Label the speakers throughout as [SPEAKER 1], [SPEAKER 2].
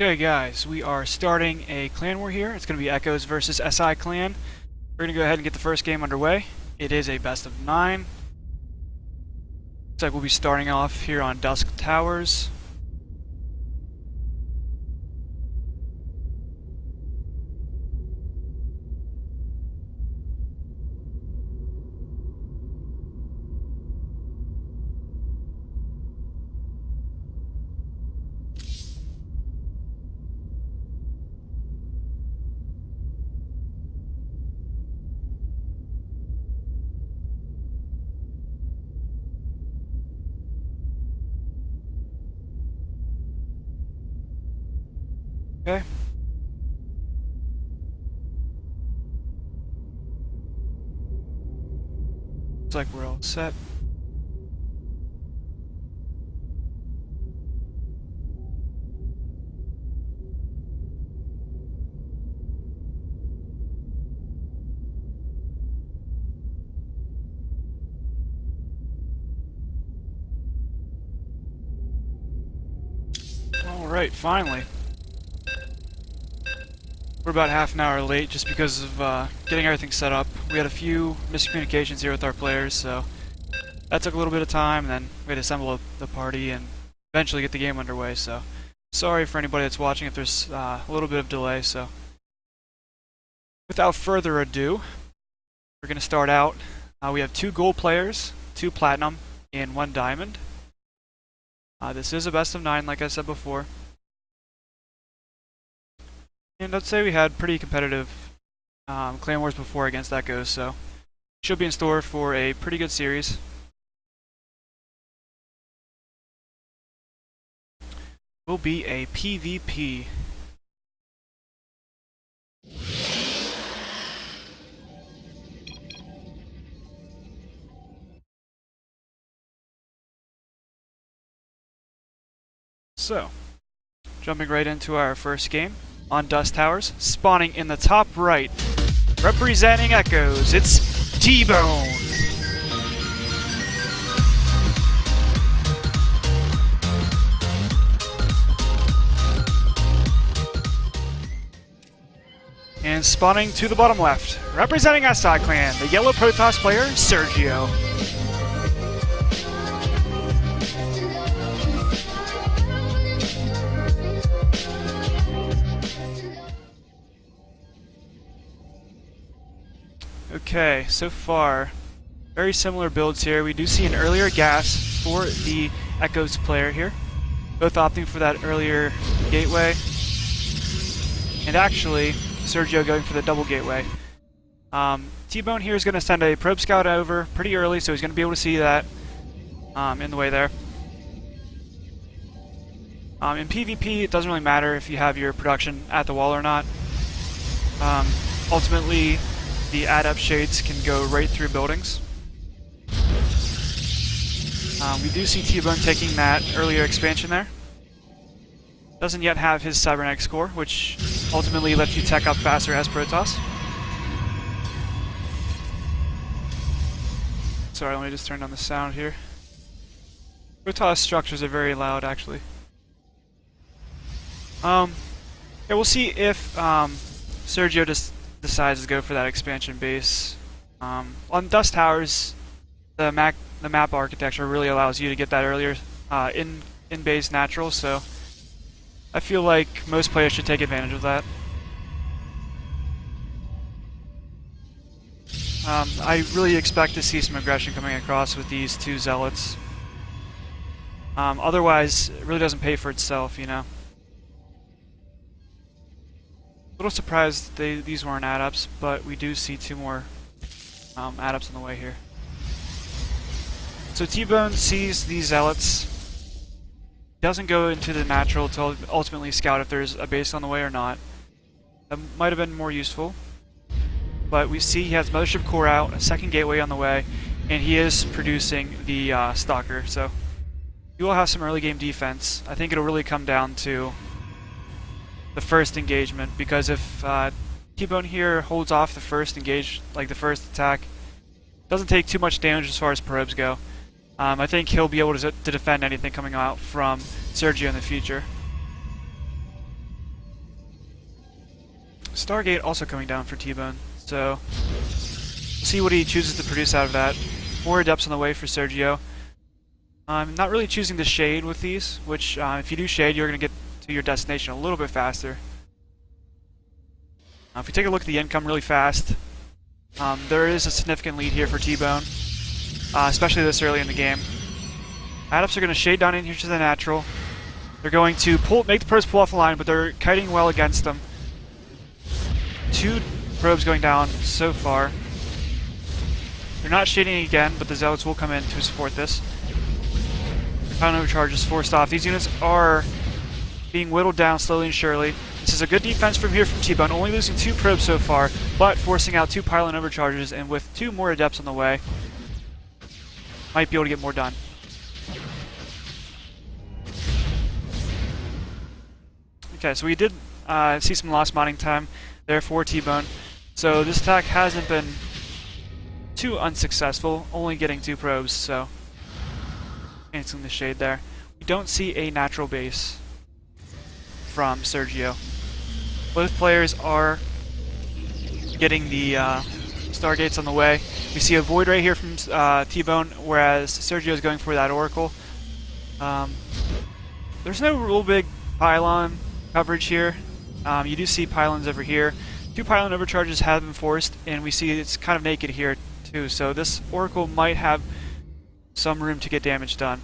[SPEAKER 1] Okay guys, we are starting a clan war here. It's going to be EchOs versus SIClan. We're going to go ahead and get the first game underway. It is a best of 9. Looks like we'll be starting off here on Dusk Towers. Okay. Looks like we're all set. Alright, finally. We're about half an hour late just because of getting everything set up. We had a few miscommunications here with our players, so that took a little bit of time, and then we had to assemble the party and eventually get the game underway, so sorry for anybody that's watching if there's a little bit of delay. So without further ado, we're going to start out. We have 2 gold players, 2 platinum, and 1 diamond. This is a best of 9 like I said before. And I'd say we had pretty competitive clan wars before against EchOs, so should be in store for a pretty good series. Will be a PvP. So, jumping right into our first game. On Dust Towers, spawning in the top right, representing EchOs, it's T-Bone. And spawning to the bottom left, representing SIClan, the yellow Protoss player, Sergio. Okay, so far, very similar builds here. We do see an earlier gas for the EchOs player here, both opting for that earlier gateway, and actually Sergio going for the double gateway. T-Bone here is going to send a probe scout over pretty early, so he's going to be able to see that in the way there. In PvP, it doesn't really matter if you have your production at the wall or not. Ultimately, the adept shades can go right through buildings. We do see T-Bone taking that earlier expansion there. Doesn't yet have his cybernetics core, which ultimately lets you tech up faster as Protoss. Sorry, let me just turn down the sound here. Protoss structures are very loud, actually. Yeah, we'll see if Sergio just decides to go for that expansion base. On Dust Towers, the map architecture really allows you to get that earlier in base natural, so I feel like most players should take advantage of that. I really expect to see some aggression coming across with these 2 zealots. Otherwise, it really doesn't pay for itself, you know. A little surprised these weren't adepts, but we do see 2 more adepts on the way here. So T-Bone sees these zealots, doesn't go into the natural to ultimately scout if there's a base on the way or not. That might have been more useful, but we see he has Mothership Core out, a second gateway on the way, and he is producing the Stalker, so he will have some early game defense. I think it'll really come down to the first engagement, because if T-Bone here holds off the first the first attack, doesn't take too much damage as far as probes go. I think he'll be able to defend anything coming out from Sergio in the future. Stargate also coming down for T-Bone, so we'll see what he chooses to produce out of that. More adepts on the way for Sergio. I'm not really choosing to shade with these, which if you do shade, you're going to get to your destination a little bit faster. If we take a look at the income really fast, there is a significant lead here for T-Bone, especially this early in the game. Adepts are going to shade down in here to the natural. They're going to make the probes pull off the line, but they're kiting well against them. 2 probes going down so far. They're not shading again, but the zealots will come in to support this. Final overcharge is forced off. These units are being whittled down slowly and surely. This is a good defense from here from T-Bone, only losing 2 probes so far, but forcing out 2 pylon overcharges, and with 2 more adepts on the way, might be able to get more done. Okay, so we did see some lost mining time there for T-Bone, so this attack hasn't been too unsuccessful, only getting 2 probes, so canceling the shade there. We don't see a natural base from Sergio. Both players are getting the Stargates on the way. We see a Void Ray here from T-Bone, whereas Sergio is going for that Oracle. There's no real big pylon coverage here. You do see pylons over here. 2 pylon overcharges have been forced, and we see it's kind of naked here too, so this Oracle might have some room to get damage done.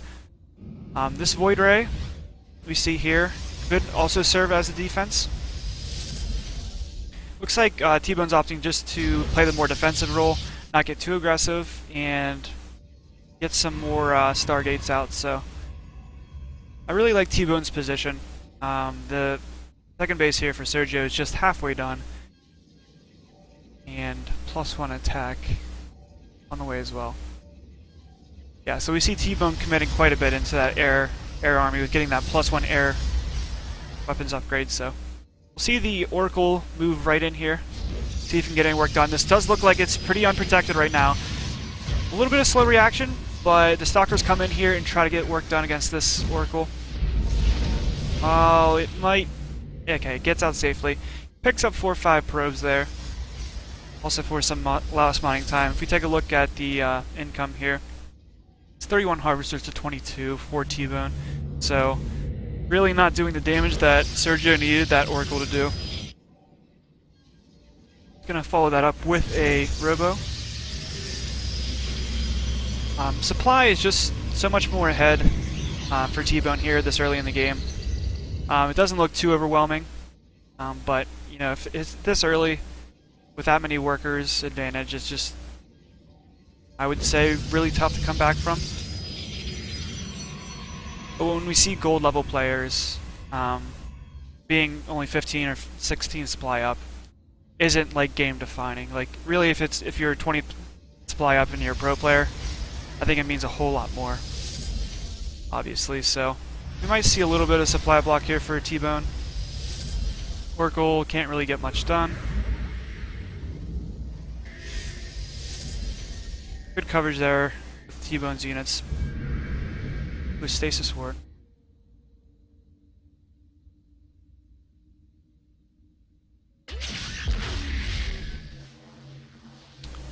[SPEAKER 1] This Void Ray we see here could also serve as a defense. Looks like T-Bone's opting just to play the more defensive role, not get too aggressive, and get some more Stargates out, so I really like T-Bone's position. The second base here for Sergio is just halfway done, and +1 attack on the way as well. Yeah, so we see T-Bone committing quite a bit into that air army with getting that +1 air weapons upgrade, so we'll see the Oracle move right in here, see if we can get any work done. This does look like it's pretty unprotected right now. A little bit of slow reaction, but the Stalkers come in here and try to get work done against this Oracle. Oh, it might... Okay, it gets out safely. Picks up 4 or 5 probes there. Also for some lost mining time. If we take a look at the income here, it's 31 harvesters to 22 for T-Bone. So, really not doing the damage that Sergio needed that Oracle to do. Gonna follow that up with a Robo. Supply is just so much more ahead for T-Bone here this early in the game. It doesn't look too overwhelming, but you know, if it's this early with that many workers advantage, it's just, I would say, really tough to come back from. But when we see gold level players being only 15 or 16 supply up, isn't like game defining. Like really, if you're 20 supply up and you're a pro player, I think it means a whole lot more, obviously. So we might see a little bit of supply block here for T-Bone. Oracle can't really get much done. Good coverage there with T-Bone's units. With Stasis Ward.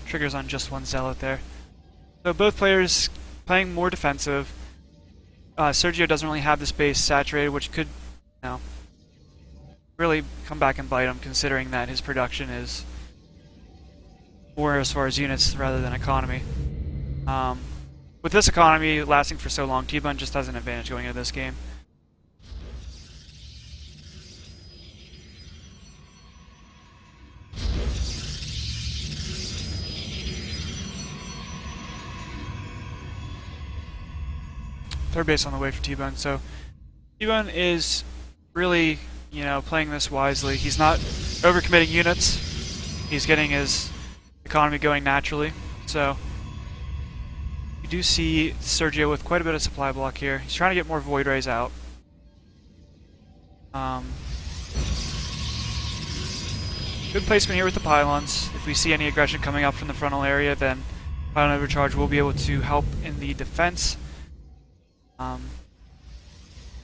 [SPEAKER 1] Triggers on just 1 Zealot there. So both players playing more defensive. Sergio doesn't really have this base saturated, which could, you know, really come back and bite him, considering that his production is more as far as units rather than economy. With this economy lasting for so long, T-Bone just has an advantage going into this game. Third base on the way for T-Bone, so T-Bone is really, you know, playing this wisely. He's not overcommitting units. He's getting his economy going naturally, so you do see Sergio with quite a bit of supply block here. He's trying to get more Void Rays out. Good placement here with the pylons. If we see any aggression coming up from the frontal area, then pylon overcharge will be able to help in the defense.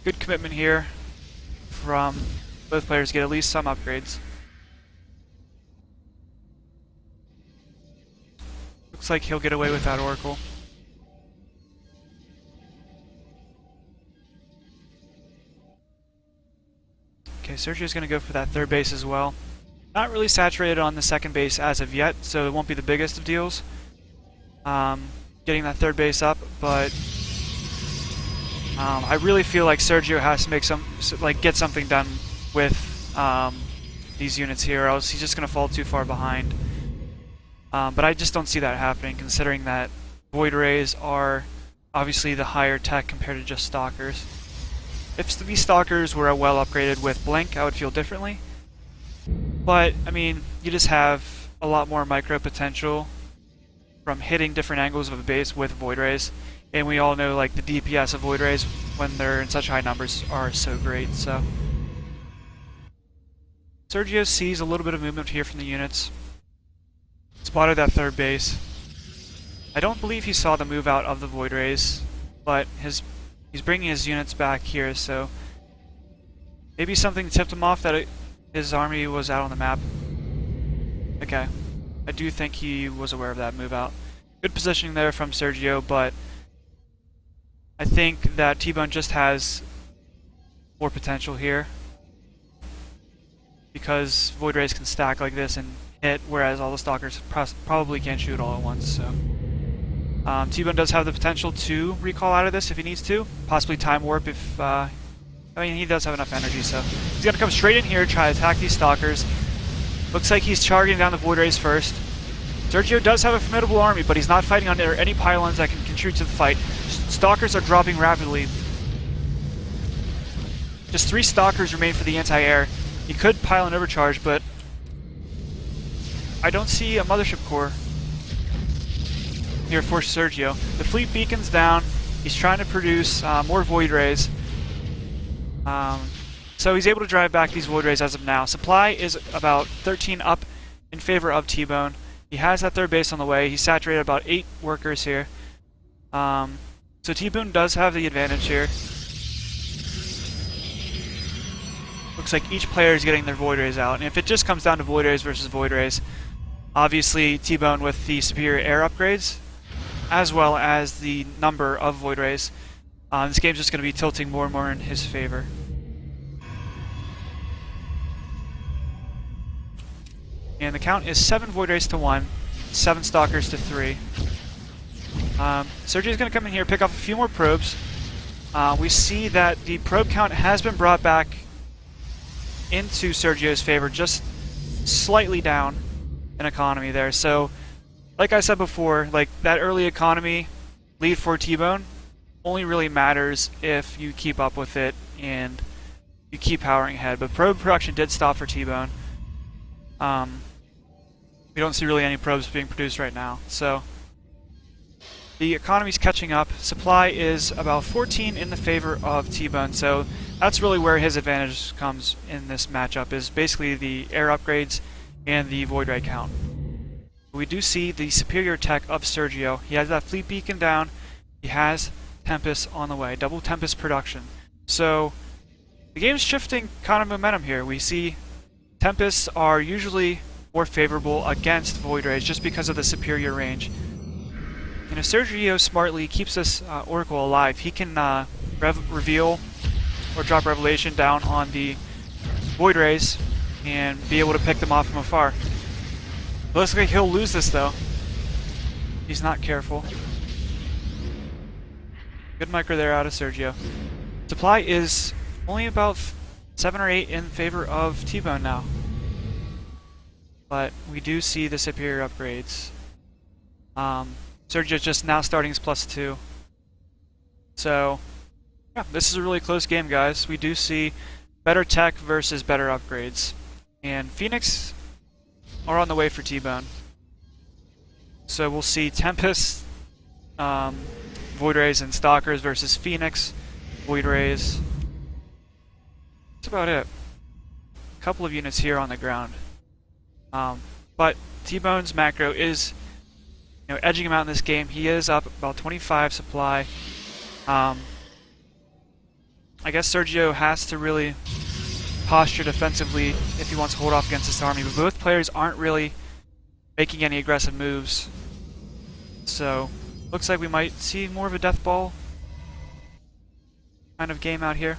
[SPEAKER 1] Good commitment here from both players to get at least some upgrades. Looks like he'll get away with that Oracle. Okay, Sergio's going to go for that third base as well. Not really saturated on the second base as of yet, so it won't be the biggest of deals. Getting that third base up, but I really feel like Sergio has to make get something done with these units here, or else he's just going to fall too far behind. But I just don't see that happening, considering that Void Rays are obviously the higher tech compared to just Stalkers. If these Stalkers were well upgraded with Blink, I would feel differently. But, I mean, you just have a lot more micro potential from hitting different angles of a base with Void Rays. And we all know, like, the DPS of Void Rays, when they're in such high numbers, are so great, so... Sergio sees a little bit of movement here from the units. Spotted that third base. I don't believe he saw the move out of the Void Rays, but he's bringing his units back here, so maybe something tipped him off that his army was out on the map. Okay, I do think he was aware of that move out. Good positioning there from Sergio, but I think that T-Bone just has more potential here, because Void Rays can stack like this and hit, whereas all the Stalkers probably can't shoot all at once, so... T-Bone does have the potential to recall out of this if he needs to. Possibly time warp if... I mean, he does have enough energy, so... He's gonna come straight in here, try to attack these Stalkers. Looks like he's targeting down the Void Rays first. Sergio does have a formidable army, but he's not fighting under any pylons that can contribute to the fight. Stalkers are dropping rapidly. Just 3 Stalkers remain for the anti-air. He could pile an overcharge, but... I don't see a Mothership Core here for Sergio. The fleet beacon's down. He's trying to produce more Void Rays. So he's able to drive back these Void Rays as of now. Supply is about 13 up in favor of T-Bone. He has that third base on the way. He's saturated about 8 workers here. So T-Bone does have the advantage here. Looks like each player is getting their Void Rays out. And if it just comes down to Void Rays versus Void Rays, obviously T-Bone with the superior air upgrades, as well as the number of Void Rays, this game's just going to be tilting more and more in his favor. And the count is 7 Void Rays to 1, 7 Stalkers to 3. Sergio's going to come in here, pick off a few more probes. We see that the probe count has been brought back into Sergio's favor, just slightly down in economy there. So, like I said before, like that early economy lead for T-Bone only really matters if you keep up with it and you keep powering ahead. But probe production did stop for T-Bone. We don't see really any probes being produced right now. So the economy's catching up. Supply is about 14 in the favor of T-Bone. So that's really where his advantage comes in this matchup, is basically the air upgrades and the Void Ray count. We do see the superior tech of Sergio. He has that fleet beacon down. He has Tempest on the way. Double Tempest production. So the game's shifting kind of momentum here. We see Tempests are usually more favorable against Void Rays just because of the superior range. And if Sergio smartly keeps this Oracle alive, he can reveal or drop Revelation down on the Void Rays and be able to pick them off from afar. Looks like he'll lose this though. He's not careful. Good micro there out of Sergio. Supply is only about 7 or 8 in favor of T-Bone now. But we do see the superior upgrades. Sergio's just now starting his +2. So, yeah, this is a really close game, guys. We do see better tech versus better upgrades. And Phoenix are on the way for T-Bone. So we'll see Tempest, Void Rays and Stalkers versus Phoenix, Void Rays. That's about it. A couple of units here on the ground. But T-Bone's macro is, edging him out in this game. He is up about 25 supply. I guess Sergio has to really posture defensively if he wants to hold off against this army, but both players aren't really making any aggressive moves. So, looks like we might see more of a death ball kind of game out here.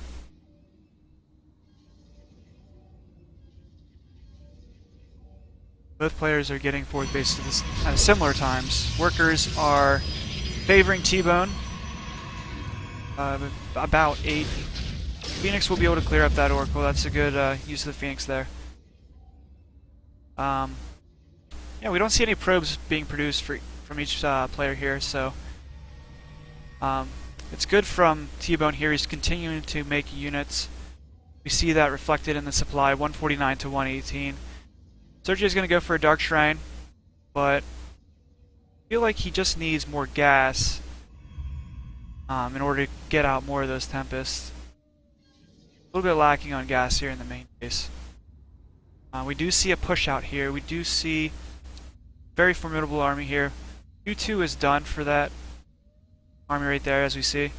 [SPEAKER 1] Both players are getting forward base at similar times. Workers are favoring T-Bone. About 8. Phoenix will be able to clear up that Oracle. That's a good use of the Phoenix there. Yeah, we don't see any probes being produced from each player here, so it's good from T-Bone here. He's continuing to make units. We see that reflected in the supply, 149 to 118. Sergio's going to go for a Dark Shrine, but I feel like he just needs more gas in order to get out more of those Tempests. A little bit lacking on gas here in the main base. We do see a push out here. We do see very formidable army here. U2 is done for that army right there, as we see.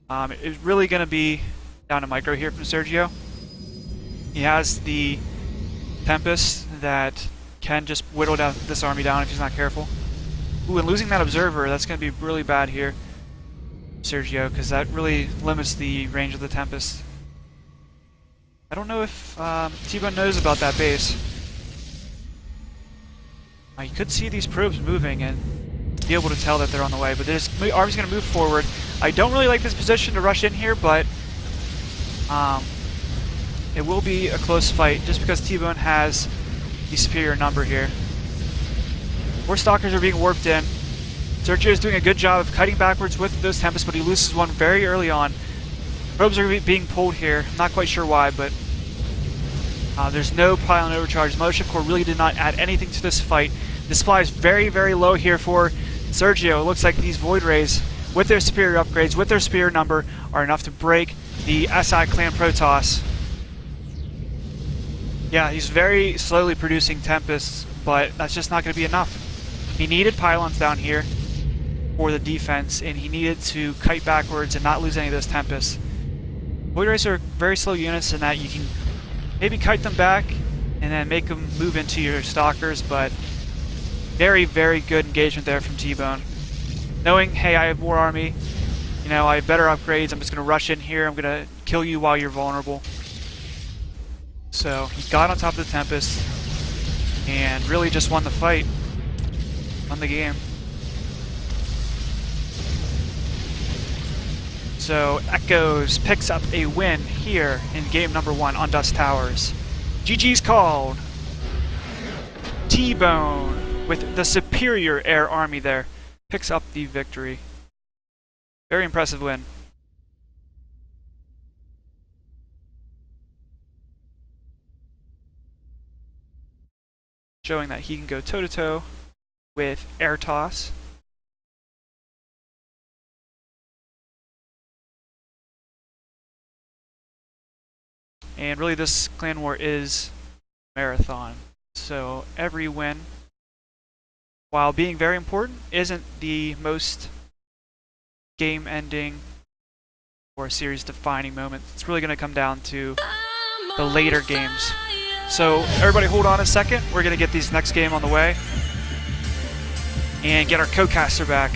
[SPEAKER 1] It's really going to be down to micro here from Sergio. He has the Tempest that can just whittle down this army down if he's not careful. Ooh, and losing that Observer, that's going to be really bad here, Sergio, because that really limits the range of the Tempest. I don't know if T-Bone knows about that base. You could see these probes moving and be able to tell that they're on the way, but this army's going to move forward. I don't really like this position to rush in here, but it will be a close fight just because T-Bone has the superior number here. More Stalkers are being warped in. Sergio is doing a good job of cutting backwards with those Tempests, but he loses one very early on. Probes are being pulled here. I'm not quite sure why, but there's no pylon overcharge. Mothership Core really did not add anything to this fight. The supply is very, very low here for Sergio. It looks like these Void Rays, with their superior upgrades, with their superior number, are enough to break the SIClan Protoss. Yeah, he's very slowly producing Tempests, but that's just not going to be enough. He needed pylons down here for the defense, and he needed to kite backwards and not lose any of those Tempests. Void Rays are very slow units in that you can maybe kite them back and then make them move into your Stalkers, but very, very good engagement there from T-Bone. Knowing, hey, I have more army, you know, I have better upgrades, I'm just going to rush in here, I'm going to kill you while you're vulnerable. So he got on top of the Tempest and really just won the fight, won the game. So EchOs picks up a win here in game number 1 on Dust Towers. GG's called. T-Bone with the superior air army there picks up the victory. Very impressive win. Showing that he can go toe-to-toe with Air Toss. And really this clan war is marathon. So every win, while being very important, isn't the most game-ending or series-defining moment. It's really going to come down to the later games. So everybody hold on a second. We're going to get these next game on the way and get our co-caster back.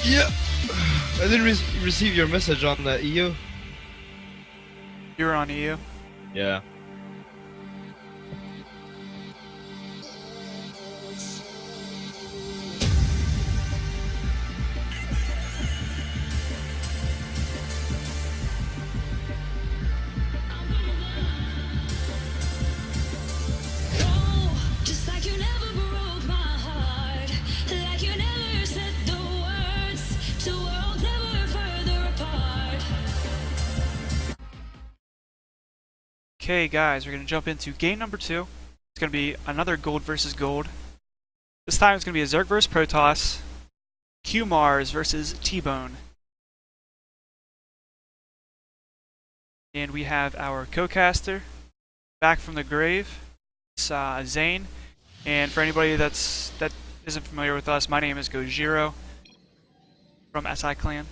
[SPEAKER 2] Yeah. I didn't receive your message on the EU.
[SPEAKER 1] You were on EU.
[SPEAKER 2] Yeah.
[SPEAKER 3] Just like you never broke my heart, like you never said the words, two worlds never further apart.
[SPEAKER 1] Okay, guys, we're gonna jump into game number 2. It's gonna be another gold versus gold. This time it's gonna be a Zerg versus Protoss, Q-Mars versus T-Bone. And we have our co-caster back from the grave. It's Zane. And for anybody that isn't familiar with us, my name is Gojiro from SIClan.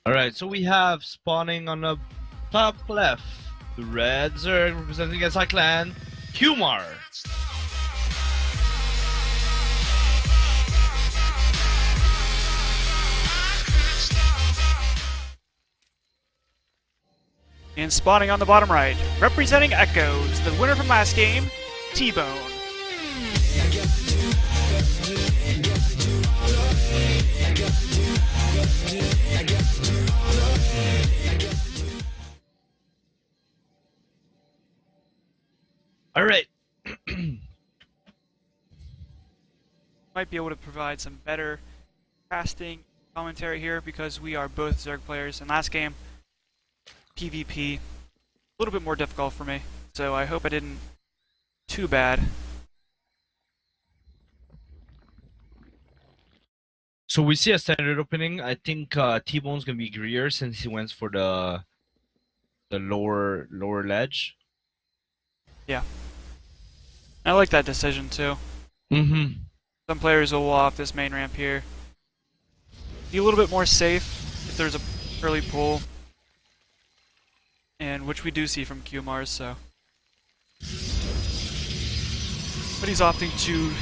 [SPEAKER 2] Alright, so we have spawning on the top left. The red Zerg representing SIClan, Humar.
[SPEAKER 1] And spawning on the bottom right, representing EchOs, the winner from last game, T-Bone.
[SPEAKER 2] Alright.
[SPEAKER 1] Might be able to provide some better casting commentary here because we are both Zerg players. And last game, PvP, a little bit more difficult for me. So I hope I didn't too bad.
[SPEAKER 2] So we see a standard opening. I think T-Bone's gonna be Greer since he went for the lower ledge.
[SPEAKER 1] Yeah. I like that decision too.
[SPEAKER 2] Mm-hmm.
[SPEAKER 1] Some players will wall off this main ramp here. Be a little bit more safe if there's a early pull. And which we do see from Q-Mars, so. But he's opting to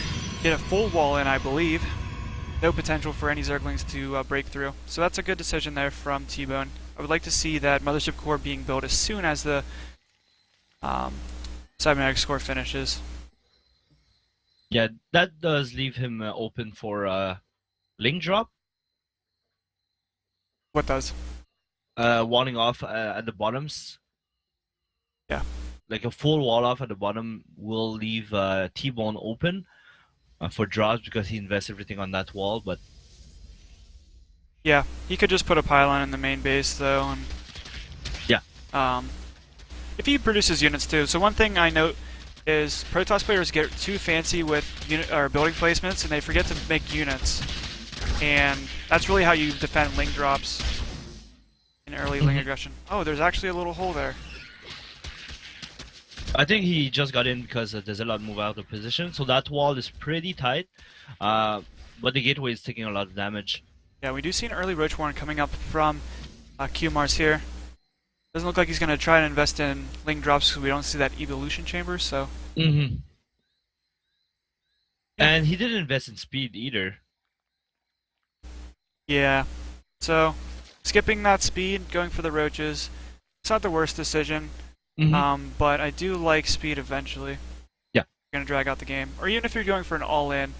[SPEAKER 1] get a full wall in, I believe. No potential for any Zerglings to break through. So that's a good decision there from T-Bone. I would like to see that Mothership Core being built as soon as the Cybernetics Core finishes.
[SPEAKER 2] Yeah, that does leave him open for link drop.
[SPEAKER 1] What does?
[SPEAKER 2] Walling off at the bottoms.
[SPEAKER 1] Yeah.
[SPEAKER 2] Like a full wall off at the bottom will leave T-Bone open for drops because he invests everything on that wall, but
[SPEAKER 1] Yeah, he could just put a pylon in the main base though, and
[SPEAKER 2] yeah.
[SPEAKER 1] If he produces units too. So one thing I note is Protoss players get too fancy with building placements and they forget to make units. And that's really how you defend link drops in early link aggression. Oh, there's actually a little hole there.
[SPEAKER 2] I think he just got in because there's a lot move out of position, so that wall is pretty tight. But the gateway is taking a lot of damage.
[SPEAKER 1] Yeah, we do see an early Roach Warren coming up from Q-Mars here. Doesn't look like he's going to try and invest in link drops because we don't see that evolution chamber, so.
[SPEAKER 2] Mm-hmm. And he didn't invest in speed either.
[SPEAKER 1] Yeah. So, skipping that speed, going for the roaches. It's not the worst decision.
[SPEAKER 2] Mm-hmm.
[SPEAKER 1] But I do like speed eventually.
[SPEAKER 2] Yeah.
[SPEAKER 1] You're going to drag out the game. Or even if you're going for an all-in,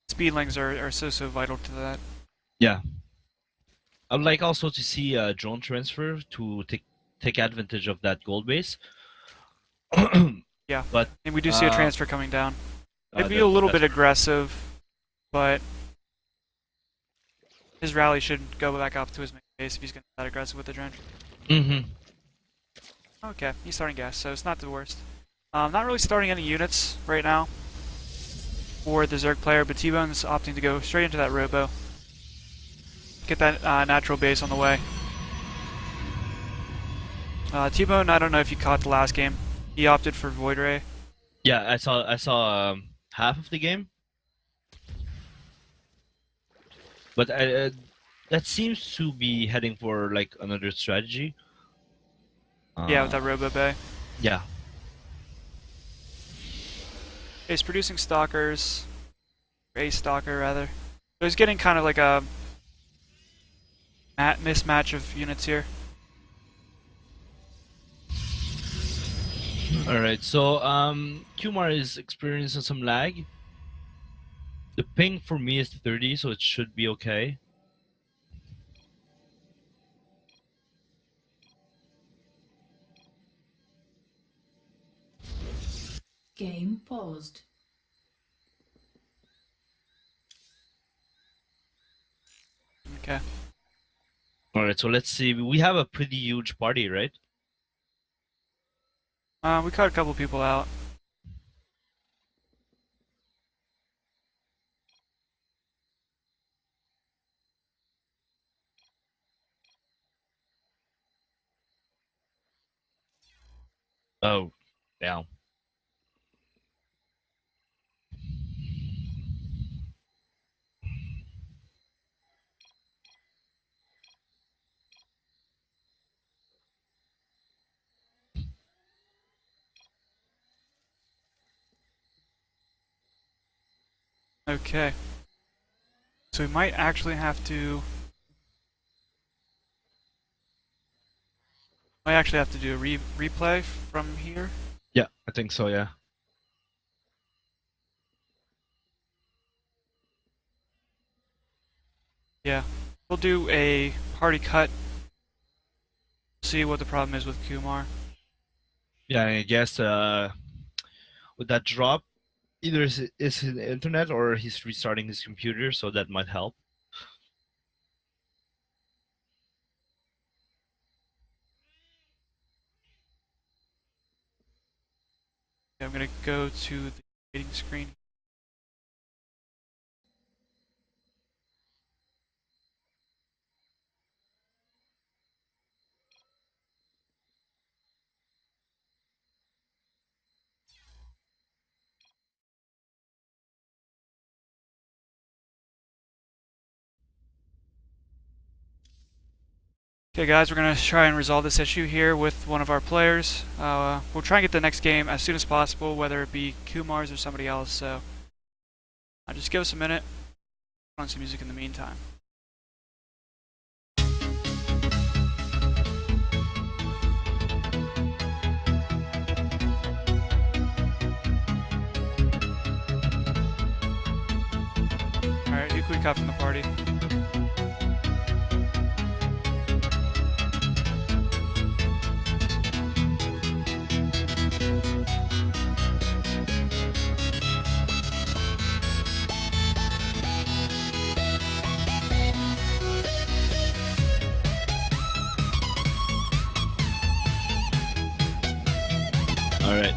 [SPEAKER 1] speed links are so vital to that.
[SPEAKER 2] Yeah. I would like also to see a drone transfer to take advantage of that gold base.
[SPEAKER 1] Yeah.
[SPEAKER 2] But
[SPEAKER 1] and we do see a transfer coming down. It'd be a little bit aggressive, but his rally should go back up to his main base if he's going to be that aggressive with the drench.
[SPEAKER 2] Mm-hmm.
[SPEAKER 1] Okay, he's starting gas, so it's not the worst. Not really starting any units right now for the Zerg player, but T-Bone's opting to go straight into that Robo. Get that natural base on the way. T-Bone, I don't know if you caught the last game. He opted for Void Ray.
[SPEAKER 2] Yeah, I saw half of the game. But that seems to be heading for like another strategy.
[SPEAKER 1] Yeah, with that Robo Bay.
[SPEAKER 2] Yeah.
[SPEAKER 1] He's producing stalkers, or a stalker rather. So he's getting kind of like a mismatch of units here.
[SPEAKER 2] Alright, so Kumar is experiencing some lag. The ping for me is 30, so it should be okay.
[SPEAKER 4] Game paused.
[SPEAKER 1] Okay.
[SPEAKER 2] Alright, so let's see. We have a pretty huge party, right?
[SPEAKER 1] We cut a couple people out.
[SPEAKER 2] Oh, down.
[SPEAKER 1] Okay. So we might actually have to... Might actually have to do a replay from here.
[SPEAKER 2] Yeah, I think so, yeah.
[SPEAKER 1] Yeah. We'll do a party cut. See what the problem is with Kumar.
[SPEAKER 2] Yeah, I guess with that drop, either is his internet or he's restarting his computer, so that might help.
[SPEAKER 1] Okay, I'm gonna go to the waiting screen. Okay guys, we're going to try and resolve this issue here with one of our players. We'll try and get the next game as soon as possible, whether it be Kumar's or somebody else, so just give us a minute. Put on some music in the meantime. Alright, new quick cut from the party.
[SPEAKER 2] All right.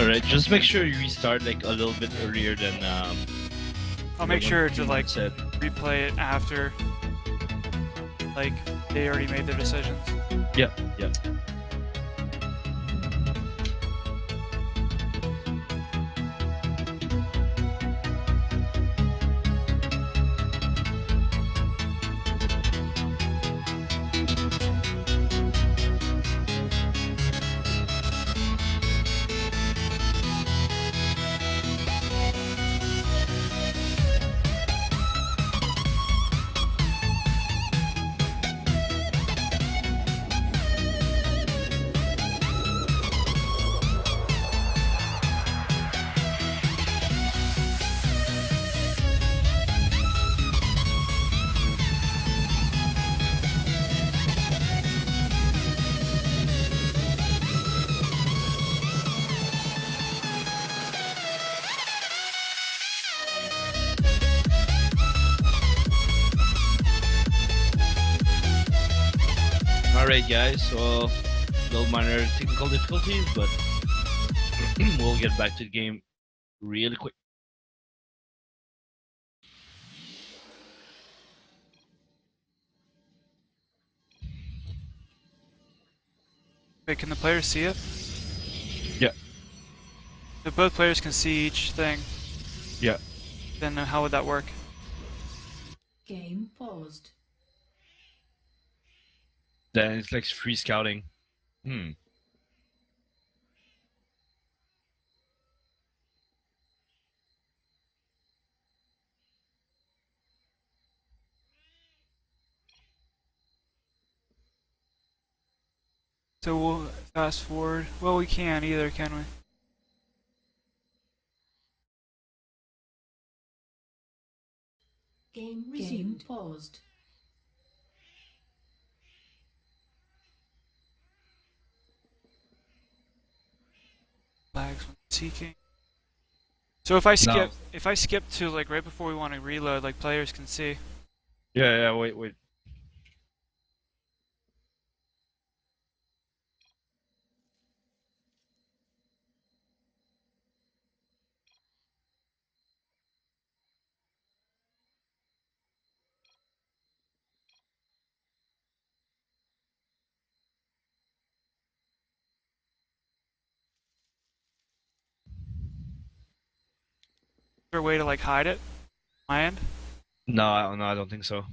[SPEAKER 2] Alright, just make sure you restart like a little bit earlier than
[SPEAKER 1] I'll make sure to like
[SPEAKER 2] said.
[SPEAKER 1] replay it after like they already made their decisions.
[SPEAKER 2] Yeah, yeah. Alright, guys, so little minor technical difficulties, but we'll get back to the game really quick.
[SPEAKER 1] Wait, can the players see it?
[SPEAKER 2] Yeah.
[SPEAKER 1] If both players can see each thing,
[SPEAKER 2] Yeah.
[SPEAKER 1] then how would that work?
[SPEAKER 4] Game paused.
[SPEAKER 2] Then it's like free scouting.
[SPEAKER 1] So we'll fast forward. Well, we can't either, can we?
[SPEAKER 4] Game resumed. Game paused.
[SPEAKER 1] Lags when seeking. So if I skip to like right before we want to reload, like players can see.
[SPEAKER 2] Yeah, wait.
[SPEAKER 1] Is there a way to like hide it? My end?
[SPEAKER 2] No, I don't think so.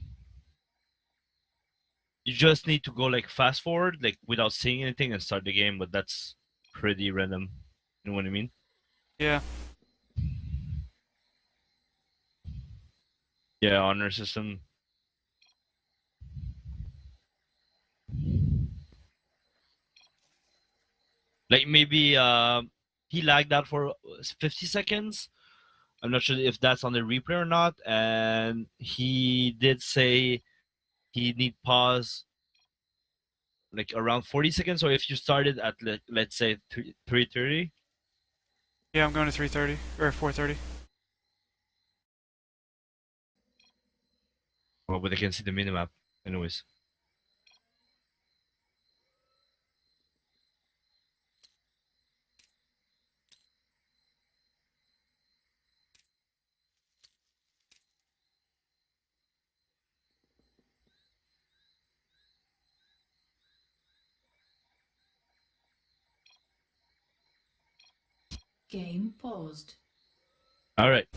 [SPEAKER 2] You just need to go like fast forward, like without seeing anything and start the game, but that's pretty random. You know what I mean?
[SPEAKER 1] Yeah.
[SPEAKER 2] Yeah, honor system. Like maybe he lagged out for 50 seconds. I'm not sure if that's on the replay or not. And he did say he need pause like around 40 seconds. So if you started at let's say 3:30.
[SPEAKER 1] Yeah, I'm going to 3:30 or 4:30.
[SPEAKER 2] Well, but I can see the minimap anyways.
[SPEAKER 4] Game paused.
[SPEAKER 2] All right.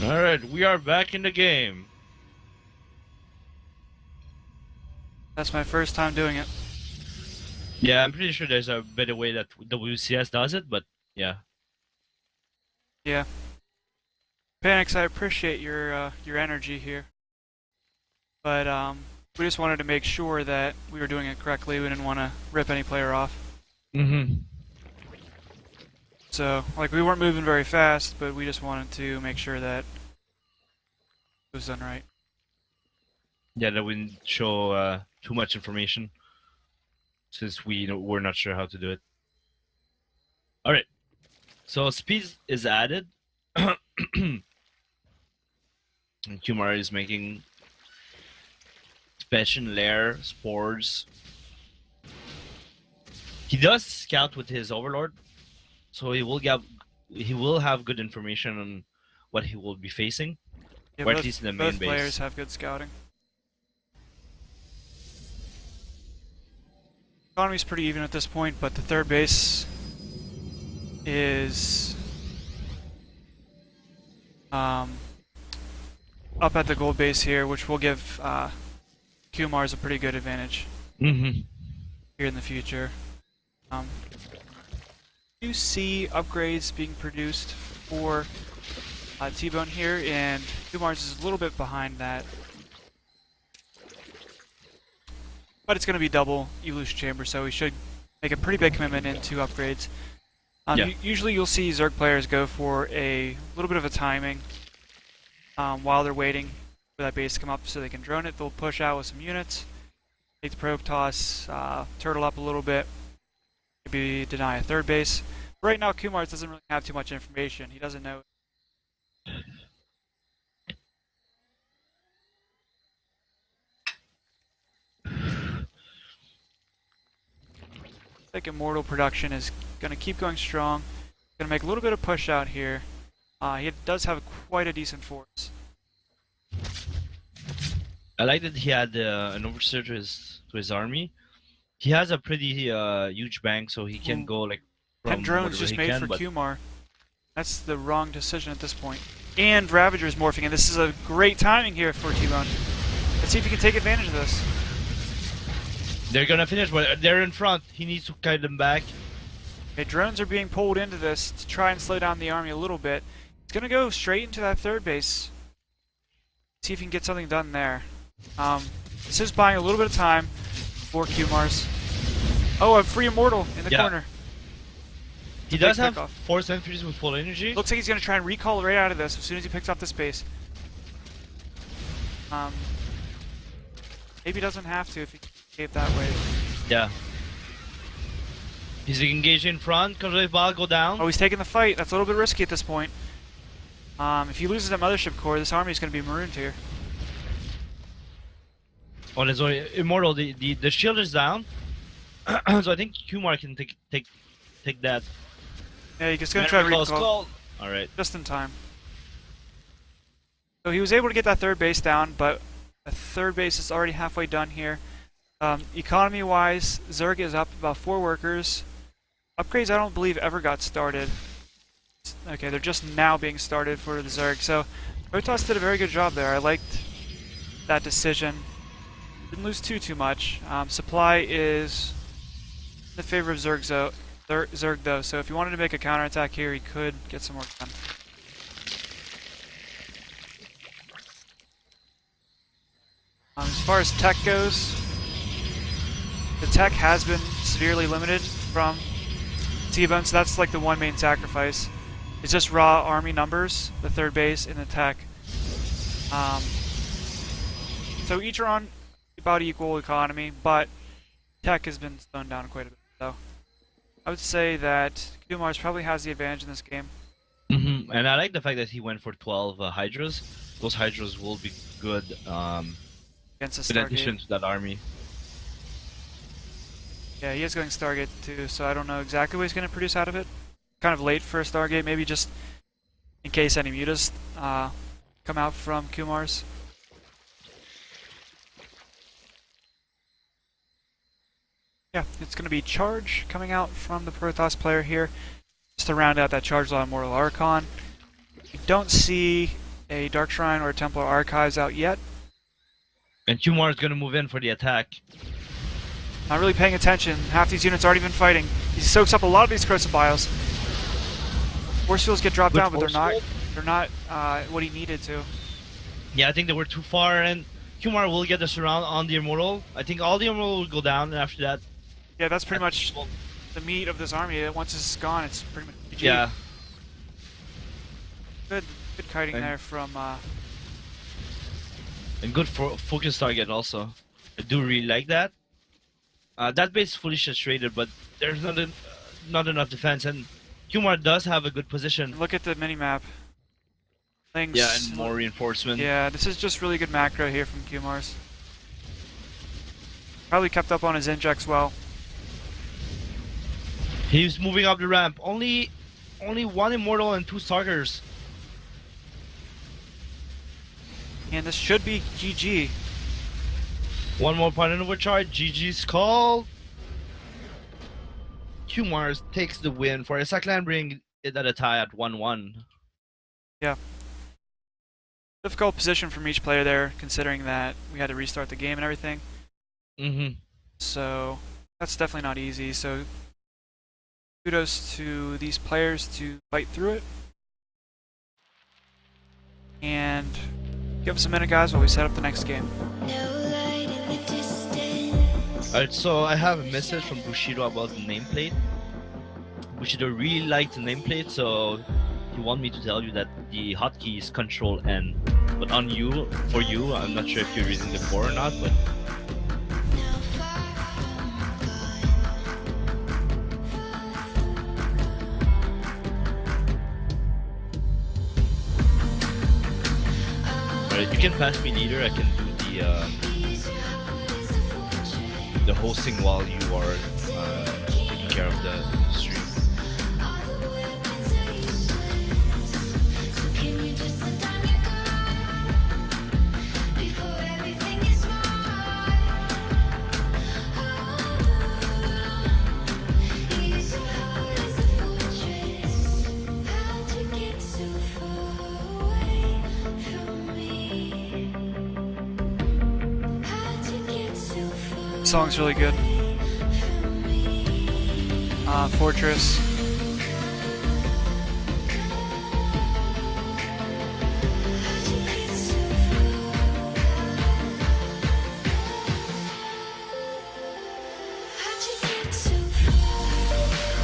[SPEAKER 2] All right, we are back in the game.
[SPEAKER 1] That's my first time doing it.
[SPEAKER 2] Yeah, I'm pretty sure there's a better way that WCS does it, but yeah.
[SPEAKER 1] Yeah. Panics, I appreciate your energy here. But we just wanted to make sure that we were doing it correctly. We didn't want to rip any player off.
[SPEAKER 2] Mm-hmm.
[SPEAKER 1] So, like, we weren't moving very fast, but we just wanted to make sure that it was done right.
[SPEAKER 2] Yeah, that wouldn't show too much information, since we're not sure how to do it. All right. So speed is added. And Kumar is making special lair spores. He does scout with his overlord, so he will have good information on what he will be facing,
[SPEAKER 1] Yeah,
[SPEAKER 2] or
[SPEAKER 1] both,
[SPEAKER 2] at least in the main
[SPEAKER 1] both
[SPEAKER 2] base.
[SPEAKER 1] players have good scouting. Economy's pretty even at this point, but the third base is up at the gold base here, which will give Kumars a pretty good advantage
[SPEAKER 2] Mm-hmm.
[SPEAKER 1] here in the future. You see upgrades being produced for T-Bone here, and Kumars is a little bit behind that. But it's going to be double evolution chamber, so we should make a pretty big commitment into upgrades.
[SPEAKER 2] Yeah.
[SPEAKER 1] Usually you'll see Zerg players go for a little bit of a timing while they're waiting for that base to come up so they can drone it. They'll push out with some units, Take the probe toss, turtle up a little bit, maybe deny a third base. Right now, Kumars doesn't really have too much information. He doesn't know. I think Immortal production is going to keep going strong. Going to make a little bit of push out here. He does have quite a decent force.
[SPEAKER 2] I like that he had an overseer to his army. He has a pretty huge bank, so he can go like
[SPEAKER 1] 10 drones
[SPEAKER 2] whatever
[SPEAKER 1] just
[SPEAKER 2] he
[SPEAKER 1] made
[SPEAKER 2] can,
[SPEAKER 1] for
[SPEAKER 2] but
[SPEAKER 1] Kumar. That's the wrong decision at this point. And Ravager's morphing, and this is a great timing here for T-Bone. Let's see if he can take advantage of this.
[SPEAKER 2] they're gonna finish, but they're in front. He needs to guide them back.
[SPEAKER 1] Okay, drones are being pulled into this to try and slow down the army a little bit. He's gonna go straight into that third base. See if he can get something done there. This is buying a little bit of time for Kumars. Oh, a free Immortal in the corner.
[SPEAKER 2] He does
[SPEAKER 1] Big
[SPEAKER 2] have
[SPEAKER 1] pickoff.
[SPEAKER 2] 4 sentries with full energy.
[SPEAKER 1] Looks like he's gonna try and recall right out of this as soon as he picks up the space. Maybe doesn't have to if he can escape that way.
[SPEAKER 2] Yeah. He's engaged in front. Control ball go down.
[SPEAKER 1] Oh, he's taking the fight. That's a little bit risky at this point. If he loses that mothership core, this army is going to be marooned here.
[SPEAKER 2] On his own, Immortal. The shield is down, so I think Kumar can take that.
[SPEAKER 1] Yeah, he's going to try to recall
[SPEAKER 2] All right.
[SPEAKER 1] just in time. So he was able to get that third base down, but a third base is already halfway done here. Economy-wise, Zerg is up about 4 workers. Upgrades I don't believe ever got started. Okay, they're just now being started for the Zerg. So Protoss did a very good job there. I liked that decision. Didn't lose too much. Supply is in the favor of Zerg though, so if he wanted to make a counterattack here, he could get some work done. As far as tech goes, the tech has been severely limited from T-Bone, so that's like the one main sacrifice. It's just raw army numbers, the third base, and the tech. So each are on about equal economy, but tech has been slowed down quite a bit. So I would say that Kumars probably has the advantage in this game.
[SPEAKER 2] And I like the fact that he went for 12 Hydras. Those Hydras will be good
[SPEAKER 1] Against the
[SPEAKER 2] in addition
[SPEAKER 1] Stargate.
[SPEAKER 2] to that army.
[SPEAKER 1] Yeah, he is going Stargate too, so I don't know exactly what he's going to produce out of it. Kind of late for a Stargate, maybe just in case any mutas come out from Kumars. Yeah, it's going to be Charge coming out from the Protoss player here, just to round out that Charge Law Immortal Archon. We don't see a Dark Shrine or a Templar Archives out yet.
[SPEAKER 2] And Kumar is going to move in for the attack.
[SPEAKER 1] Not really paying attention. Half these units already been fighting. He soaks up a lot of these corrosive bios. Force fields get dropped
[SPEAKER 2] Good
[SPEAKER 1] down, but they're
[SPEAKER 2] force
[SPEAKER 1] not what he needed to.
[SPEAKER 2] Yeah, I think they were too far, and Kumar will get the surround on the Immortal. I think all the Immortal will go down, and after that...
[SPEAKER 1] Yeah, that's pretty much the meat of this army. Once it's gone, it's pretty much GG.
[SPEAKER 2] Yeah.
[SPEAKER 1] Good kiting
[SPEAKER 2] And-
[SPEAKER 1] there from...
[SPEAKER 2] And good for focus target also. I do really like that. That base is fully saturated, but there's not enough defense, and Kumar does have a good position.
[SPEAKER 1] Look at the mini-map. Things,
[SPEAKER 2] Yeah, and more reinforcement.
[SPEAKER 1] Yeah, this is just really good macro here from Kumars. Probably kept up on his injects well.
[SPEAKER 2] He's moving up the ramp. Only 1 Immortal and 2 Starters.
[SPEAKER 1] And this should be GG.
[SPEAKER 2] One more point overcharge. GG's call. Kumar takes the win for SIClan, bringing it at a tie at 1-1.
[SPEAKER 1] Yeah. Difficult position from each player there, considering that we had to restart the game and everything. So that's definitely not easy. So kudos to these players to fight through it. And give us a minute, guys, while we set up the next game.
[SPEAKER 2] Alright, so I have a message from Bushido about the nameplate. Bushido really liked the nameplate, so he wanted me to tell you that the hotkey is Control N. But for you, I'm not sure if you're using the core or not, but you can pass me leader, I can do the hosting while you are taking care of the stream.
[SPEAKER 1] Song's really good. Fortress.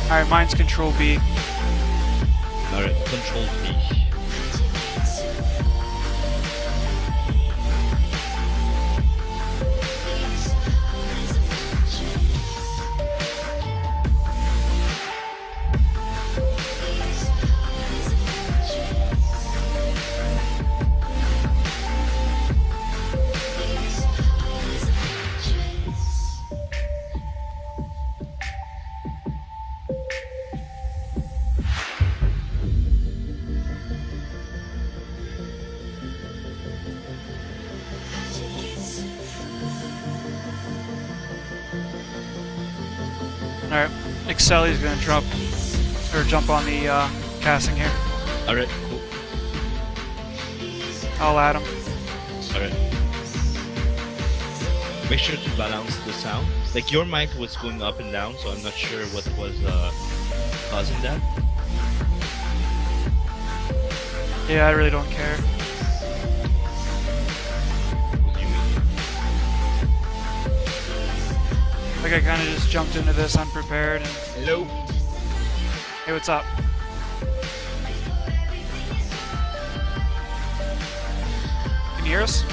[SPEAKER 1] Alright, mine's Control B.
[SPEAKER 2] Alright, control B.
[SPEAKER 1] Alright, Exceli's gonna jump on the casting here.
[SPEAKER 2] Alright, cool.
[SPEAKER 1] I'll add him.
[SPEAKER 2] Alright. Make sure to balance the sound. Like your mic was going up and down, so I'm not sure what was causing that.
[SPEAKER 1] Yeah, I really don't care.
[SPEAKER 2] What do you mean?
[SPEAKER 1] Like I kind of just jumped into this unprepared and
[SPEAKER 2] Hello?
[SPEAKER 1] hey, what's up? Can you hear us?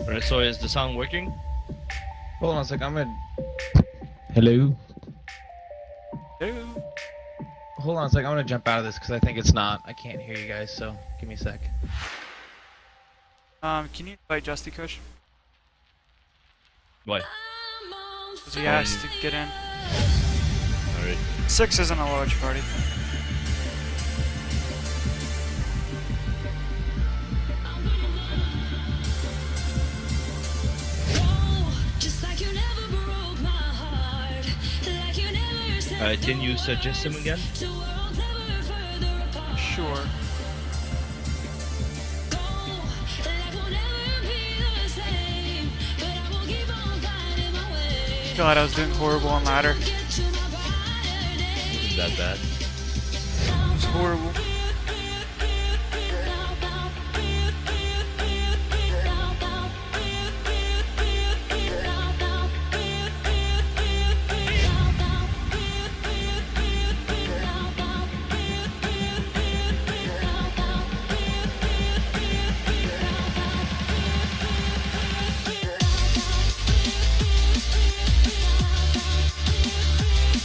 [SPEAKER 2] Alright, so is the sound working?
[SPEAKER 5] Hold on a sec, I'm gonna... Hello?
[SPEAKER 1] Hello?
[SPEAKER 5] Hold on a sec, I'm gonna jump out of this because I think it's not. I can't hear you guys, so give me a sec.
[SPEAKER 1] Can you invite Justy Kush?
[SPEAKER 2] Why?
[SPEAKER 1] Because he asked to get in.
[SPEAKER 2] Alright.
[SPEAKER 1] 6 isn't a large party.
[SPEAKER 2] Can you suggest him again?
[SPEAKER 1] Sure. God, I was doing horrible on ladder.
[SPEAKER 2] Isn't that bad?
[SPEAKER 1] It was horrible.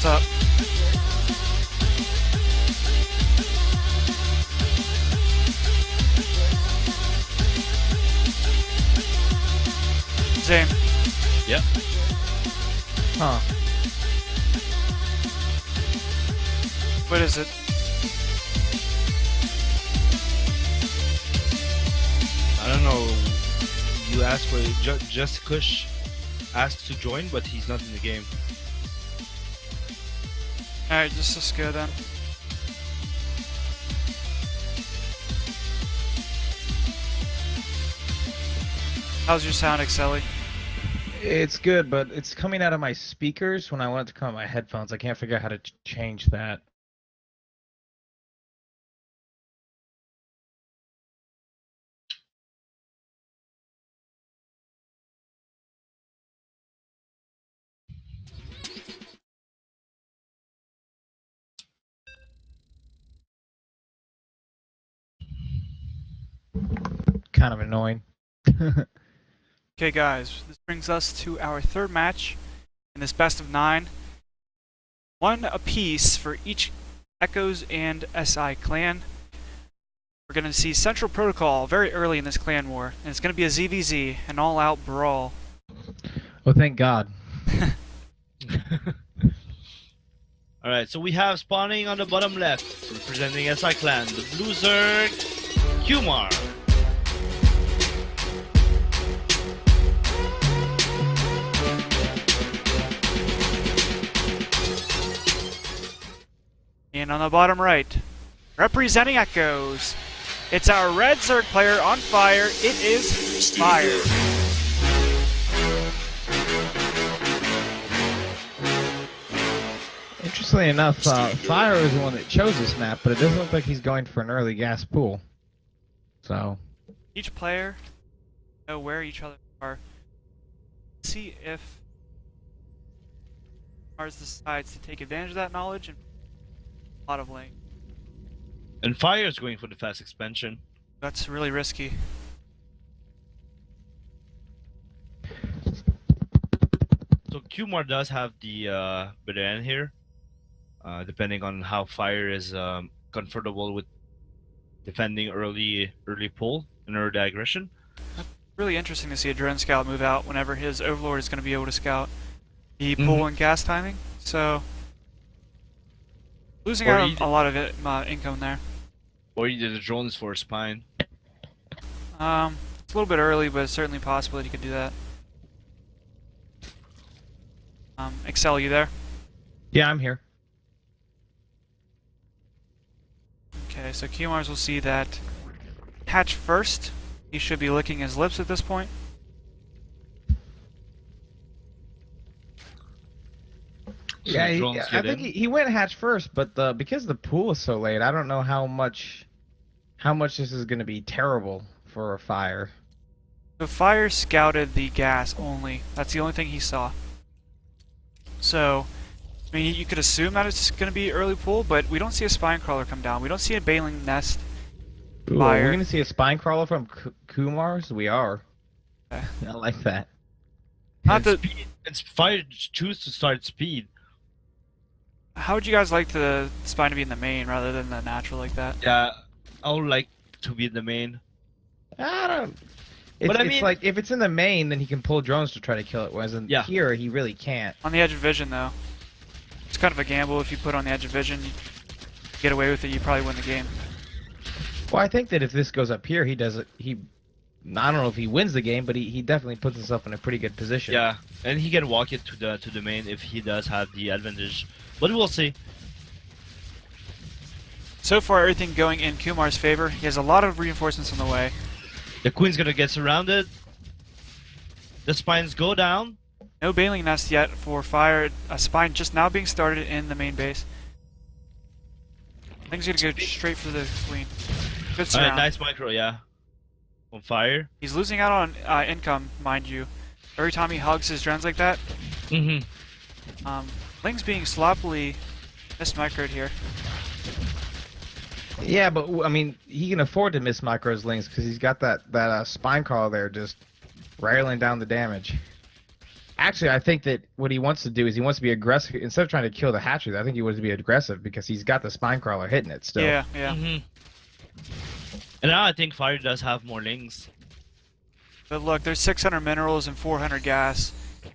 [SPEAKER 1] What's up? Zane,
[SPEAKER 2] Yeah.
[SPEAKER 5] Huh.
[SPEAKER 1] what is it?
[SPEAKER 2] I don't know. You asked for Just Kush asked to join, but he's not in the game.
[SPEAKER 1] Alright, just go then. How's your sound, Exceli?
[SPEAKER 5] It's good, but it's coming out of my speakers when I want it to come out of my headphones. I can't figure out how to change that. kind of annoying.
[SPEAKER 1] Okay, guys, this brings us to our third match in this best of 9. 1 apiece for each EchOs and SIClan. We're going to see Central Protocol very early in this clan war, and it's going to be a ZVZ, an all-out brawl.
[SPEAKER 5] Oh, thank God.
[SPEAKER 2] Alright, so we have spawning on the bottom left, representing SIClan, the Blue Zerg, Kumar.
[SPEAKER 1] And on the bottom right, representing EchOs, it's our red Zerg player on fire. It is Fire.
[SPEAKER 5] Interestingly enough, Fire is the one that chose this map, but it doesn't look like he's going for an early gas pool. So,
[SPEAKER 1] Each player know where each other are. See if Mars decides to take advantage of that knowledge and a lot of lane.
[SPEAKER 2] And Fire is going for the fast expansion.
[SPEAKER 1] That's really risky.
[SPEAKER 2] So Kumar does have the better end here, depending on how Fire is comfortable with defending early pull and early aggression.
[SPEAKER 1] Really interesting to see a drone scout move out whenever his overlord is going to be able to scout the pull and gas timing. So losing
[SPEAKER 2] Or
[SPEAKER 1] out
[SPEAKER 2] he-
[SPEAKER 1] on a lot of income there.
[SPEAKER 2] Or either the drones for a spine.
[SPEAKER 1] It's a little bit early, but it's certainly possible that he could do that. Excel, you there?
[SPEAKER 5] yeah, I'm here.
[SPEAKER 1] Okay, so Kumars will see that hatch first. He should be licking his lips at this point.
[SPEAKER 5] Yeah,
[SPEAKER 2] So drones
[SPEAKER 5] I
[SPEAKER 2] get
[SPEAKER 5] think
[SPEAKER 2] in.
[SPEAKER 5] he went hatch first, but because the pool is so late, I don't know how much this is going to be terrible for a Fire.
[SPEAKER 1] The Fire scouted the gas only. That's the only thing he saw. So, I mean, you could assume that it's going to be early pull, but we don't see a spine crawler come down. We don't see a bailing nest.
[SPEAKER 5] Ooh,
[SPEAKER 1] Fire.
[SPEAKER 5] we're going to see a spine crawler from Kumar's? We are.
[SPEAKER 1] Okay.
[SPEAKER 5] I like that.
[SPEAKER 1] Not
[SPEAKER 2] And
[SPEAKER 1] that.
[SPEAKER 2] speed, it's Fire choose to start speed.
[SPEAKER 1] How would you guys like the spine to be in the main rather than the natural like that?
[SPEAKER 2] Yeah, I would like to be the main.
[SPEAKER 5] I don't. It's,
[SPEAKER 2] But I
[SPEAKER 5] it's
[SPEAKER 2] mean-
[SPEAKER 5] like if it's in the main, then he can pull drones to try to kill it. Whereas in
[SPEAKER 2] Yeah.
[SPEAKER 5] here, he really can't.
[SPEAKER 1] On the edge of vision, though, it's kind of a gamble. If you put on the edge of vision, you get away with it, you probably win the game.
[SPEAKER 5] Well, I think that if this goes up here, he does it. I don't know if he wins the game, but he definitely puts himself in a pretty good position.
[SPEAKER 2] Yeah, and he can walk it to the main if he does have the advantage. But we'll see.
[SPEAKER 1] So far, everything going in Kumar's favor. He has a lot of reinforcements on the way.
[SPEAKER 2] The Queen's gonna get surrounded. The spines go down.
[SPEAKER 1] No bailing nest yet for Fire. A spine just now being started in the main base. Things gonna go straight for the Queen. Good surround.
[SPEAKER 2] Alright, nice micro, yeah. On Fire.
[SPEAKER 1] He's losing out on income, mind you. Every time he hugs his drones like that, Ling's being sloppily mismicroed here.
[SPEAKER 5] Yeah, but I mean, he can afford to miss micros links because he's got that spine crawler there just railing down the damage. Actually, I think that what he wants to do is he wants to be aggressive instead of trying to kill the hatcheries. I think he wants to be aggressive because he's got the spine crawler hitting it still.
[SPEAKER 1] Yeah.
[SPEAKER 2] And now I think Fire does have more lings.
[SPEAKER 1] But look, there's 600 minerals and 400 gas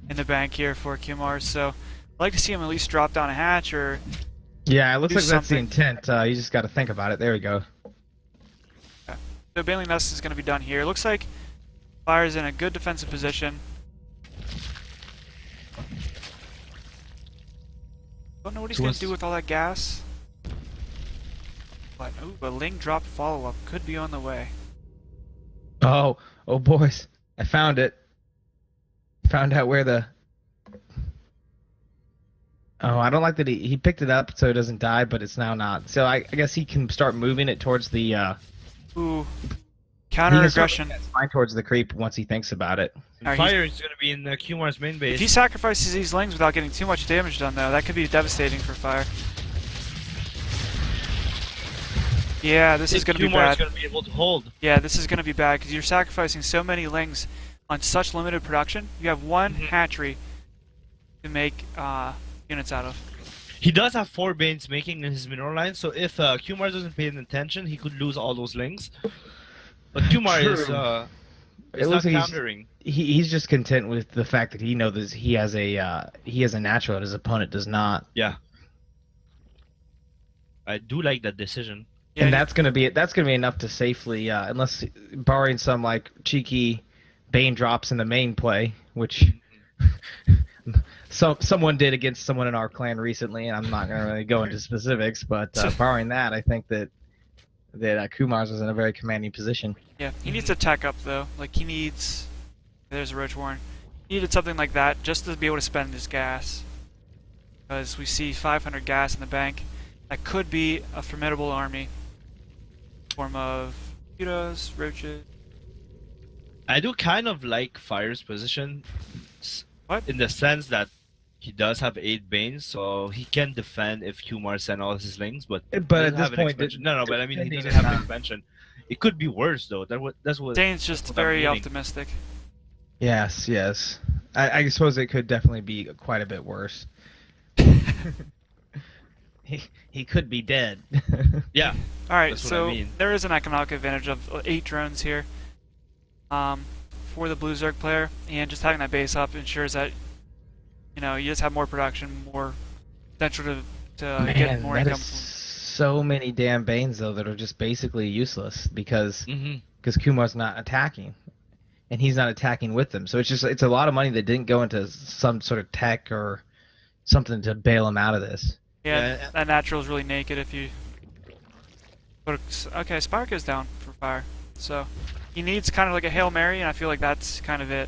[SPEAKER 1] in the bank here for Kumar, so I'd like to see him at least drop down a hatch or...
[SPEAKER 5] Yeah, it looks
[SPEAKER 1] Do
[SPEAKER 5] like that's the
[SPEAKER 1] something.
[SPEAKER 5] intent. You just got to think about it. There we go.
[SPEAKER 1] The bailing nest is going to be done here. Looks like Fire's in a good defensive position. Don't know what he's
[SPEAKER 2] So
[SPEAKER 1] going
[SPEAKER 2] what's-
[SPEAKER 1] to do with all that gas. But, ooh, a Ling drop follow-up could be on the way.
[SPEAKER 5] Oh boys, I found it. Found out where the. Oh, I don't like that he picked it up so it doesn't die, but it's now not. So I guess he can start moving it towards the.
[SPEAKER 1] Ooh.
[SPEAKER 5] He
[SPEAKER 1] Counter
[SPEAKER 5] can start
[SPEAKER 1] aggression.
[SPEAKER 5] moving that spine towards the creep once he thinks about it.
[SPEAKER 2] And
[SPEAKER 1] Alright, he's-
[SPEAKER 2] Fire is gonna be in Kumar's main
[SPEAKER 1] If
[SPEAKER 2] base.
[SPEAKER 1] he sacrifices these Lings without getting too much damage done, though, that could be devastating for Fire. Yeah, this is going to be
[SPEAKER 2] Kumar is
[SPEAKER 1] bad.
[SPEAKER 2] going to be able to hold.
[SPEAKER 1] Yeah, this is going to be bad because you're sacrificing so many lings on such limited production. You have one hatchery to make units out of.
[SPEAKER 2] He does have 4 Banes making in his mineral line, so if Kumar doesn't pay attention, he could lose all those lings. But Kumar
[SPEAKER 5] True.
[SPEAKER 2] is
[SPEAKER 5] It
[SPEAKER 2] not
[SPEAKER 5] looks like
[SPEAKER 2] countering.
[SPEAKER 5] he's just content with the fact that he knows he has a natural that his opponent does not.
[SPEAKER 2] Yeah. I do like that decision.
[SPEAKER 1] Yeah,
[SPEAKER 5] And that's gonna be enough to safely, unless barring some like cheeky Bane drops in the main play, which someone did against someone in our clan recently, and I'm not gonna really go into specifics, but barring that, I think that Kumar's was in a very commanding position.
[SPEAKER 1] Yeah, he needs to tech up though. Like he needs. There's a Roach Warren. He needed something like that just to be able to spend his gas. Because we see 500 gas in the bank. That could be a formidable army. Form of mosquitoes, roaches.
[SPEAKER 2] I do kind of like Fire's position.
[SPEAKER 1] What?
[SPEAKER 2] In the sense that he does have 8 Banes, so he can defend if Kumar send all his lings, but he
[SPEAKER 5] But at
[SPEAKER 2] doesn't
[SPEAKER 5] this
[SPEAKER 2] have an
[SPEAKER 5] point,
[SPEAKER 2] expansion. No, but I mean, he
[SPEAKER 5] depending
[SPEAKER 2] doesn't have an
[SPEAKER 5] on-
[SPEAKER 2] expansion. It could be worse, though. That's what...
[SPEAKER 1] Dane's just
[SPEAKER 2] what I'm
[SPEAKER 1] very
[SPEAKER 2] meaning.
[SPEAKER 1] optimistic.
[SPEAKER 5] Yes. I suppose it could definitely be quite a bit worse. he could be dead.
[SPEAKER 2] Yeah.
[SPEAKER 1] Alright,
[SPEAKER 2] That's what
[SPEAKER 1] so
[SPEAKER 2] I mean.
[SPEAKER 1] there is an economic advantage of 8 drones here for the Blue Zerg player, and just having that base up ensures that you just have more production, more potential to get
[SPEAKER 5] Man,
[SPEAKER 1] more
[SPEAKER 5] that
[SPEAKER 1] income.
[SPEAKER 5] is so many damn Banes though that are just basically useless because
[SPEAKER 2] Mm-hmm.
[SPEAKER 5] Kumar's not attacking, and he's not attacking with them. So it's a lot of money that didn't go into some sort of tech or something to bail him out of this.
[SPEAKER 1] Yeah,
[SPEAKER 2] Yeah.
[SPEAKER 1] that natural is really naked if you. Okay, Spire goes down for fire, so he needs kind of like a Hail Mary, and I feel like that's kind of it.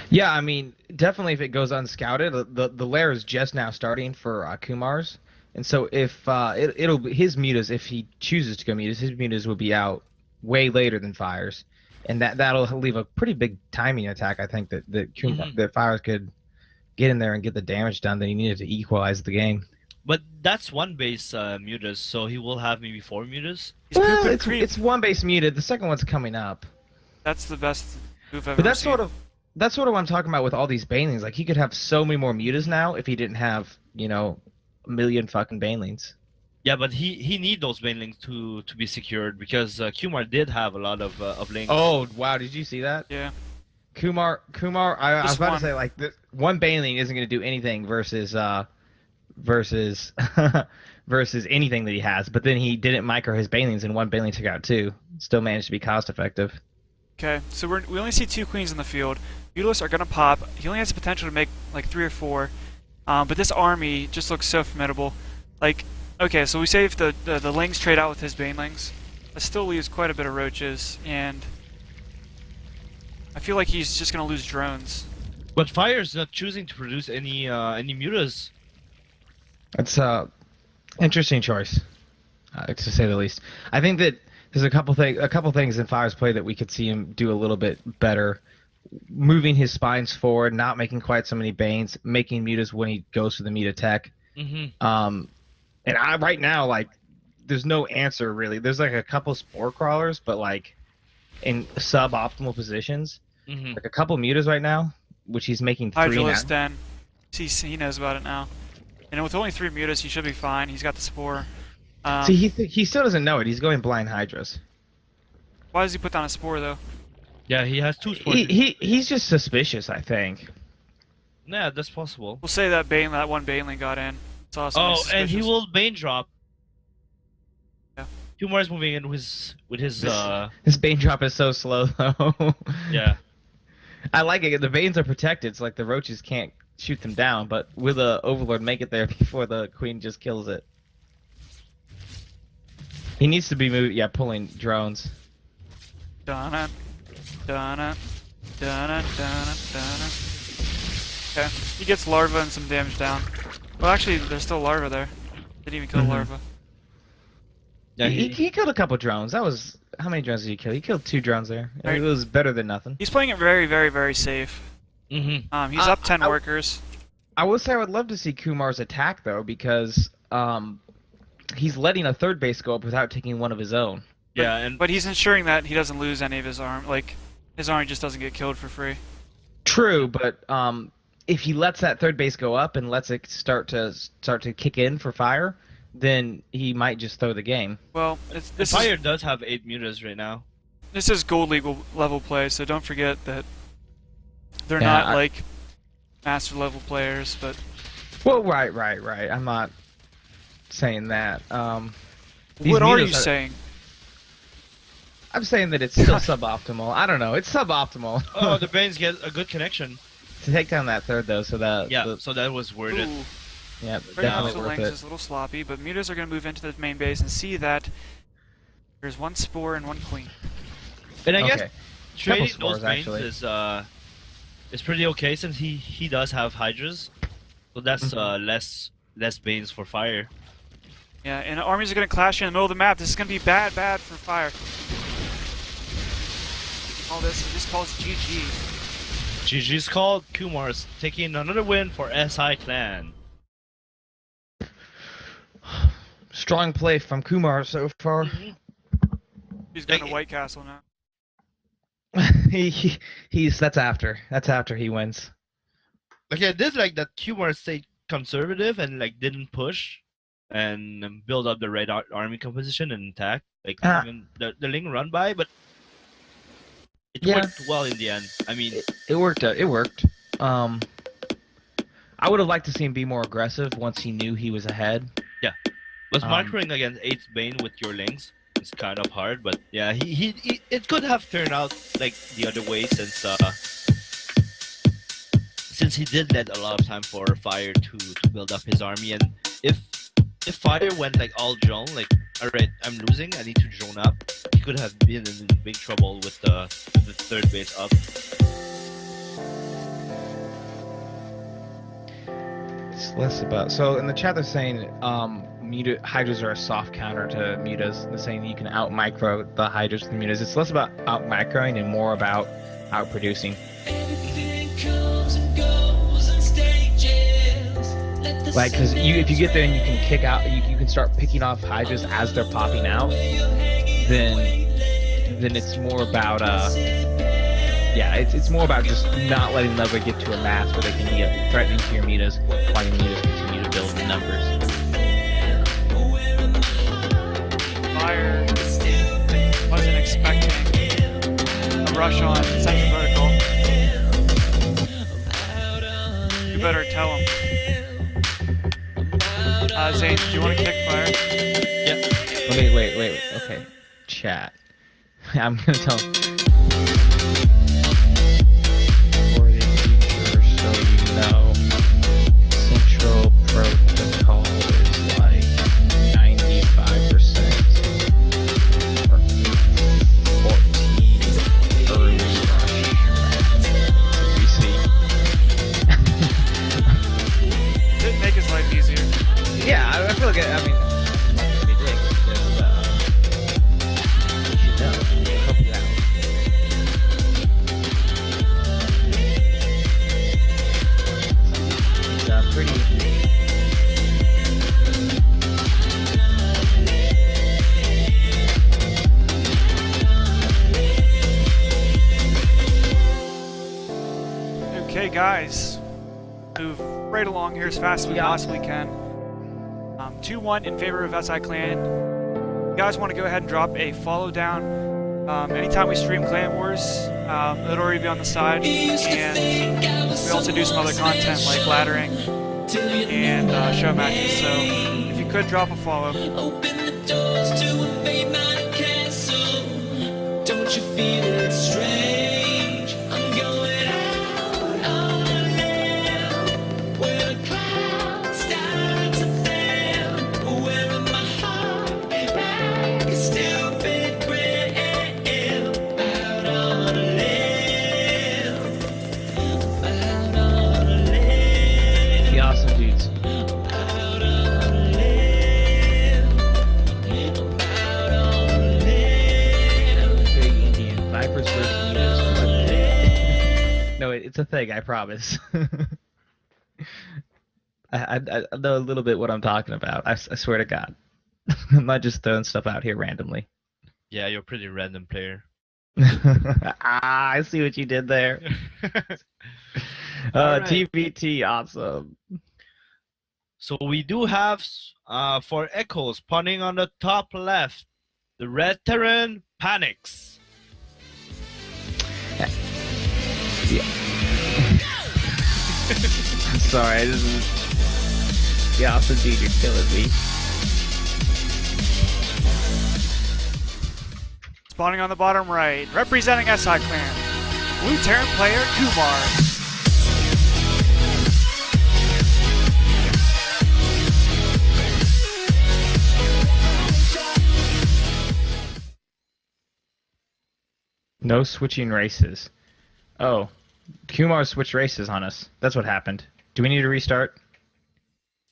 [SPEAKER 5] Yeah, I mean, definitely if it goes unscouted, the lair is just now starting for Kumar's, and so if it'll be his mutas, if he chooses to go mutas, his mutas will be out way later than Fire's, and that'll leave a pretty big timing attack. I think that Fire's could get in there and get the damage done that he needed to equalize the game.
[SPEAKER 2] But that's one base mutas, so he will have maybe 4 mutas.
[SPEAKER 1] He's
[SPEAKER 5] Well,
[SPEAKER 1] pooping creep.
[SPEAKER 5] it's one base muted. The second one's coming up.
[SPEAKER 1] That's the best move I've
[SPEAKER 5] But
[SPEAKER 1] ever
[SPEAKER 5] that's
[SPEAKER 1] seen.
[SPEAKER 5] sort of what I'm talking about with all these banelings. Like he could have so many more mutas now if he didn't have a million fucking banelings.
[SPEAKER 2] Yeah, but he need those banelings to be secured because Kumar did have a lot of links.
[SPEAKER 5] Oh wow! Did you see that?
[SPEAKER 1] Yeah.
[SPEAKER 5] Kumar. I was
[SPEAKER 1] Just
[SPEAKER 5] about
[SPEAKER 1] one.
[SPEAKER 5] to say like one baneling isn't going to do anything versus versus anything that he has. But then he didn't micro his banelings, and one baneling took out 2. Still managed to be cost effective.
[SPEAKER 1] Okay, so we only see 2 queens in the field. Mutalisks are gonna pop. He only has the potential to make like 3 or 4. But this army just looks so formidable. Like, okay, so we say if the lings trade out with his banelings, that still leaves quite a bit of roaches, and I feel like he's just gonna lose drones.
[SPEAKER 2] But Fire's not choosing to produce any mutas.
[SPEAKER 5] It's a interesting choice, to say the least. I think that there's a couple things in Fire's play that we could see him do a little bit better. Moving his spines forward, not making quite so many banes, making mutas when he goes for the meta tech.
[SPEAKER 2] Mm-hmm.
[SPEAKER 5] And right now, like, there's no answer really. There's like a couple spore crawlers, but like in suboptimal positions.
[SPEAKER 2] Mm-hmm.
[SPEAKER 5] Like a couple mutas right now, which he's making 3 now.
[SPEAKER 1] Hydralis Den. He knows about it now. And with only 3 mutas, he should be fine. He's got the spore.
[SPEAKER 5] See, he still doesn't know it. He's going blind hydras.
[SPEAKER 1] Why does he put down a spore though?
[SPEAKER 2] Yeah, he has 2 spores.
[SPEAKER 5] He's just suspicious, I think.
[SPEAKER 2] Yeah, that's possible.
[SPEAKER 1] We'll say that that one baneling got in. It's awesome.
[SPEAKER 2] Oh,
[SPEAKER 1] He's
[SPEAKER 2] and he
[SPEAKER 1] suspicious.
[SPEAKER 2] will bane drop.
[SPEAKER 1] Yeah.
[SPEAKER 2] Kumar's moving in with his
[SPEAKER 5] This bane drop is so slow though.
[SPEAKER 2] yeah.
[SPEAKER 5] I like it. The veins are protected, so like the roaches can't shoot them down. But will the Overlord make it there before the Queen just kills it? He needs to be pulling drones.
[SPEAKER 1] Dun-na, dun-na, dun-na, dun-na, dun-na. Okay, he gets larva and some damage down. Well, actually, there's still larva there. Didn't even kill the larva.
[SPEAKER 2] Yeah,
[SPEAKER 5] He killed a couple drones. That was how many drones did he kill? He killed 2 drones there.
[SPEAKER 1] Right.
[SPEAKER 5] It was better than nothing.
[SPEAKER 1] He's playing it very, very, very safe.
[SPEAKER 2] Mm-hmm.
[SPEAKER 1] He's up 10 workers.
[SPEAKER 5] I would say I would love to see Kumar's attack though, because he's letting a third base go up without taking one of his own.
[SPEAKER 2] Yeah, and
[SPEAKER 1] But he's ensuring that he doesn't lose any of his arm. Like, his army just doesn't get killed for free.
[SPEAKER 5] True, but if he lets that third base go up and lets it start to kick in for fire, then he might just throw the game.
[SPEAKER 1] Well,
[SPEAKER 2] Fire does have 8 mutas right now.
[SPEAKER 1] this is gold league level play, so don't forget that they're
[SPEAKER 5] Yeah,
[SPEAKER 1] not like master level players. But
[SPEAKER 5] Well, right. I'm not saying that. These
[SPEAKER 1] what are you
[SPEAKER 5] mutas
[SPEAKER 1] saying?
[SPEAKER 5] I'm saying that it's still suboptimal. I don't know. It's suboptimal.
[SPEAKER 2] Oh, the Banes get a good connection.
[SPEAKER 5] To take down that third though, so that
[SPEAKER 2] So that was worth it.
[SPEAKER 1] Ooh,
[SPEAKER 5] yeah,
[SPEAKER 1] right now
[SPEAKER 5] definitely
[SPEAKER 1] the
[SPEAKER 5] worth
[SPEAKER 1] length
[SPEAKER 5] it.
[SPEAKER 1] is a little sloppy, but mutas are going to move into the main base and see that there's one spore and one queen.
[SPEAKER 2] And I
[SPEAKER 5] Okay.
[SPEAKER 2] guess trading
[SPEAKER 5] spores,
[SPEAKER 2] those Banes
[SPEAKER 5] actually.
[SPEAKER 2] is pretty okay since he does have Hydras. So that's less Banes for Fire.
[SPEAKER 1] Yeah, and armies are going to clash in the middle of the map. This is going to be bad for fire. All this, it just calls GG.
[SPEAKER 2] GG's called. Kumar's taking another win for SIClan.
[SPEAKER 5] Strong play from Kumar so far.
[SPEAKER 1] He's going to White Castle now.
[SPEAKER 5] That's after he wins.
[SPEAKER 2] Like I did like that Kumar stayed conservative and like didn't push and build up the red army composition and attack. Like even the Ling run by, but it worked well in the end. I mean,
[SPEAKER 5] It worked. It worked. I would have liked to see him be more aggressive once he knew he was ahead.
[SPEAKER 2] was microing against 8th Bane with your Lings is kind of hard, but yeah, he it could have turned out like the other way since he did let a lot of time for Fire to build up his army, and if Fire went like all drone, like alright, I'm losing, I need to drone up, he could have been in big trouble with the third base up.
[SPEAKER 5] It's less about. So in the chat they're saying Hydras are a soft counter to mutas. They're saying you can out micro the Hydras with the mutas. It's less about out microing and more about out producing. Like, because if you get there and you can kick out, you can start picking off Hydras as they're popping out, then it's more about it's more about just not letting Lever get to a mass where they can be threatening to your mutas while your mutas continue to build in numbers.
[SPEAKER 1] Fire wasn't expecting a rush on second vertical. You better tell him. Zane, do you want to kick Fire?
[SPEAKER 2] Yeah.
[SPEAKER 5] Wait. Okay. Chat. I'm gonna tell him. For the future, so you know, Central Protocol is like 95% or 14 early rush. We see.
[SPEAKER 1] Didn't make his life easier.
[SPEAKER 5] Yeah, I feel like I mean, it's ridiculous. You should know. It'll help you out. It's pretty.
[SPEAKER 1] Okay, guys. Move right along here as fast as we possibly can. 2-1 in favor of SIClan. You guys want to go ahead and drop a follow down. Anytime we stream Clan Wars, it'll already be on the side. And we also do some other content like laddering and show matches. So if you could drop a follow.
[SPEAKER 3] Open the doors to invade my castle. Don't you feel it strange? I'm going out on a limb where the clouds start to fail. Where in my heart like a stupid grill. Out on a limb. Out on a limb.
[SPEAKER 5] The awesome dudes.
[SPEAKER 3] Out on a limb. Out on a limb.
[SPEAKER 5] Big Indian. Vipers versus mutas. No, it's a thing, I promise. I know a little bit what I'm talking about. I swear to God. I'm not just throwing stuff out here randomly.
[SPEAKER 2] Yeah, you're a pretty random player.
[SPEAKER 5] I see what you did there.
[SPEAKER 2] Alright.
[SPEAKER 5] TBT, awesome.
[SPEAKER 2] So we do have for Echoes punning on the top left. The red Terran panics.
[SPEAKER 5] I'm sorry, this is... Yeah, awesome dude, you're killing me.
[SPEAKER 1] Spawning on the bottom right, representing SIClan, Blue Terran player Kumar.
[SPEAKER 5] No switching races. Oh, Kumar switched races on us. That's what happened. Do we need to restart?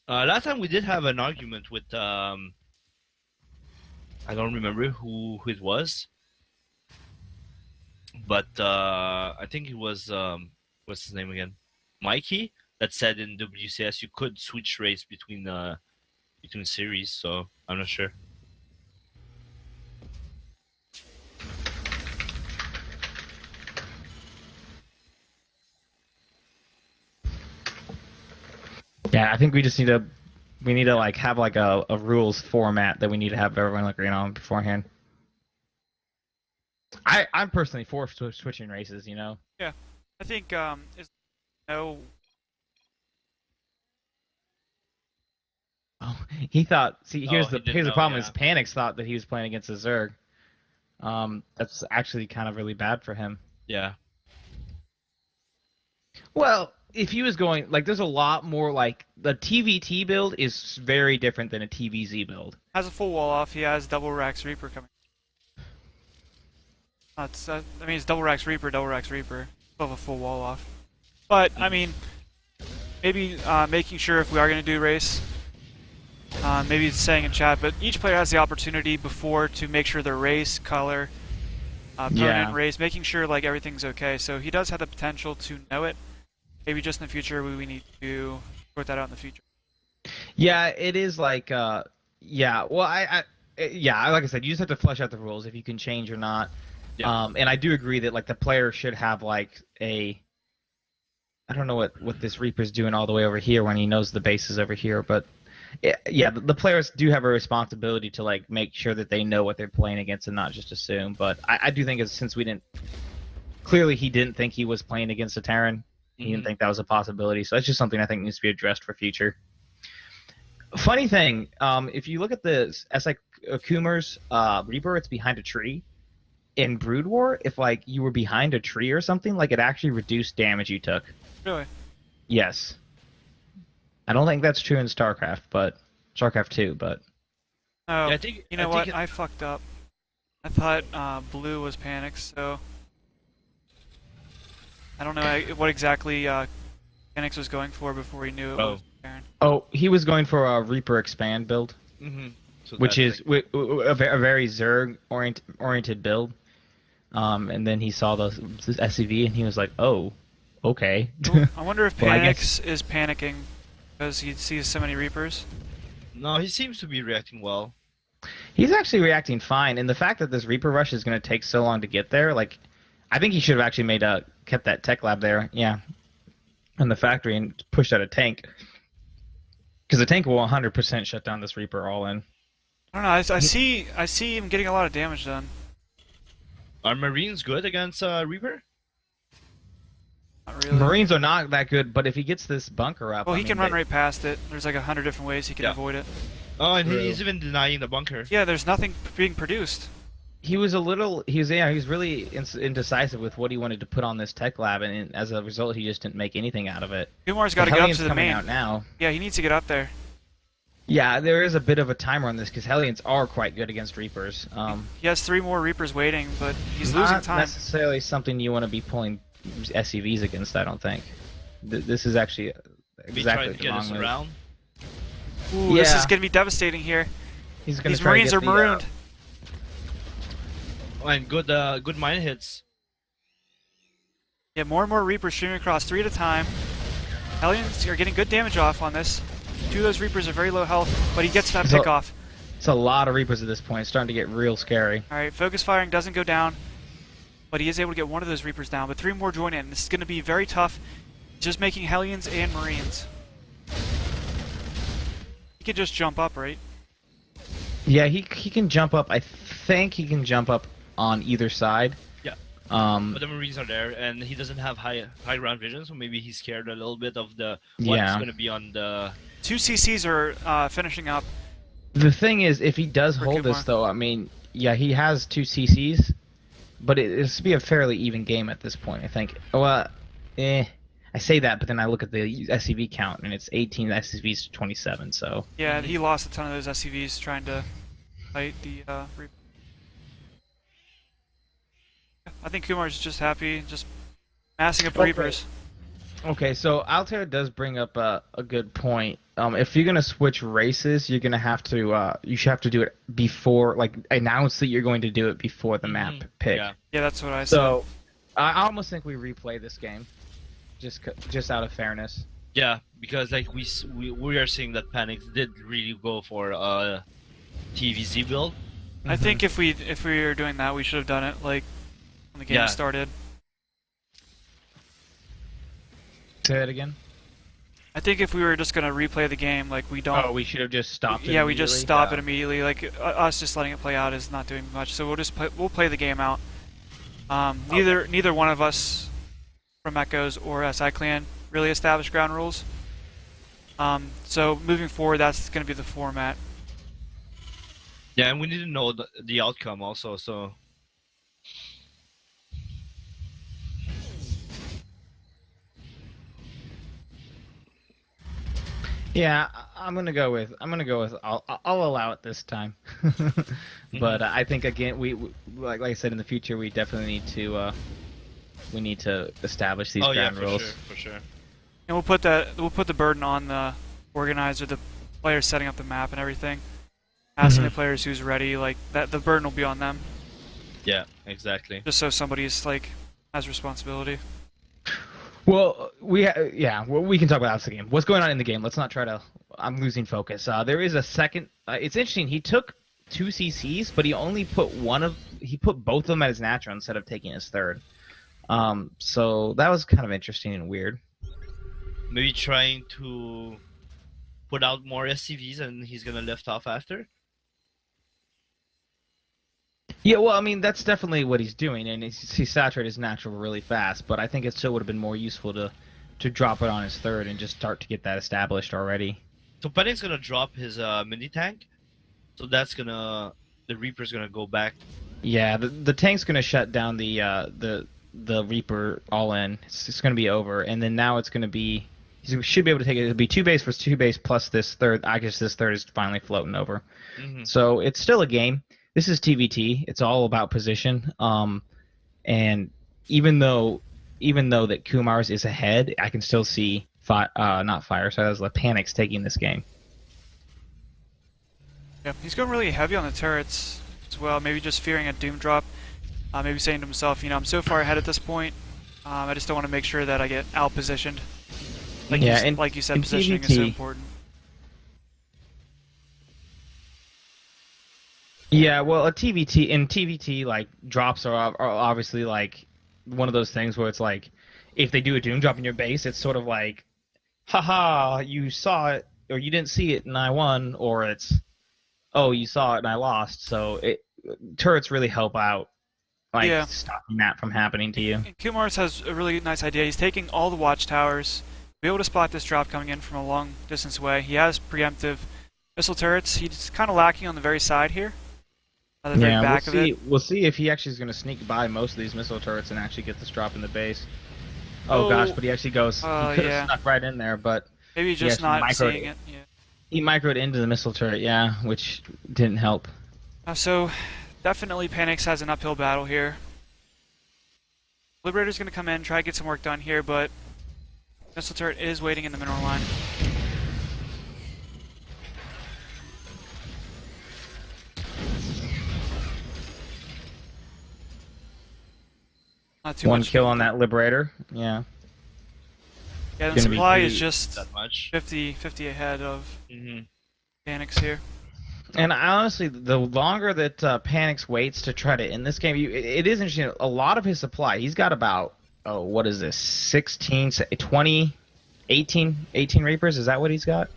[SPEAKER 2] Last time we did have an argument with I don't remember who it was, but I think it was what's his name again, Mikey, that said in WCS you could switch race between series. So I'm not sure.
[SPEAKER 5] Yeah, I think we just need to like have like a rules format that we need to have everyone like on beforehand. I'm personally for switching races, you know.
[SPEAKER 1] Yeah, I think is no.
[SPEAKER 5] Oh, he thought. See, here's
[SPEAKER 2] he didn't
[SPEAKER 5] the
[SPEAKER 2] know,
[SPEAKER 5] problem:
[SPEAKER 2] yeah.
[SPEAKER 5] is Panix thought that he was playing against a Zerg. That's actually kind of really bad for him.
[SPEAKER 2] Yeah.
[SPEAKER 5] Well, if he was going like, there's a lot more like the TVT build is very different than a TVZ build.
[SPEAKER 1] Has a full wall off. He has double Rax Reaper coming. I mean, it's double Rax Reaper, double Rax Reaper. Still have a full wall off. But I mean, maybe making sure if we are going to do race, maybe it's saying in chat, but each player has the opportunity before to make sure their race, color, permanent race, making sure like everything's okay. So he does have the potential to know it. Maybe just in the future we need to sort that out in the future.
[SPEAKER 5] Yeah, it is like yeah. Well, yeah, like I said, you just have to flesh out the rules if you can change or not.
[SPEAKER 2] Yeah.
[SPEAKER 5] And I do agree that like the player should have like I don't know what this Reaper's doing all the way over here when he knows the base is over here, but yeah, the players do have a responsibility to like make sure that they know what they're playing against and not just assume. But I do think since we didn't clearly he didn't think he was playing against a Terran. He didn't think that was a possibility, so that's just something I think needs to be addressed for future. Funny thing, if you look at the SI Kumar's Reaper, it's behind a tree. In Brood War, if like you were behind a tree or something, like it actually reduced damage you took.
[SPEAKER 1] Really?
[SPEAKER 5] Yes. I don't think that's true in StarCraft, but StarCraft 2, but
[SPEAKER 1] Oh,
[SPEAKER 2] Yeah, I think
[SPEAKER 1] you know what? I fucked up. I thought blue was Panix, so I don't know what exactly Panix was going for before he knew it was Terran.
[SPEAKER 5] oh, he was going for a Reaper expand build,
[SPEAKER 2] So
[SPEAKER 5] which
[SPEAKER 2] that's
[SPEAKER 5] is a very Zerg oriented build. And then he saw the SCV and he was like, "Oh, okay."
[SPEAKER 1] Well, I wonder if
[SPEAKER 5] Well, I
[SPEAKER 1] Panix is panicking because he sees so many Reapers.
[SPEAKER 2] No, he seems to be reacting well.
[SPEAKER 5] He's actually reacting fine, and the fact that this Reaper rush is going to take so long to get there, like, I think he should have actually kept that tech lab there, yeah, in the factory and pushed out a tank, because the tank will 100% shut down this Reaper all in.
[SPEAKER 1] I don't know. I see him getting a lot of damage done.
[SPEAKER 2] Are Marines good against Reaper?
[SPEAKER 1] Not really.
[SPEAKER 5] Marines are not that good, but if he gets this bunker up,
[SPEAKER 1] Well,
[SPEAKER 5] I
[SPEAKER 1] he
[SPEAKER 5] mean,
[SPEAKER 1] can run right past it. There's like 100 different ways he can
[SPEAKER 2] Yeah.
[SPEAKER 1] avoid it.
[SPEAKER 2] Oh, and
[SPEAKER 5] True.
[SPEAKER 2] he's even denying the bunker.
[SPEAKER 1] Yeah, there's nothing being produced.
[SPEAKER 5] he was really indecisive with what he wanted to put on this tech lab, and as a result, he just didn't make anything out of it.
[SPEAKER 1] Kumar's got to
[SPEAKER 5] The
[SPEAKER 1] get up
[SPEAKER 5] Hellions
[SPEAKER 1] to the
[SPEAKER 5] coming
[SPEAKER 1] main.
[SPEAKER 5] out now.
[SPEAKER 1] Yeah, he needs to get up there.
[SPEAKER 5] Yeah, there is a bit of a timer on this because Hellions are quite good against Reapers.
[SPEAKER 1] He has 3 more Reapers waiting, but he's
[SPEAKER 5] not
[SPEAKER 1] losing time.
[SPEAKER 5] necessarily something you want to be pulling SCVs against, I don't think. This is actually
[SPEAKER 2] We
[SPEAKER 5] exactly
[SPEAKER 2] tried to
[SPEAKER 5] the
[SPEAKER 2] get
[SPEAKER 5] wrong
[SPEAKER 2] us
[SPEAKER 5] move.
[SPEAKER 2] around.
[SPEAKER 1] Ooh, this
[SPEAKER 5] Yeah.
[SPEAKER 1] is going to be devastating here.
[SPEAKER 5] He's gonna
[SPEAKER 1] These
[SPEAKER 5] try to
[SPEAKER 1] Marines
[SPEAKER 5] get
[SPEAKER 1] are
[SPEAKER 5] the,
[SPEAKER 1] marooned.
[SPEAKER 2] Oh, and good mine hits.
[SPEAKER 1] Yeah, more and more Reapers streaming across, 3 at a time. Hellions are getting good damage off on this. 2 of those Reapers are very low health, but he gets that
[SPEAKER 5] So-
[SPEAKER 1] pick off.
[SPEAKER 5] It's a lot of Reapers at this point. It's starting to get real scary.
[SPEAKER 1] Alright, focus firing doesn't go down, but he is able to get one of those Reapers down, but 3 more join in. This is going to be very tough, just making Hellions and Marines. He could just jump up, right?
[SPEAKER 5] Yeah, he can jump up. I think he can jump up on either side.
[SPEAKER 2] Yeah.
[SPEAKER 5] Um,
[SPEAKER 2] But the Marines are there, and he doesn't have high ground vision, so maybe he's scared a little bit of the what's
[SPEAKER 5] Yeah.
[SPEAKER 2] going to be on the.
[SPEAKER 1] 2 CCs are finishing up.
[SPEAKER 5] the thing is, if he does
[SPEAKER 1] For
[SPEAKER 5] hold this,
[SPEAKER 1] Kumar.
[SPEAKER 5] though, I mean, yeah, he has 2 CCs, but it's to be a fairly even game at this point, I think. Well, I say that, but then I look at the SCV count, and it's 18 SCVs to 27, so...
[SPEAKER 1] Yeah, he lost a ton of those SCVs trying to fight the Reaper. I think Kumar's just happy, just massing up
[SPEAKER 5] Okay.
[SPEAKER 1] Reapers.
[SPEAKER 5] Okay, so Altair does bring up a good point. If you're gonna switch races, you're gonna have to you should have to do it before, like announce that you're going to do it before the map pick.
[SPEAKER 2] Yeah.
[SPEAKER 1] Yeah, that's what I said.
[SPEAKER 5] So I almost think we replay this game, just out of fairness.
[SPEAKER 2] Yeah, because like we are seeing that Panics did really go for a TVZ build.
[SPEAKER 1] I think if we were doing that, we should have done it like when the game
[SPEAKER 2] Yeah.
[SPEAKER 1] started.
[SPEAKER 5] Say it again.
[SPEAKER 1] I think if we were just gonna replay the game, like we don't.
[SPEAKER 5] Oh, we should have just stopped it.
[SPEAKER 1] Yeah, we just
[SPEAKER 5] immediately?
[SPEAKER 1] stop it immediately. Like us just letting it play out is not doing much. So we'll play the game out. Neither one of us from EchOs or SIClan really established ground rules. So moving forward, that's going to be the format.
[SPEAKER 2] Yeah, and we need to know the outcome also. So
[SPEAKER 5] Yeah, I'm gonna go with I'll allow it this time. But I think again we like I said, in the future we definitely need to establish these
[SPEAKER 2] oh yeah,
[SPEAKER 5] ground
[SPEAKER 2] for
[SPEAKER 5] rules.
[SPEAKER 2] sure, for sure.
[SPEAKER 1] And we'll put the burden on the organizer, the players setting up the map and everything. Asking the players who's ready, like that, the burden will be on them,
[SPEAKER 2] Yeah, exactly.
[SPEAKER 1] just so somebody's like has responsibility.
[SPEAKER 5] Well, we can talk about the game. What's going on in the game? Let's not try to. I'm losing focus. There is a second. It's interesting. He took 2 CCs, but he only put he put both of them at his natural instead of taking his third. So that was kind of interesting and weird.
[SPEAKER 2] Maybe trying to put out more SCVs and he's gonna lift off after.
[SPEAKER 5] Yeah, well, I mean, that's definitely what he's doing, and he saturated his natural really fast, but I think it still would have been more useful to drop it on his third and just start to get that established already.
[SPEAKER 2] So Panic's gonna drop his mini tank, so that's gonna the Reaper's gonna go back.
[SPEAKER 5] Yeah, the tank's going to shut down the Reaper all in. It's going to be over, and then now it's going to be... He should be able to take it. It'll be 2 base versus 2 base plus this third. I guess this third is finally floating over. So it's still a game. This is TVT. It's all about position. And even though that Kumar's is ahead, I can still see not Fireside, like Panics taking this game.
[SPEAKER 1] Yeah, he's going really heavy on the turrets as well. Maybe just fearing a doom drop. Maybe saying to himself, you know, I'm so far ahead at this point. I just don't want to make sure that I get out positioned. Like you said, positioning is so important.
[SPEAKER 5] Yeah, well, TVT, like, drops are obviously, like, one of those things where it's like, if they do a doom drop in your base, it's sort of like, haha, you saw it, or you didn't see it and I won, or it's, oh, you saw it and I lost. So turrets really help out, like, stopping that from happening to you.
[SPEAKER 1] And Kumar's has a really nice idea. He's taking all the watchtowers, be able to spot this drop coming in from a long distance away. He has preemptive missile turrets. He's kind of lacking on the very side here. The very back of it.
[SPEAKER 5] We'll see if he actually is going to sneak by most of these missile turrets and actually get this drop in the base. Oh gosh, but he actually goes. He could have snuck right in there, but
[SPEAKER 1] maybe just not seeing it. Yeah.
[SPEAKER 5] He microed into the missile turret, yeah, which didn't help.
[SPEAKER 1] So definitely Panics has an uphill battle here. Liberator's going to come in, try to get some work done here, but missile turret is waiting in the mineral line. Not too
[SPEAKER 5] One
[SPEAKER 1] much.
[SPEAKER 5] kill on that Liberator, yeah.
[SPEAKER 1] Yeah, the
[SPEAKER 5] Gonna be
[SPEAKER 1] supply
[SPEAKER 5] pretty-
[SPEAKER 1] is just
[SPEAKER 2] That much.
[SPEAKER 1] 50 ahead of Panics here.
[SPEAKER 5] And honestly, the longer that Panix waits to try to end this game, it is interesting. A lot of his supply, he's got about, what is this, 16, 20, 18 Reapers? Is that what he's got?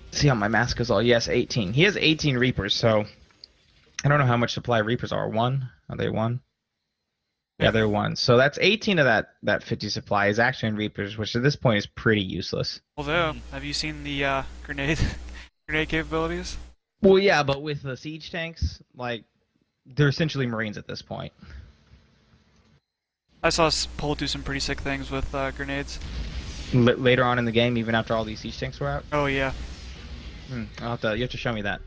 [SPEAKER 5] Let's see how my mask is all. Yes, 18. He has 18 Reapers, so I don't know how much supply Reapers are. One? Are they one? Yeah, they're one. So that's 18 of that 50 supply is actually in Reapers, which at this point is pretty useless.
[SPEAKER 1] Although, have you seen the grenade capabilities?
[SPEAKER 5] Well, yeah, but with the siege tanks, like, they're essentially Marines at this point.
[SPEAKER 1] I saw us pull do some pretty sick things with grenades.
[SPEAKER 5] Later on in the game, even after all these siege tanks were out.
[SPEAKER 1] Oh yeah,
[SPEAKER 5] You have to show me that.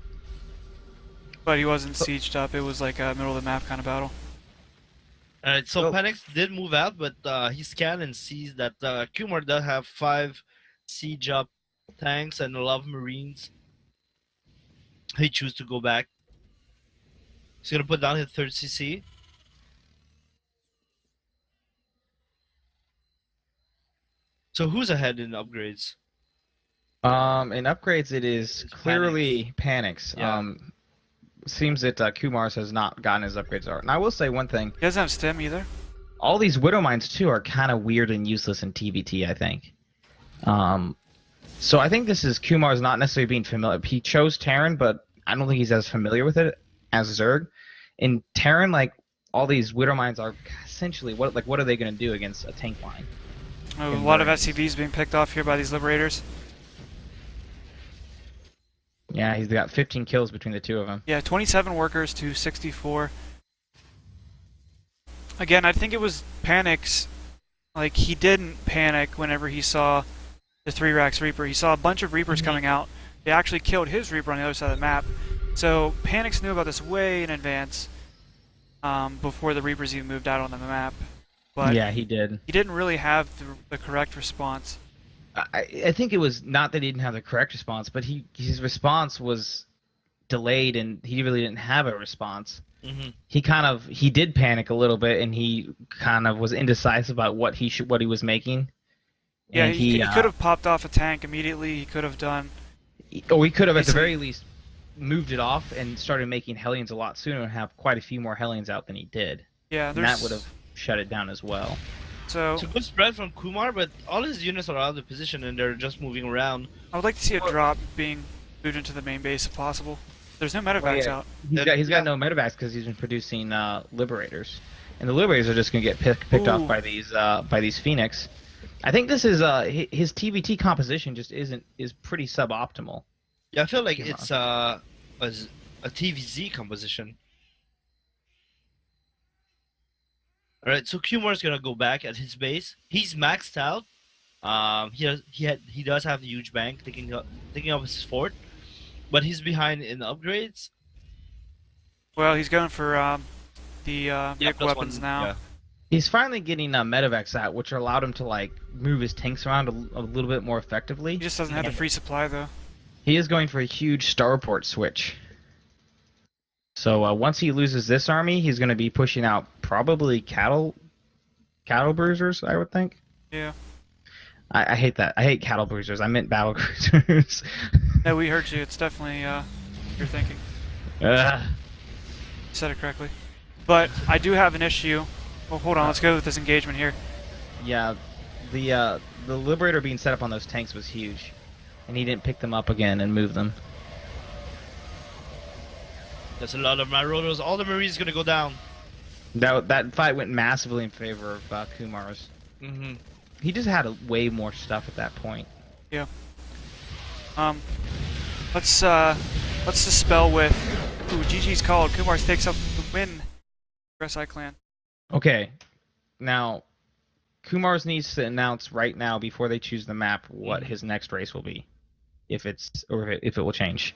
[SPEAKER 1] but he wasn't sieged up. It was like a middle of the map kind of battle.
[SPEAKER 2] Alright, so
[SPEAKER 5] Oh.
[SPEAKER 2] Panix did move out, but he scanned and sees that Kumar does have 5 siege up tanks and a lot of Marines. He chooses to go back. He's gonna put down his 3rd CC. So who's ahead in upgrades?
[SPEAKER 5] In upgrades, it is
[SPEAKER 2] It's
[SPEAKER 5] clearly Panix.
[SPEAKER 2] Yeah.
[SPEAKER 5] Seems that Kumars has not gotten his upgrades out. And I will say one thing.
[SPEAKER 1] He doesn't have stim either.
[SPEAKER 5] All these Widow Mines, too, are kind of weird and useless in TBT, I think. So I think this is Kumar's not necessarily being familiar. He chose Terran, but I don't think he's as familiar with it as Zerg. In Terran, like, all these Widow Mines are essentially, what are they going to do against a tank line?
[SPEAKER 1] A lot of SCVs being picked off here by these liberators.
[SPEAKER 5] Yeah, he's got 15 kills between the two of them.
[SPEAKER 1] Yeah, 27 workers to 64. Again, I think it was Panix. Like, he didn't panic whenever he saw the 3-Rax Reaper. He saw a bunch of Reapers coming out. They actually killed his Reaper on the other side of the map. So, Panix knew about this way in advance, before the Reapers even moved out on the map. But
[SPEAKER 5] Yeah, he did.
[SPEAKER 1] he didn't really have the correct response.
[SPEAKER 5] I think it was not that he didn't have the correct response, but his response was delayed, and he really didn't have a response.
[SPEAKER 2] Mm-hmm.
[SPEAKER 5] He did panic a little bit, and he kind of was indecisive about what he was making.
[SPEAKER 1] Yeah,
[SPEAKER 5] And
[SPEAKER 1] he could have popped off a tank immediately. He could have done.
[SPEAKER 5] Or he could have, at the
[SPEAKER 1] Basically-
[SPEAKER 5] very least, moved it off and started making Hellions a lot sooner and have quite a few more Hellions out than he did.
[SPEAKER 1] Yeah,
[SPEAKER 5] And
[SPEAKER 1] there's.
[SPEAKER 5] that would have shut it down as well.
[SPEAKER 1] So
[SPEAKER 2] It's a good spread from Kumar, but all his units are out of position and they're just moving around.
[SPEAKER 1] I would like to see a drop being moved into the main base if possible. There's no medevacs
[SPEAKER 5] yeah.
[SPEAKER 1] out.
[SPEAKER 5] He's got no medevacs because he's been producing Liberators, and the Liberators are just going to get picked off
[SPEAKER 1] Ooh.
[SPEAKER 5] by these Phoenix. I think this is his TBT composition just is pretty suboptimal.
[SPEAKER 2] Yeah, I feel like
[SPEAKER 5] Kumar.
[SPEAKER 2] it's a TVZ composition. Alright, so Kumar's gonna go back at his base. He's maxed out. He does have a huge bank taking up his fort, but he's behind in upgrades.
[SPEAKER 1] Well, he's going for the vehicle
[SPEAKER 2] plus
[SPEAKER 1] weapons
[SPEAKER 2] one,
[SPEAKER 1] now.
[SPEAKER 2] yeah.
[SPEAKER 5] He's finally getting medevacs out, which allowed him to like move his tanks around a little bit more effectively.
[SPEAKER 1] He just doesn't have the free supply though.
[SPEAKER 5] He is going for a huge starport switch. So once he loses this army, he's going to be pushing out probably cattle bruisers, I would think.
[SPEAKER 1] Yeah.
[SPEAKER 5] I hate that. I hate cattle bruisers. I meant battle cruisers.
[SPEAKER 1] No, we heard you. It's definitely you're thinking.
[SPEAKER 5] Ugh.
[SPEAKER 1] You said it correctly. But I do have an issue. Well, hold on. Let's go with this engagement here.
[SPEAKER 5] Yeah, the Liberator being set up on those tanks was huge, and he didn't pick them up again and move them.
[SPEAKER 2] There's a lot of Marauders. All the Marines gonna go down.
[SPEAKER 5] That fight went massively in favor of Kumar's.
[SPEAKER 2] Mm-hmm.
[SPEAKER 5] He just had way more stuff at that point.
[SPEAKER 1] Yeah. Let's dispel with. Ooh, GG's called. Kumar takes up the win for SIClan.
[SPEAKER 5] Okay, now Kumar's needs to announce right now before they choose the map what his next race will be, if it will change.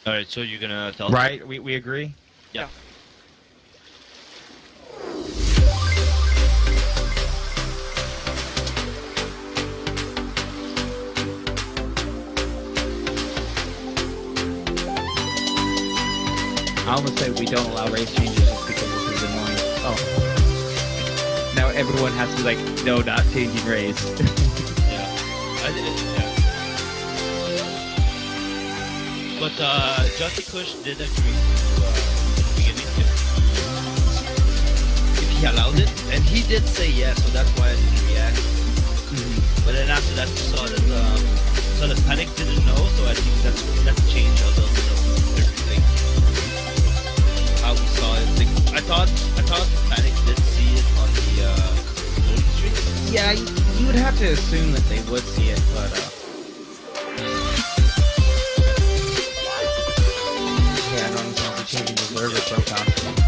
[SPEAKER 2] Alright, so you're gonna tell
[SPEAKER 5] Right? We agree.
[SPEAKER 2] Yeah.
[SPEAKER 5] I almost say we don't allow race changes just because this is annoying. Oh. Now everyone has to be like, no, not changing race.
[SPEAKER 2] Yeah. But Justy Kush did agree to in the beginning if he allowed it, and he did say yes, so that's why I didn't react. But then after that, we saw that Panic didn't know, so I think that's a change of everything. How we saw it. Like, I thought Panic did see it on the loading screen.
[SPEAKER 5] Yeah, you would have to assume that they would see it, but yeah, I don't understand the changing the server so constantly.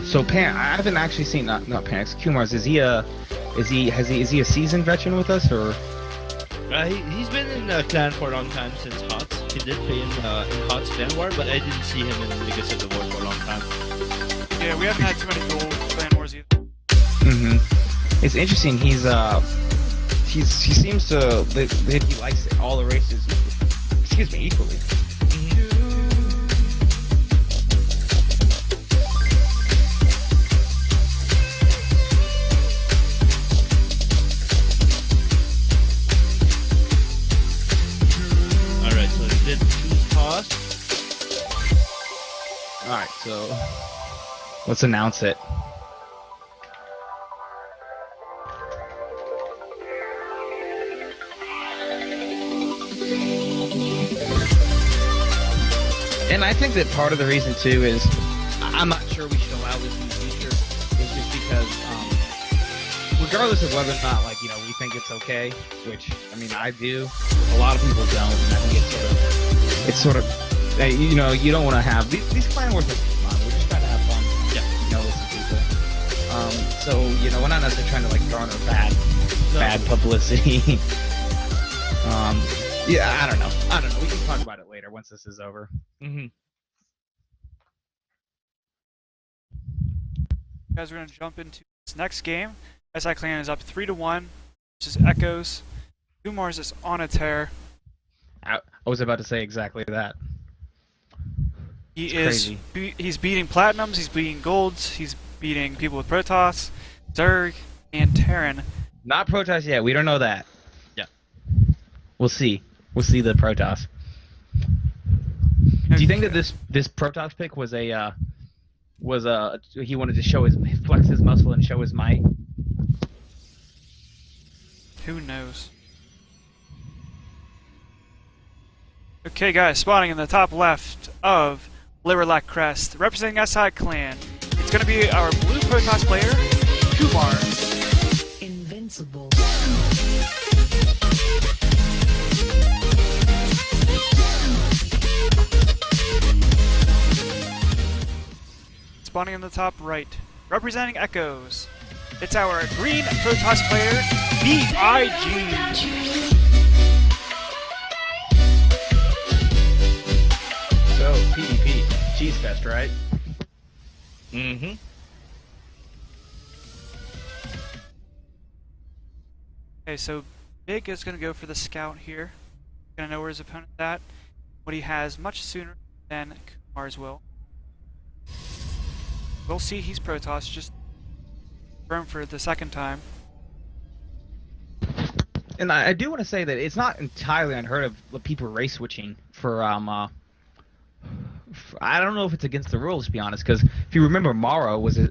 [SPEAKER 5] So Pan, I haven't actually seen not Panics. Kumars, is he a seasoned veteran with us or?
[SPEAKER 2] He's been in the clan for a long time since HOTS. He did play in HOTS Clan War, but I didn't see him in Legacy of the War for a long time.
[SPEAKER 1] Yeah, we haven't had too many gold clan wars either.
[SPEAKER 5] It's interesting. He seems to he likes all the races. Excuse me, equally. Alright, so let's announce it. And I think that part of the reason too is I'm not sure we should allow this in the future. Is just because, regardless of whether or not, like, you know, we think it's okay, which I mean I do. A lot of people don't, and I think it's sort of you know, you don't want to have these clan wars are fun. We're just trying to have fun.
[SPEAKER 2] Yeah.
[SPEAKER 5] You know, with some people. So you know, we're not necessarily trying to like garner bad publicity. Yeah, I don't know. We can talk about it later once this is over.
[SPEAKER 1] Guys, we're gonna jump into this next game. SIClan is up 3-1. This is EchOs. Kumars is on a tear.
[SPEAKER 5] I was about to say exactly that.
[SPEAKER 1] He's beating platinums, he's beating golds, he's beating people with Protoss, Zerg, and Terran.
[SPEAKER 5] Not Protoss yet. We don't know that.
[SPEAKER 2] Yeah.
[SPEAKER 5] We'll see. We'll see the Protoss. Do you think that this Protoss pick was he wanted to show flex his muscle and show his might?
[SPEAKER 1] Who knows? Okay, guys, spawning in the top left of Liverlac Crest, representing SIClan. It's going to be our blue Protoss player, Kumars.
[SPEAKER 4] Invincible.
[SPEAKER 1] Spawning in the top right, representing EchOs. It's our green Protoss player, BIG.
[SPEAKER 5] So, PvP. Cheese Fest, right?
[SPEAKER 1] Okay, so Big is going to go for the scout here. Going to know where his opponent's at. What he has much sooner than Kumars will. We'll see he's Protoss, just confirmed for the second time.
[SPEAKER 5] And I do want to say that it's not entirely unheard of people race switching for I don't know if it's against the rules, to be honest, because if you remember, Morrow was a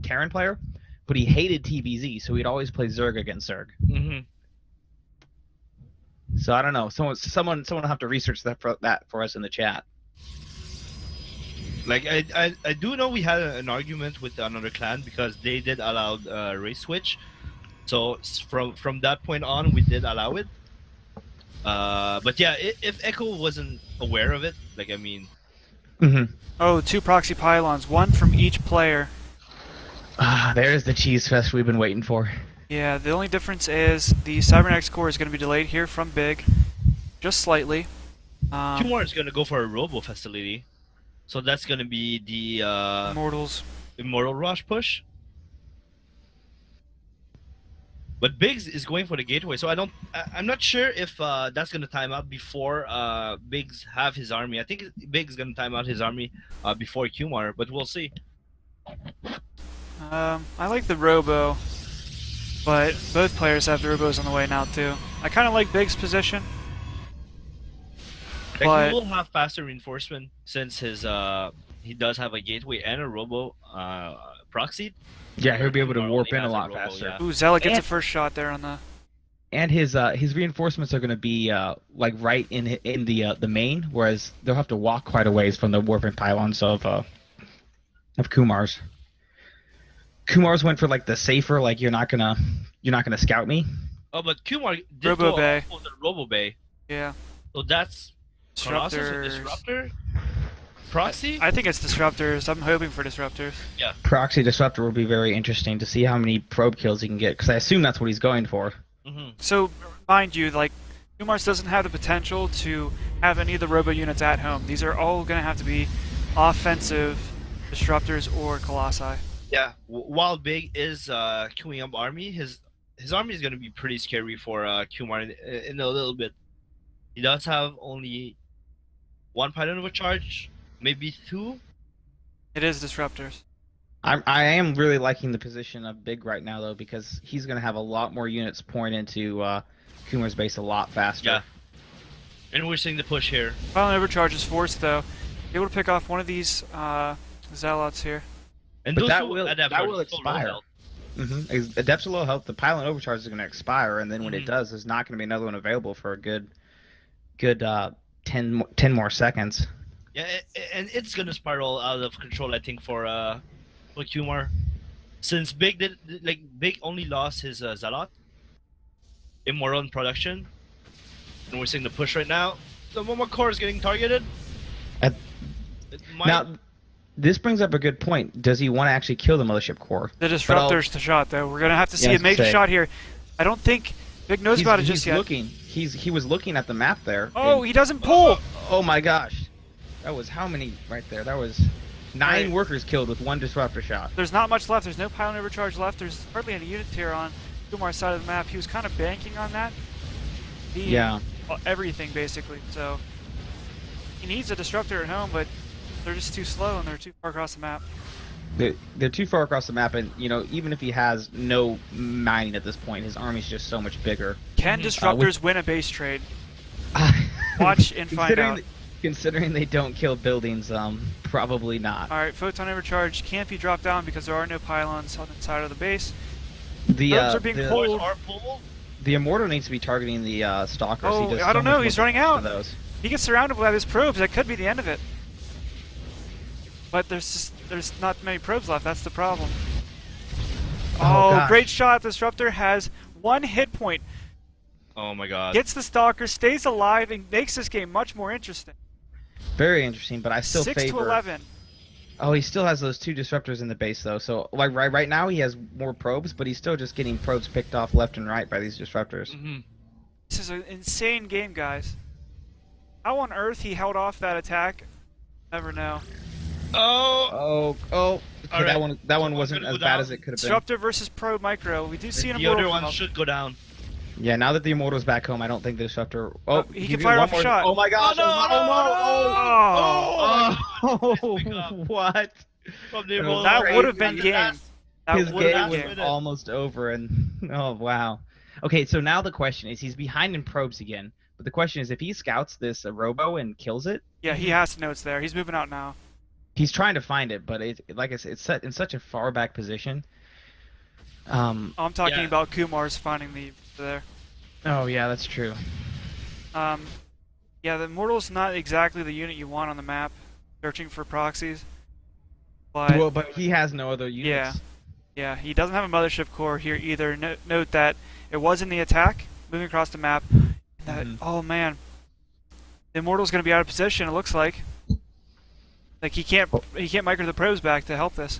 [SPEAKER 5] Terran player, but he hated TVZ, so he'd always play Zerg against Zerg. So I don't know. Someone will have to research that for us in the chat.
[SPEAKER 2] Like I do know we had an argument with another clan because they did allow race switch. So from that point on, we did allow it. But yeah, if Echo wasn't aware of it, like, I mean...
[SPEAKER 1] Oh, 2 proxy pylons, 1 from each player.
[SPEAKER 5] Ah, there's the cheese fest we've been waiting for.
[SPEAKER 1] Yeah, the only difference is the Cybernetic core is going to be delayed here from Big. just slightly.
[SPEAKER 2] Kumar is gonna go for a Robo facility, so that's gonna be the
[SPEAKER 1] Immortals.
[SPEAKER 2] Immortal Rush push. But Biggs is going for the gateway, so I'm not sure if that's gonna time out before Biggs have his army. I think Biggs is gonna time out his army before Kumar, but we'll see.
[SPEAKER 1] I like the Robo, but both players have the Robos on the way now too. I kind of like Big's position.
[SPEAKER 2] Like,
[SPEAKER 1] But-
[SPEAKER 2] he will have faster reinforcement since his he does have a gateway and a Robo proxy.
[SPEAKER 5] Yeah, he'll be able to
[SPEAKER 2] Kumar
[SPEAKER 5] warp
[SPEAKER 2] only
[SPEAKER 5] in a
[SPEAKER 2] has
[SPEAKER 5] lot
[SPEAKER 2] Robo,
[SPEAKER 5] faster.
[SPEAKER 2] yeah.
[SPEAKER 1] Ooh, Zealot gets a
[SPEAKER 5] And-
[SPEAKER 1] first shot there on the.
[SPEAKER 5] And his reinforcements are going to be like right in the main, whereas they'll have to walk quite a ways from the warping pylons of Kumar's. Kumar's went for like the safer, like you're not gonna scout me.
[SPEAKER 2] Oh, but Kumar did
[SPEAKER 1] Robo
[SPEAKER 2] go
[SPEAKER 1] Bay.
[SPEAKER 2] off with the Robo Bay,
[SPEAKER 1] Yeah.
[SPEAKER 2] so that's Colossus or
[SPEAKER 1] Disruptors.
[SPEAKER 2] Disruptor, Proxy.
[SPEAKER 1] I think it's Disruptors. I'm hoping for Disruptors.
[SPEAKER 5] Proxy Disruptor will be very interesting to see how many probe kills he can get, because I assume that's what he's going for.
[SPEAKER 2] Mm-hmm.
[SPEAKER 1] So, mind you, like, Kumars doesn't have the potential to have any of the Robo units at home. These are all going to have to be offensive Disruptors or Colossi.
[SPEAKER 2] Yeah, while Big is queuing up army, his army is going to be pretty scary for Kumar in a little bit. He does have only one pylon overcharge, maybe two.
[SPEAKER 1] It is Disruptors.
[SPEAKER 5] I am really liking the position of Big right now, though, because he's going to have a lot more units pouring into Kumar's base a lot faster.
[SPEAKER 2] Yeah. And we're seeing the push here.
[SPEAKER 1] Violent Overcharge is forced, though. Able to pick off one of these Zealots here.
[SPEAKER 2] And
[SPEAKER 5] But
[SPEAKER 2] those
[SPEAKER 5] that
[SPEAKER 2] two
[SPEAKER 5] will-
[SPEAKER 2] adapts
[SPEAKER 5] that
[SPEAKER 2] are
[SPEAKER 5] will
[SPEAKER 2] so low
[SPEAKER 5] expire.
[SPEAKER 2] health.
[SPEAKER 5] Mm-hmm. Adepts are low health. The pylon overcharge is going to expire, and then when
[SPEAKER 2] Mhm.
[SPEAKER 5] it does, there's not going to be another one available for a good 10 more seconds.
[SPEAKER 2] Yeah, and it's gonna spiral out of control, I think, for Kumar, since Big Big only lost his Zalot, Immortal in production, and we're seeing the push right now. The Momo core is getting targeted.
[SPEAKER 5] At-
[SPEAKER 2] It might-
[SPEAKER 5] Now, this brings up a good point. Does he want to actually kill the mothership core?
[SPEAKER 1] The
[SPEAKER 5] I'll-
[SPEAKER 1] Disruptors to shot, though. We're going to have to see
[SPEAKER 5] Yeah, I
[SPEAKER 1] a
[SPEAKER 5] was gonna
[SPEAKER 1] major
[SPEAKER 5] say.
[SPEAKER 1] shot here. I don't think Big knows about it just
[SPEAKER 5] he's
[SPEAKER 1] yet.
[SPEAKER 5] looking. He was looking at the map there.
[SPEAKER 1] Oh,
[SPEAKER 5] and-
[SPEAKER 1] he doesn't pull!
[SPEAKER 5] oh my gosh, that was how many right there? That was 9
[SPEAKER 1] Right.
[SPEAKER 5] workers killed with 1 disruptor shot.
[SPEAKER 1] There's not much left. There's no pylon overcharge left. There's hardly any units here on Kumar's side of the map. He was kind of banking on that.
[SPEAKER 5] Yeah.
[SPEAKER 1] Everything, basically. So he needs a disruptor at home, but they're just too slow and they're too far across the map.
[SPEAKER 5] They're too far across the map, and even if he has no mining at this point, his army's just so much bigger.
[SPEAKER 1] Can
[SPEAKER 2] Mhm.
[SPEAKER 1] disruptors win a base trade? Watch and find
[SPEAKER 5] Considering
[SPEAKER 1] out.
[SPEAKER 5] Considering they don't kill buildings, probably not.
[SPEAKER 1] Alright, photon overcharge can't be dropped down because there are no pylons on the side of the base.
[SPEAKER 5] The
[SPEAKER 1] Probes are being pulled.
[SPEAKER 2] Cores are pulled.
[SPEAKER 5] the immortal needs to be targeting the stalkers.
[SPEAKER 1] Oh,
[SPEAKER 5] He does
[SPEAKER 1] I
[SPEAKER 5] so
[SPEAKER 1] don't
[SPEAKER 5] much
[SPEAKER 1] know,
[SPEAKER 5] more
[SPEAKER 1] he's running
[SPEAKER 5] damage
[SPEAKER 1] out.
[SPEAKER 5] to those.
[SPEAKER 1] He gets surrounded by his probes. That could be the end of it. But there's not many probes left. That's the problem. Oh,
[SPEAKER 5] gosh.
[SPEAKER 1] great shot. Disruptor has 1 hit point.
[SPEAKER 2] Oh my god.
[SPEAKER 1] Gets the stalker, stays alive, and makes this game much more interesting.
[SPEAKER 5] Very interesting, but I still
[SPEAKER 1] 6
[SPEAKER 5] favor.
[SPEAKER 1] to 11.
[SPEAKER 5] Oh, he still has those 2 disruptors in the base though. So like right now he has more probes, but he's still just getting probes picked off left and right by these disruptors.
[SPEAKER 2] Mm-hmm.
[SPEAKER 1] This is an insane game, guys. How on earth he held off that attack? Never know.
[SPEAKER 2] Oh.
[SPEAKER 5] Oh. Okay,
[SPEAKER 2] Alright.
[SPEAKER 5] that one
[SPEAKER 2] So
[SPEAKER 5] wasn't
[SPEAKER 2] I'm gonna
[SPEAKER 5] as
[SPEAKER 2] go
[SPEAKER 5] bad
[SPEAKER 2] down.
[SPEAKER 5] as it could have been.
[SPEAKER 1] Disruptor versus Pro Micro. We do see an
[SPEAKER 2] The
[SPEAKER 1] immortal
[SPEAKER 2] other one
[SPEAKER 1] come up.
[SPEAKER 2] should go down.
[SPEAKER 5] Yeah, now that the immortal's back home, I don't think the disruptor.
[SPEAKER 1] Oh,
[SPEAKER 5] Oh,
[SPEAKER 1] he
[SPEAKER 5] give
[SPEAKER 1] can
[SPEAKER 5] me
[SPEAKER 1] fire
[SPEAKER 5] one
[SPEAKER 1] off a
[SPEAKER 5] more-
[SPEAKER 1] shot.
[SPEAKER 5] Oh my gosh!
[SPEAKER 1] Oh,
[SPEAKER 5] Oh,
[SPEAKER 2] Pick up.
[SPEAKER 5] what?
[SPEAKER 2] From the
[SPEAKER 5] That
[SPEAKER 2] Immortal
[SPEAKER 1] that
[SPEAKER 5] crazy.
[SPEAKER 1] would have been
[SPEAKER 2] The
[SPEAKER 1] game.
[SPEAKER 2] last-
[SPEAKER 1] That
[SPEAKER 5] His
[SPEAKER 1] would have
[SPEAKER 5] game
[SPEAKER 1] been
[SPEAKER 5] was
[SPEAKER 1] game.
[SPEAKER 5] almost over, and oh wow. Okay, so now the question is, he's behind in probes again. But the question is, if he scouts this Robo and kills it,
[SPEAKER 1] Yeah, he has to know it's there. He's moving out now.
[SPEAKER 5] he's trying to find it. But like I said, it's set in such a far back position.
[SPEAKER 1] I'm talking
[SPEAKER 2] Yeah.
[SPEAKER 1] about Kumar's finding the there.
[SPEAKER 5] Oh yeah, that's true.
[SPEAKER 1] Yeah, the Immortal's not exactly the unit you want on the map, searching for proxies. But
[SPEAKER 5] Well, but he has no other units.
[SPEAKER 1] Yeah. yeah, he doesn't have a mothership core here either. Note that it was in the attack, moving across the map. That
[SPEAKER 5] Mhm.
[SPEAKER 1] Oh man, the Immortal's going to be out of position. It looks like. Like he can't micro the probes back to help this.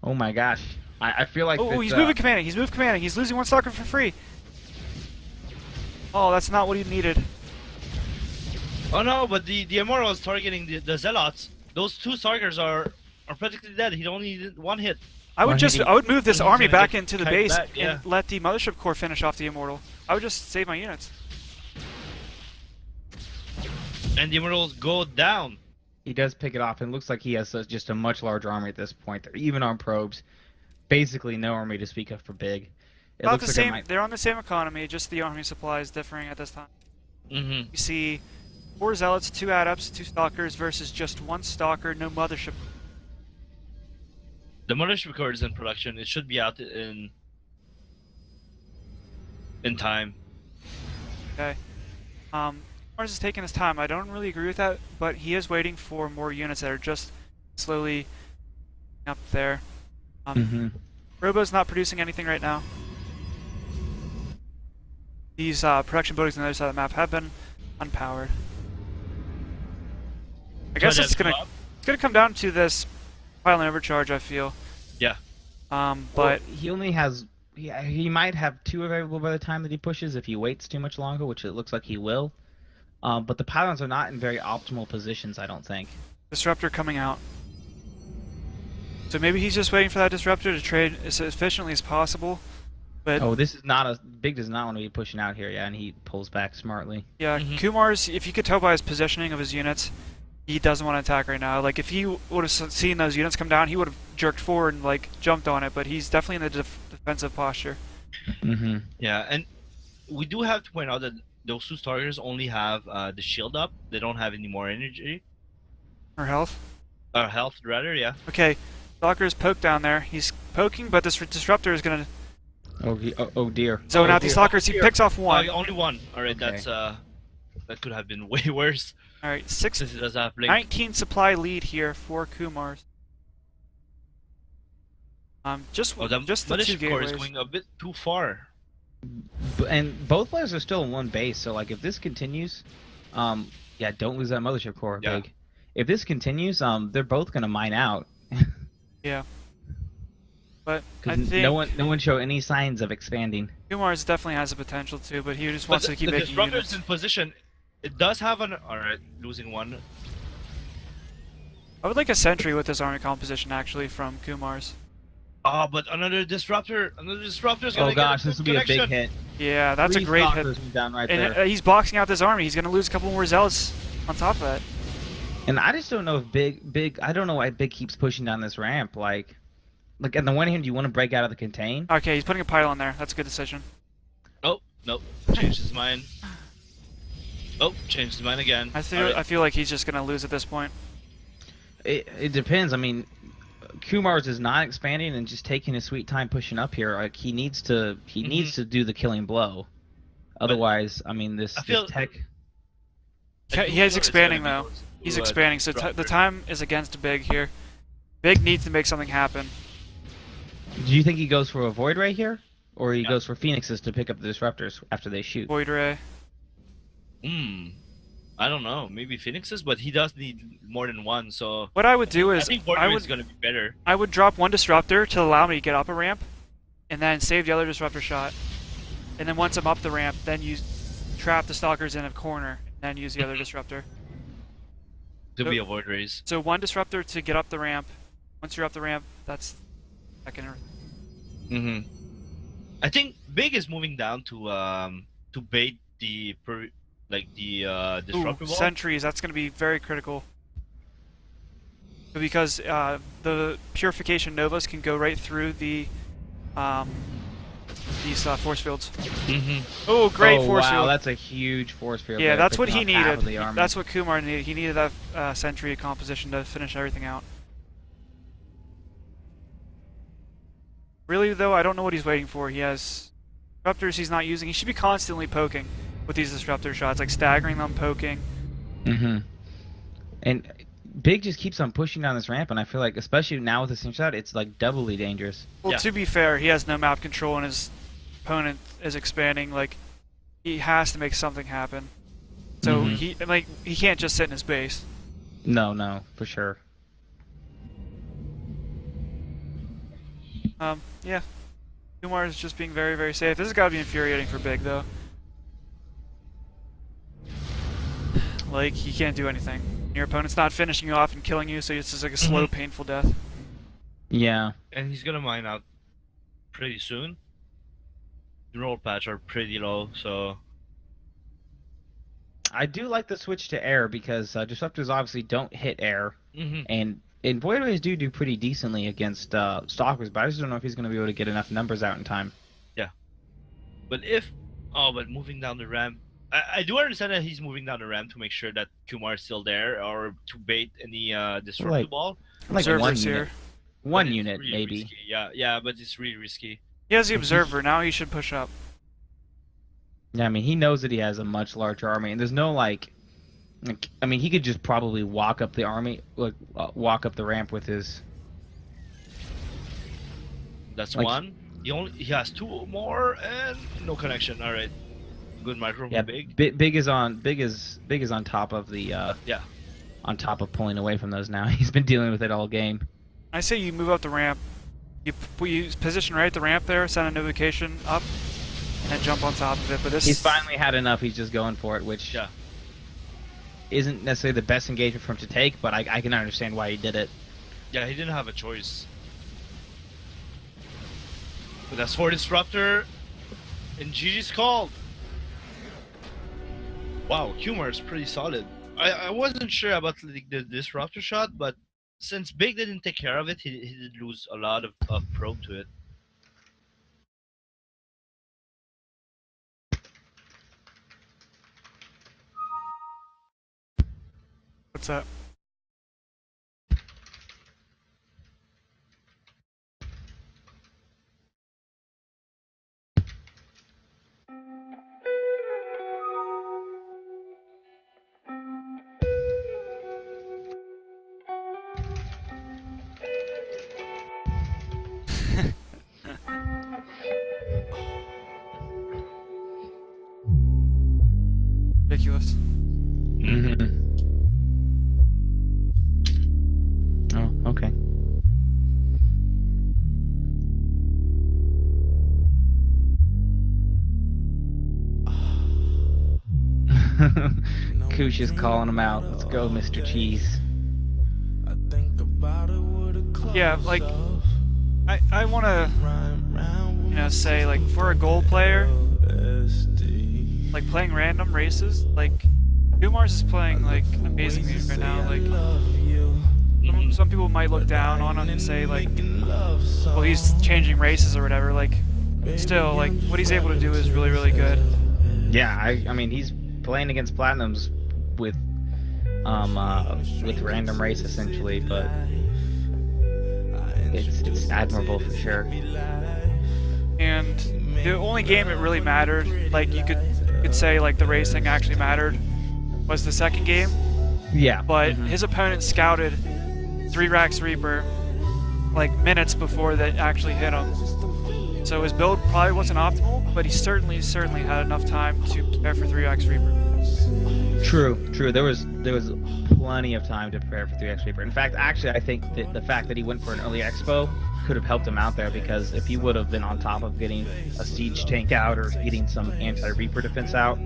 [SPEAKER 5] Oh my gosh, I feel like.
[SPEAKER 1] Oh,
[SPEAKER 5] this,
[SPEAKER 1] he's moving commanding. He's moved commanding. He's losing 1 stalker for free. Oh, that's not what he needed.
[SPEAKER 2] Oh no, but the Immortal is targeting the Zealots. Those two Stalkers are practically dead. He only did one hit.
[SPEAKER 1] I would move this
[SPEAKER 2] He's
[SPEAKER 1] army
[SPEAKER 2] gonna
[SPEAKER 1] back
[SPEAKER 2] get
[SPEAKER 1] into the
[SPEAKER 2] kicked
[SPEAKER 1] base
[SPEAKER 2] back, yeah.
[SPEAKER 1] and let the Mothership Core finish off the Immortal. I would just save my units.
[SPEAKER 2] And the Immortals go down.
[SPEAKER 5] He does pick it off, and it looks like he has just a much larger army at this point. Even on probes, basically no army to speak of for Big. It
[SPEAKER 1] About
[SPEAKER 5] looks
[SPEAKER 1] the
[SPEAKER 5] like
[SPEAKER 1] same. They're on the same economy, just the army supply is differing at this time.
[SPEAKER 2] Mm-hmm.
[SPEAKER 1] You see 4 Zealots, 2 Adepts, 2 Stalkers versus just 1 Stalker, no Mothership.
[SPEAKER 2] The Mothership Core is in production. It should be out in time.
[SPEAKER 1] Okay. Mars is taking his time. I don't really agree with that, but he is waiting for more units that are just slowly up there. Robo's not producing anything right now. These production buildings on the other side of the map have been unpowered. I guess it's gonna come down to this pile and overcharge, I feel.
[SPEAKER 2] Yeah.
[SPEAKER 1] But
[SPEAKER 5] he only has he might have 2 available by the time that he pushes if he waits too much longer, which it looks like he will. But the pylons are not in very optimal positions, I don't think.
[SPEAKER 1] Disruptor coming out. So maybe he's just waiting for that Disruptor to trade as efficiently as possible. But
[SPEAKER 5] Oh, this is not a Big does not want to be pushing out here, yeah, and he pulls back smartly.
[SPEAKER 1] yeah, Kumar's, if you could tell by his positioning of his units, he doesn't want to attack right now. Like, if he would have seen those units come down, he would have jerked forward and, like, jumped on it, but he's definitely in the defensive posture.
[SPEAKER 2] Yeah, and we do have to point out that those 2 Stalkers only have the shield up. They don't have any more energy.
[SPEAKER 1] Or health.
[SPEAKER 2] Or health, rather, yeah.
[SPEAKER 1] Okay, Stalker's poked down there. He's poking, but this Disruptor is going to
[SPEAKER 5] Oh dear.
[SPEAKER 1] zone out these Stalkers. He picks off 1.
[SPEAKER 2] Only 1. Alright,
[SPEAKER 5] Okay.
[SPEAKER 2] that's that could have been way worse.
[SPEAKER 1] Alright,
[SPEAKER 2] Since it does have blink.
[SPEAKER 1] 19 supply lead here for Kumar's. Just
[SPEAKER 2] Oh, the
[SPEAKER 1] just the 2
[SPEAKER 2] Mothership Core
[SPEAKER 1] gateways.
[SPEAKER 2] is going a bit too far.
[SPEAKER 5] And both players are still in one base, so like if this continues, yeah, don't lose that Mothership Core,
[SPEAKER 2] Yeah.
[SPEAKER 5] Big. If this continues, they're both gonna mine out.
[SPEAKER 1] Yeah. But I
[SPEAKER 5] Because
[SPEAKER 1] think
[SPEAKER 5] no one show any signs of expanding.
[SPEAKER 1] Kumar's definitely has the potential to, but he just wants to keep
[SPEAKER 2] the
[SPEAKER 1] making
[SPEAKER 2] Disruptor's
[SPEAKER 1] units.
[SPEAKER 2] in position. It does have an... Alright, losing 1.
[SPEAKER 1] I would like a sentry with this army composition actually from Kumar's.
[SPEAKER 2] Oh, but another Disruptor's gonna
[SPEAKER 5] Oh gosh,
[SPEAKER 2] get
[SPEAKER 5] this will be a big hit.
[SPEAKER 1] Yeah, that's a
[SPEAKER 5] 3
[SPEAKER 1] great hit.
[SPEAKER 5] Stalkers went down right
[SPEAKER 1] And
[SPEAKER 5] there.
[SPEAKER 1] he's boxing out this army. He's going to lose a couple more zealots on top of that.
[SPEAKER 5] And I just don't know if Big. I don't know why Big keeps pushing down this ramp. Like on the one hand, you want to break out of the contain.
[SPEAKER 1] Okay, he's putting a pile in there. That's a good decision.
[SPEAKER 2] Oh, nope. Changed his mind. Oh, changed his mind again.
[SPEAKER 1] I feel
[SPEAKER 2] Alright.
[SPEAKER 1] I feel like he's just going to lose at this point.
[SPEAKER 5] It depends. I mean, Kumar's is not expanding and just taking his sweet time pushing up here. Like he needs to do the killing blow. Otherwise, I mean this tech.
[SPEAKER 1] He is expanding though. He's expanding, so the time is against Big here. Big needs to make something happen.
[SPEAKER 5] Do you think he goes for a Void Ray here? Or he goes for Phoenixes to pick up the Disruptors after they shoot?
[SPEAKER 1] Void Ray.
[SPEAKER 2] I don't know. Maybe Phoenixes, but he does need more than 1, so...
[SPEAKER 1] What I would do
[SPEAKER 2] I
[SPEAKER 1] is
[SPEAKER 2] think Void Ray is gonna be better.
[SPEAKER 1] I would drop 1 Disruptor to allow me to get up a ramp, and then save the other Disruptor shot. And then once I'm up the ramp, then trap the Stalkers in a corner, and then use the other Disruptor.
[SPEAKER 2] To be a Void Rays.
[SPEAKER 1] So 1 Disruptor to get up the ramp. Once you're up the ramp, that's second.
[SPEAKER 2] I think Big is moving down to bait the Disruptor wall.
[SPEAKER 1] Sentries, that's going to be very critical. Because the Purification Novas can go right through these force fields. Oh, great force
[SPEAKER 5] wow,
[SPEAKER 1] field.
[SPEAKER 5] that's a huge force field.
[SPEAKER 1] Yeah,
[SPEAKER 5] there,
[SPEAKER 1] that's what
[SPEAKER 5] picking
[SPEAKER 1] he
[SPEAKER 5] off half
[SPEAKER 1] needed.
[SPEAKER 5] of the army.
[SPEAKER 1] That's what Kumar needed. He needed that sentry composition to finish everything out. Really, though, I don't know what he's waiting for. He has disruptors he's not using. He should be constantly poking with these disruptor shots, like staggering them, poking.
[SPEAKER 5] And Big just keeps on pushing down this ramp, and I feel like, especially now with the cinch out, it's like doubly dangerous.
[SPEAKER 1] Well, to be fair, he has no map control, and his opponent is expanding. Like, he has to make something happen. So he can't just sit in his base.
[SPEAKER 5] No, for sure.
[SPEAKER 1] Yeah. Kumar is just being very, very safe. This has got to be infuriating for Big, though. Like, he can't do anything. Your opponent's not finishing you off and killing you, so it's just like a slow, painful death.
[SPEAKER 5] Yeah.
[SPEAKER 2] And he's gonna mine out pretty soon. The roll patch are pretty low, so
[SPEAKER 5] I do like the switch to air because disruptors obviously don't hit air,
[SPEAKER 2] mhm.
[SPEAKER 5] and Voidoids do pretty decently against stalkers, but I just don't know if he's going to be able to get enough numbers out in time.
[SPEAKER 2] But but moving down the ramp, I do understand that he's moving down the ramp to make sure that Kumar is still there or to bait any disruptive
[SPEAKER 5] Like-
[SPEAKER 2] ball.
[SPEAKER 5] Like one
[SPEAKER 1] Observer's
[SPEAKER 5] unit,
[SPEAKER 1] here.
[SPEAKER 2] But
[SPEAKER 5] one
[SPEAKER 2] it's
[SPEAKER 5] unit
[SPEAKER 2] really
[SPEAKER 5] maybe.
[SPEAKER 2] risky. Yeah, but it's really risky.
[SPEAKER 1] He has the Observer, now he should push up.
[SPEAKER 5] Yeah, I mean he knows that he has a much larger army, and there's no like I mean he could just probably walk up the army, like walk up the ramp with his.
[SPEAKER 2] That's
[SPEAKER 5] Like-
[SPEAKER 2] one. He has two more and no connection. All right, good micro from
[SPEAKER 5] Yeah,
[SPEAKER 2] big.
[SPEAKER 5] big is on top of the
[SPEAKER 2] Yeah.
[SPEAKER 5] on top of pulling away from those now. He's been dealing with it all game.
[SPEAKER 1] I say you move up the ramp. You position right at the ramp there, send a notification up, and jump on top of it. But this
[SPEAKER 5] He's finally had enough. He's just going for it, which
[SPEAKER 2] Yeah.
[SPEAKER 5] isn't necessarily the best engagement for him to take, but I can understand why he did it.
[SPEAKER 2] Yeah, he didn't have a choice. But that's for Disruptor, and GG's called. Wow, Humor is pretty solid. I wasn't sure about the Disruptor shot, but since Big didn't take care of it, he did lose a lot of probe to it.
[SPEAKER 1] What's that? Ridiculous.
[SPEAKER 5] Mm-hmm. Oh, okay. Koosh is calling him out. Let's go, Mr. Cheese.
[SPEAKER 1] Yeah, like, I want to, say, like, for a gold player, like, playing random races, like, Kumar's is playing, like, amazingly right now, like, some people might look down on him and say, like, well, he's changing races or whatever, like, still, like, what he's able to do is really, really good.
[SPEAKER 5] Yeah, I mean he's playing against Platinums with random race essentially, but it's admirable for sure.
[SPEAKER 1] And the only game it really mattered, like, you could say, like, the racing actually mattered, was the second game,
[SPEAKER 5] Yeah,
[SPEAKER 1] but his opponent scouted 3 Rax Reaper, like, minutes before they actually hit him. So his build probably wasn't optimal, but he certainly had enough time to prepare for 3 Rax Reaper.
[SPEAKER 5] True. There was plenty of time to prepare for 3x Reaper. In fact, actually, I think that the fact that he went for an early expo could have helped him out there, because if he would have been on top of getting a siege tank out or getting some anti-Reaper defense out,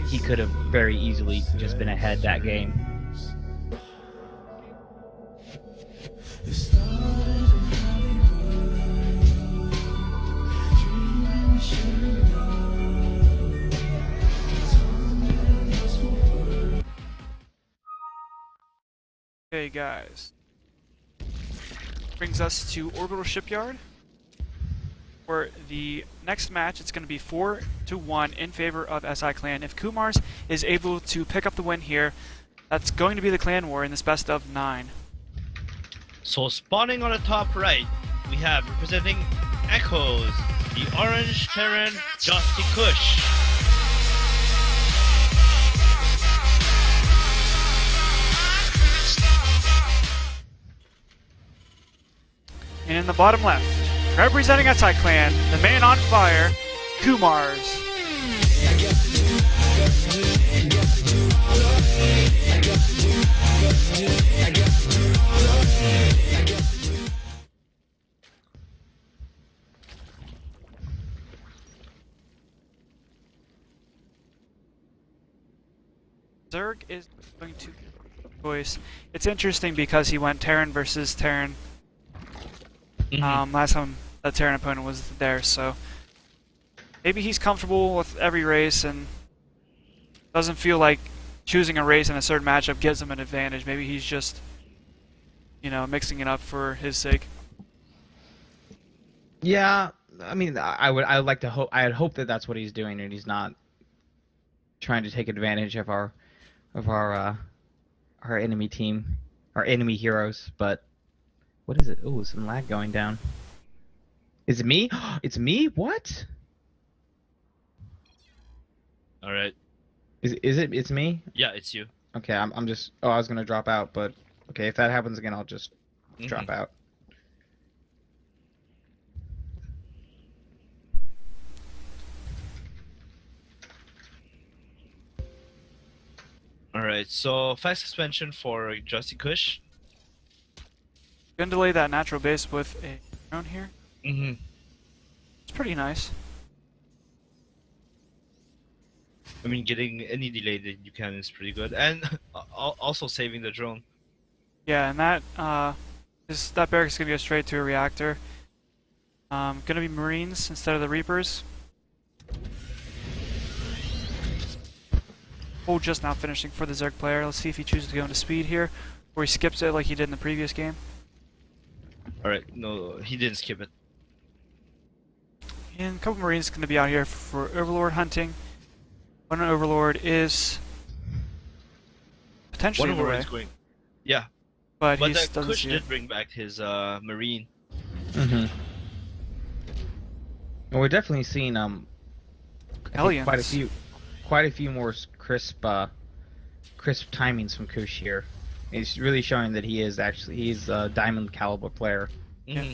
[SPEAKER 5] he could have very easily just been ahead that game.
[SPEAKER 1] Okay, guys. Brings us to Orbital Shipyard. For the next match, it's going to be 4-1 in favor of SIClan. If Kumars is able to pick up the win here, that's going to be the clan war in this best of 9.
[SPEAKER 2] So spawning on the top right, we have representing EchOs, the Orange Terran Dusty Kush.
[SPEAKER 1] And in the bottom left, representing SIClan, the man on fire, Kumars. Zerg is going to choice. It's interesting because he went Terran versus Terran. Last time a Terran opponent was there, so maybe he's comfortable with every race and doesn't feel like choosing a race in a certain matchup gives him an advantage. Maybe he's just, you know, mixing it up for his sake.
[SPEAKER 5] Yeah, I mean, I would like to hope. I'd hope that that's what he's doing, and he's not trying to take advantage of our enemy team, our enemy heroes. But what is it? Oh, some lag going down. Is it me? It's me? What?
[SPEAKER 2] All right.
[SPEAKER 5] Is it? It's me?
[SPEAKER 2] Yeah, it's you.
[SPEAKER 5] Okay, I'm just. Oh, I was gonna drop out, but okay, if that happens again, I'll just drop out.
[SPEAKER 2] All right. So fast expansion for Justy Kush.
[SPEAKER 1] Gonna delay that natural base with a drone here.
[SPEAKER 2] Mm-hmm.
[SPEAKER 1] It's pretty nice.
[SPEAKER 2] I mean, getting any delay that you can is pretty good, and also saving the drone.
[SPEAKER 1] Yeah, and that that barracks is gonna go straight to a reactor. Gonna be Marines instead of the Reapers. Oh, just now finishing for the Zerg player. Let's see if he chooses to go into speed here, or he skips it like he did in the previous game.
[SPEAKER 2] All right. No, he didn't skip it.
[SPEAKER 1] And a couple Marines gonna be out here for Overlord hunting. One Overlord is potentially
[SPEAKER 2] One
[SPEAKER 1] in the
[SPEAKER 2] of
[SPEAKER 1] way,
[SPEAKER 2] is going. Yeah,
[SPEAKER 1] but he
[SPEAKER 2] but the
[SPEAKER 1] doesn't
[SPEAKER 2] Kush
[SPEAKER 1] see it.
[SPEAKER 2] did bring back his Marine.
[SPEAKER 5] Mm-hmm. Well, we're definitely seeing I think
[SPEAKER 1] Hellions.
[SPEAKER 5] quite a few more crisp timings from Kush here. He's really showing that he's a diamond caliber player.
[SPEAKER 2] Mm-hmm.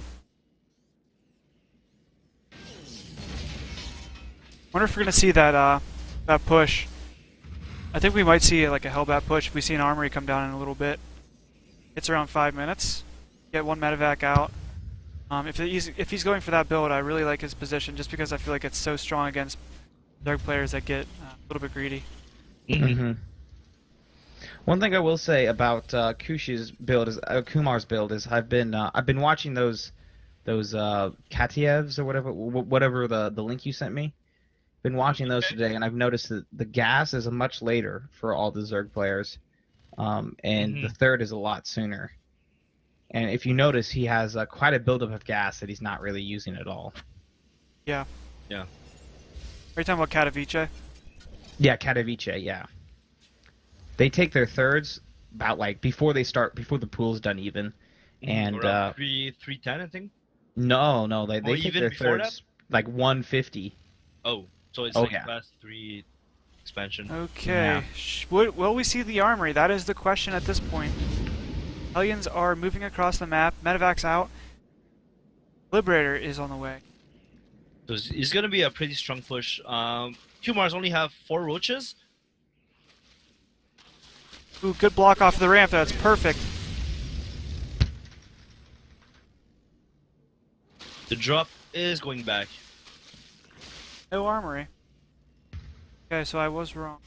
[SPEAKER 1] Wonder if we're gonna see that that push. I think we might see like a Hellbat push if we see an armory come down in a little bit. It's around 5 minutes. Get one medevac out. If he's going for that build, I really like his position just because I feel like it's so strong against Zerg players that get a little bit greedy.
[SPEAKER 5] Mm-hmm. One thing I will say about Kush's build is Kumar's build is I've been watching those Katievs or whatever the link you sent me. Been watching those today, and I've noticed that the gas is much later for all the Zerg players, and the third is a lot sooner. And if you notice, he has quite a buildup of gas that he's not really using at all.
[SPEAKER 1] Yeah.
[SPEAKER 2] Yeah.
[SPEAKER 1] Are you talking about Katowice?
[SPEAKER 5] Yeah, Katowice, yeah. They take their thirds about like before the pool's done even, and
[SPEAKER 2] around 310, I think.
[SPEAKER 5] no, they take
[SPEAKER 2] even
[SPEAKER 5] their
[SPEAKER 2] before
[SPEAKER 5] thirds like 150.
[SPEAKER 2] Oh, so it's
[SPEAKER 5] Oh,
[SPEAKER 2] like
[SPEAKER 5] yeah.
[SPEAKER 2] class 3 expansion.
[SPEAKER 1] Okay.
[SPEAKER 5] Yeah.
[SPEAKER 1] Will we see the armory? That is the question at this point. Hellions are moving across the map. Medevac's out. Liberator is on the way.
[SPEAKER 2] So it's gonna be a pretty strong push. Kumars only have 4 roaches.
[SPEAKER 1] Ooh, good block off of the ramp. That's perfect.
[SPEAKER 2] The drop is going back.
[SPEAKER 1] No armory. Okay, so I was wrong.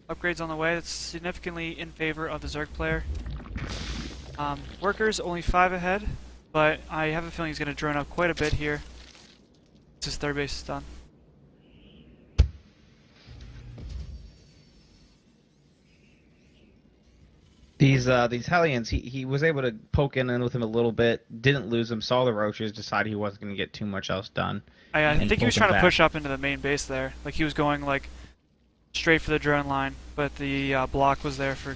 [SPEAKER 1] Upgrades on the way. That's significantly in favor of the Zerg player. Workers only 5 ahead, but I have a feeling he's going to drone up quite a bit here. Once his third base is done.
[SPEAKER 5] These Hellions, he was able to poke in with him a little bit, didn't lose him, saw the roaches, decided he wasn't going to get too much else done.
[SPEAKER 1] I
[SPEAKER 5] and
[SPEAKER 1] think he was
[SPEAKER 5] pulled them
[SPEAKER 1] trying to
[SPEAKER 5] back.
[SPEAKER 1] push up into the main base there. Like he was going like straight for the drone line, but the block was there for.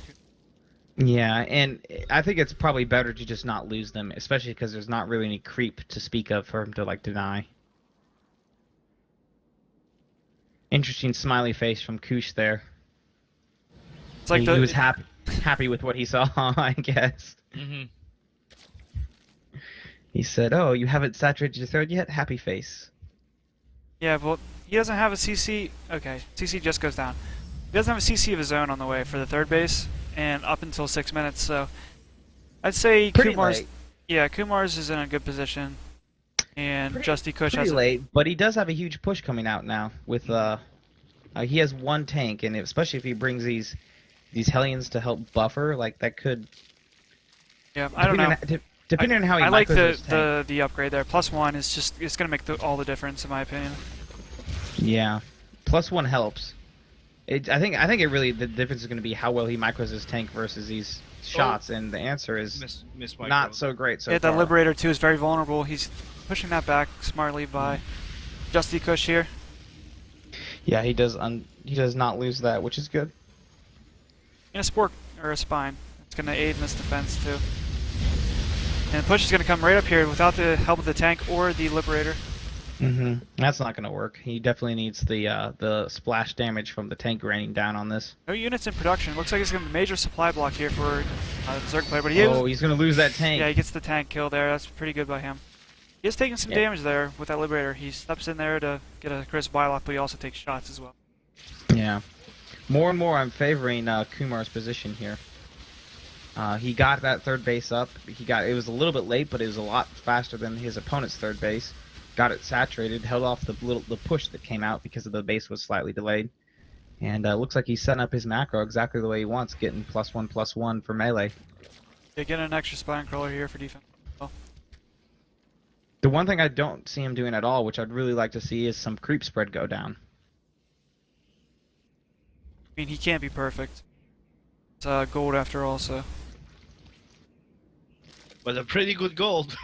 [SPEAKER 5] Yeah, and I think it's probably better to just not lose them, especially because there's not really any creep to speak of for him to like deny. Interesting smiley face from Kush there.
[SPEAKER 1] It's like
[SPEAKER 5] he was happy with what he saw, I guess.
[SPEAKER 2] Mm-hmm.
[SPEAKER 5] He said, "Oh, you haven't saturated your third yet? Happy face."
[SPEAKER 1] Yeah, well, he doesn't have a CC. Okay, CC just goes down. He doesn't have a CC of his own on the way for the third base, and up until 6 minutes. So, I'd say
[SPEAKER 5] Pretty
[SPEAKER 1] Kumar's.
[SPEAKER 5] late.
[SPEAKER 1] Yeah, Kumar's is in a good position. and Justy Kush
[SPEAKER 5] Pretty
[SPEAKER 1] has
[SPEAKER 5] late, but he does have a huge push coming out now. With he has one tank, and especially if he brings these Hellions to help buffer, like that could.
[SPEAKER 1] Yeah, I don't know.
[SPEAKER 5] Depending on how he
[SPEAKER 1] I like
[SPEAKER 5] micros his tank.
[SPEAKER 1] the upgrade there. +1 is just it's gonna make all the difference in my opinion.
[SPEAKER 5] Yeah, +1 helps. I think it really the difference is going to be how well he micros his tank versus these shots, and the answer is
[SPEAKER 2] Miss
[SPEAKER 5] not so great so
[SPEAKER 1] Yeah,
[SPEAKER 5] far.
[SPEAKER 1] that Liberator too is very vulnerable. He's pushing that back smartly by Justy Kush here.
[SPEAKER 5] Yeah, he does not lose that, which is good.
[SPEAKER 1] And a Sport or a Spine. It's gonna aid in this defense too. And the push is gonna come right up here without the help of the tank or the Liberator.
[SPEAKER 5] That's not going to work. He definitely needs the splash damage from the tank raining down on this.
[SPEAKER 1] No units in production. Looks like he's gonna have a major supply block here for the Zerg player, but he
[SPEAKER 5] He's going to lose that tank.
[SPEAKER 1] yeah, he gets the tank kill there. That's pretty good by him. He is taking some damage there with that Liberator. He steps in there to get a crisp bylock, but he also takes shots as well.
[SPEAKER 5] Yeah. More and more I'm favoring Kumar's position here. He got that third base up. It was a little bit late, but it was a lot faster than his opponent's third base. Got it saturated, held off the push that came out because of the base was slightly delayed. And looks like he's setting up his macro exactly the way he wants, getting +1/+1 for melee.
[SPEAKER 1] Yeah, getting an extra Spine Crawler here for defense.
[SPEAKER 5] The one thing I don't see him doing at all, which I'd really like to see, is some creep spread go down.
[SPEAKER 1] I mean, he can't be perfect. It's gold after all, so.
[SPEAKER 2] But a pretty good gold.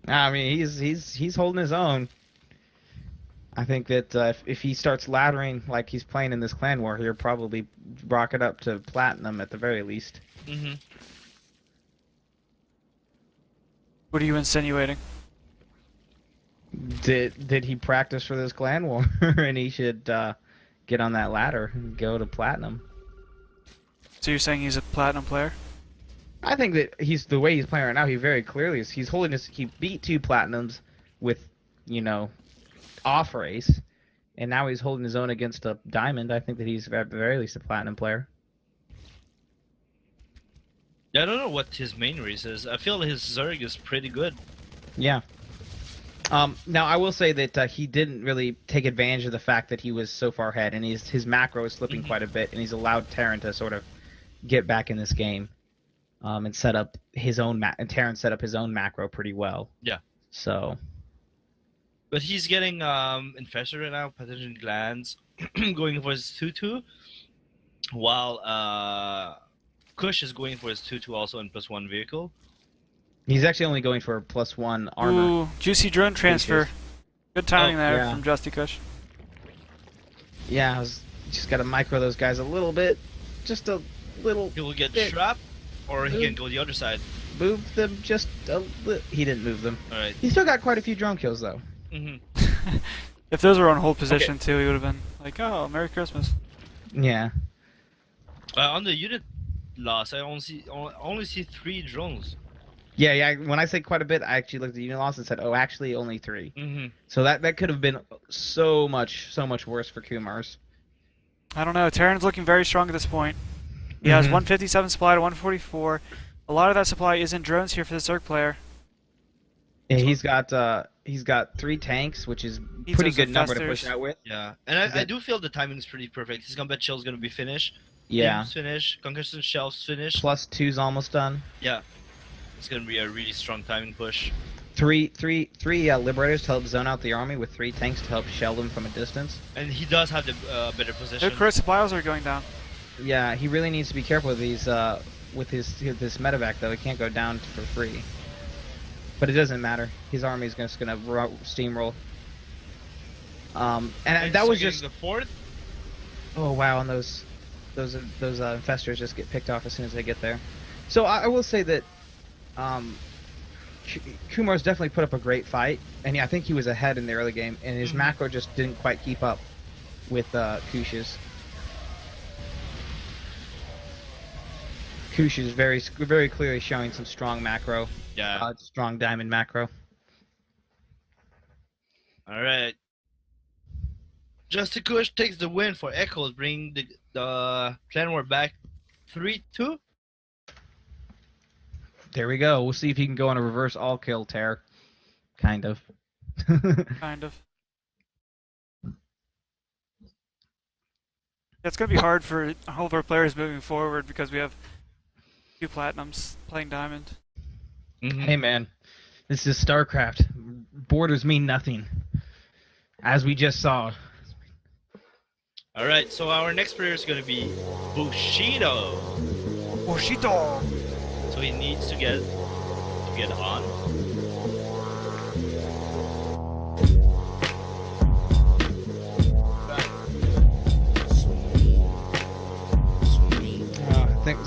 [SPEAKER 5] I mean, he's holding his own. I think that if he starts laddering like he's playing in this clan war, he'll probably rocket up to platinum at the very least.
[SPEAKER 1] What are you insinuating?
[SPEAKER 5] Did he practice for this clan war, and he should get on that ladder and go to platinum?
[SPEAKER 1] So you're saying he's a platinum player?
[SPEAKER 5] I think that the way he's playing right now. He very clearly is. He's holding his. He beat 2 platinums with, off race, and now he's holding his own against a diamond. I think that he's at the very least a platinum player.
[SPEAKER 2] Yeah, I don't know what his main race is. I feel his Zerg is pretty good.
[SPEAKER 5] Yeah. Now I will say that he didn't really take advantage of the fact that he was so far ahead, and his macro is slipping quite a bit, and he's allowed Terran to sort of get back in this game. And set up his own and Terran set up his own macro pretty well.
[SPEAKER 2] Yeah.
[SPEAKER 5] So.
[SPEAKER 2] But he's getting infested right now, pathogen glands, going for his 2/2, while Kush is going for his 2/2 also in +1 vehicle.
[SPEAKER 5] He's actually only going for +1 armor.
[SPEAKER 1] Ooh, juicy drone transfer. Good timing there from Justy Kush.
[SPEAKER 5] Yeah, just got to micro those guys a little bit, just a little.
[SPEAKER 2] He will get
[SPEAKER 5] bit.
[SPEAKER 2] trapped, or he can go the other side.
[SPEAKER 5] Move them just a little. He didn't move them.
[SPEAKER 2] All right.
[SPEAKER 5] He still got quite a few drone kills though.
[SPEAKER 1] If those were on hold position too, he would have been like, "Oh, Merry Christmas."
[SPEAKER 5] Yeah.
[SPEAKER 2] On the unit loss, I only see 3 drones.
[SPEAKER 5] Yeah. When I say quite a bit, I actually looked at the unit loss and said, "Oh, actually, only 3." So that could have been so much worse for Kumars.
[SPEAKER 1] I don't know. Terran's looking very strong at this point. He has 157 supply to 144. A lot of that supply is in drones here for the Zerg player.
[SPEAKER 5] Yeah, he's got 3 tanks, which is pretty good number to push out with.
[SPEAKER 2] Yeah, and I do feel the timing is pretty perfect. His combat shell is gonna be finished.
[SPEAKER 5] Yeah.
[SPEAKER 2] Beam's finished. Concussion shell's finished.
[SPEAKER 5] +2's almost done.
[SPEAKER 2] Yeah, it's gonna be a really strong timing push.
[SPEAKER 5] Three liberators to help zone out the army with 3 tanks to help shell them from a distance.
[SPEAKER 2] And he does have the better position.
[SPEAKER 1] Their current supplies are going down.
[SPEAKER 5] Yeah, he really needs to be careful with these with this medevac though. He can't go down for free. But it doesn't matter. His army is just gonna steamroll. And that was just
[SPEAKER 2] the 4th.
[SPEAKER 5] Oh wow, and those infestors just get picked off as soon as they get there. So I will say that Kumar's definitely put up a great fight, and I think he was ahead in the early game, and his macro just didn't quite keep up with Kush's. Kush is very clearly showing some strong macro.
[SPEAKER 2] Yeah.
[SPEAKER 5] Strong diamond macro.
[SPEAKER 2] All right. Justy Kush takes the win for EchOs, bringing the clan war back 3-2.
[SPEAKER 5] There we go. We'll see if he can go on a reverse all kill tear. Kind of.
[SPEAKER 1] Kind of. It's gonna be hard for all of our players moving forward because we have 2 platinums playing diamond.
[SPEAKER 2] Mhm.
[SPEAKER 5] Hey man, this is StarCraft. Borders mean nothing, as we just saw.
[SPEAKER 2] All right, so our next player is going to be Bushido.
[SPEAKER 1] Oshito!
[SPEAKER 2] So he needs to get on.
[SPEAKER 5] I think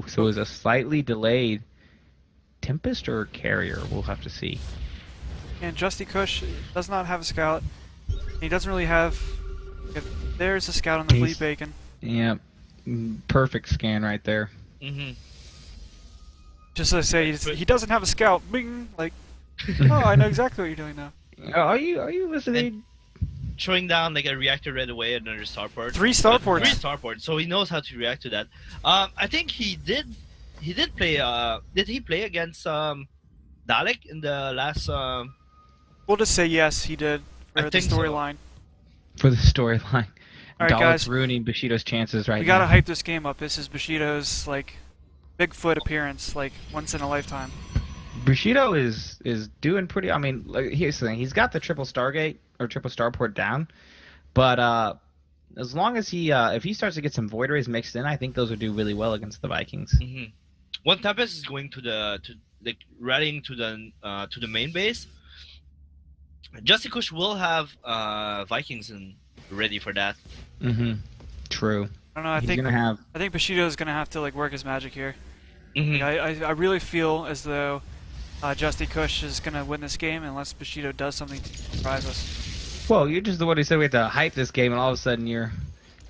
[SPEAKER 5] Ooh, so it was a slightly delayed Tempest or Carrier. We'll have to see.
[SPEAKER 1] And Justy Kush does not have a scout. He doesn't really have. If there's a scout on the
[SPEAKER 5] He's-
[SPEAKER 1] fleet bacon.
[SPEAKER 5] Yeah, perfect scan right there.
[SPEAKER 2] Mm-hmm.
[SPEAKER 1] Just as I say, he doesn't have a scout. Bing! Like, oh, I know exactly what you're doing now.
[SPEAKER 5] Are you listening?
[SPEAKER 2] Throwing down like a reactor right away at another starport.
[SPEAKER 1] 3 starports.
[SPEAKER 2] 3 starports. So he knows how to react to that. I think he did play. Did he play against Dalek in the last?
[SPEAKER 1] We'll just say yes, he did
[SPEAKER 2] I
[SPEAKER 1] for the
[SPEAKER 2] think so.
[SPEAKER 1] storyline.
[SPEAKER 5] For the storyline.
[SPEAKER 1] All right,
[SPEAKER 5] Dalek's
[SPEAKER 1] guys,
[SPEAKER 5] ruining Bushido's chances right
[SPEAKER 1] we gotta
[SPEAKER 5] now.
[SPEAKER 1] hype this game up. This is Bushido's like Bigfoot appearance, like once in a lifetime.
[SPEAKER 5] Bushido is doing pretty. I mean, like, here's the thing: he's got the triple Stargate or triple Starport down, but as long as he if he starts to get some Void Rays mixed in, I think those would do really well against the Vikings.
[SPEAKER 2] Mm-hmm. One Tempest is going to rallying to the main base. Justy Kush will have Vikings ready for that.
[SPEAKER 5] Mm-hmm. True.
[SPEAKER 1] I don't know.
[SPEAKER 5] He's gonna have.
[SPEAKER 1] I think Bushido's gonna have to like work his magic here.
[SPEAKER 2] Mm-hmm.
[SPEAKER 1] Like, I really feel as though Justy Kush is gonna win this game unless Bushido does something to surprise us.
[SPEAKER 5] Well, you're just the one who said we have to hype this game, and all of a sudden you're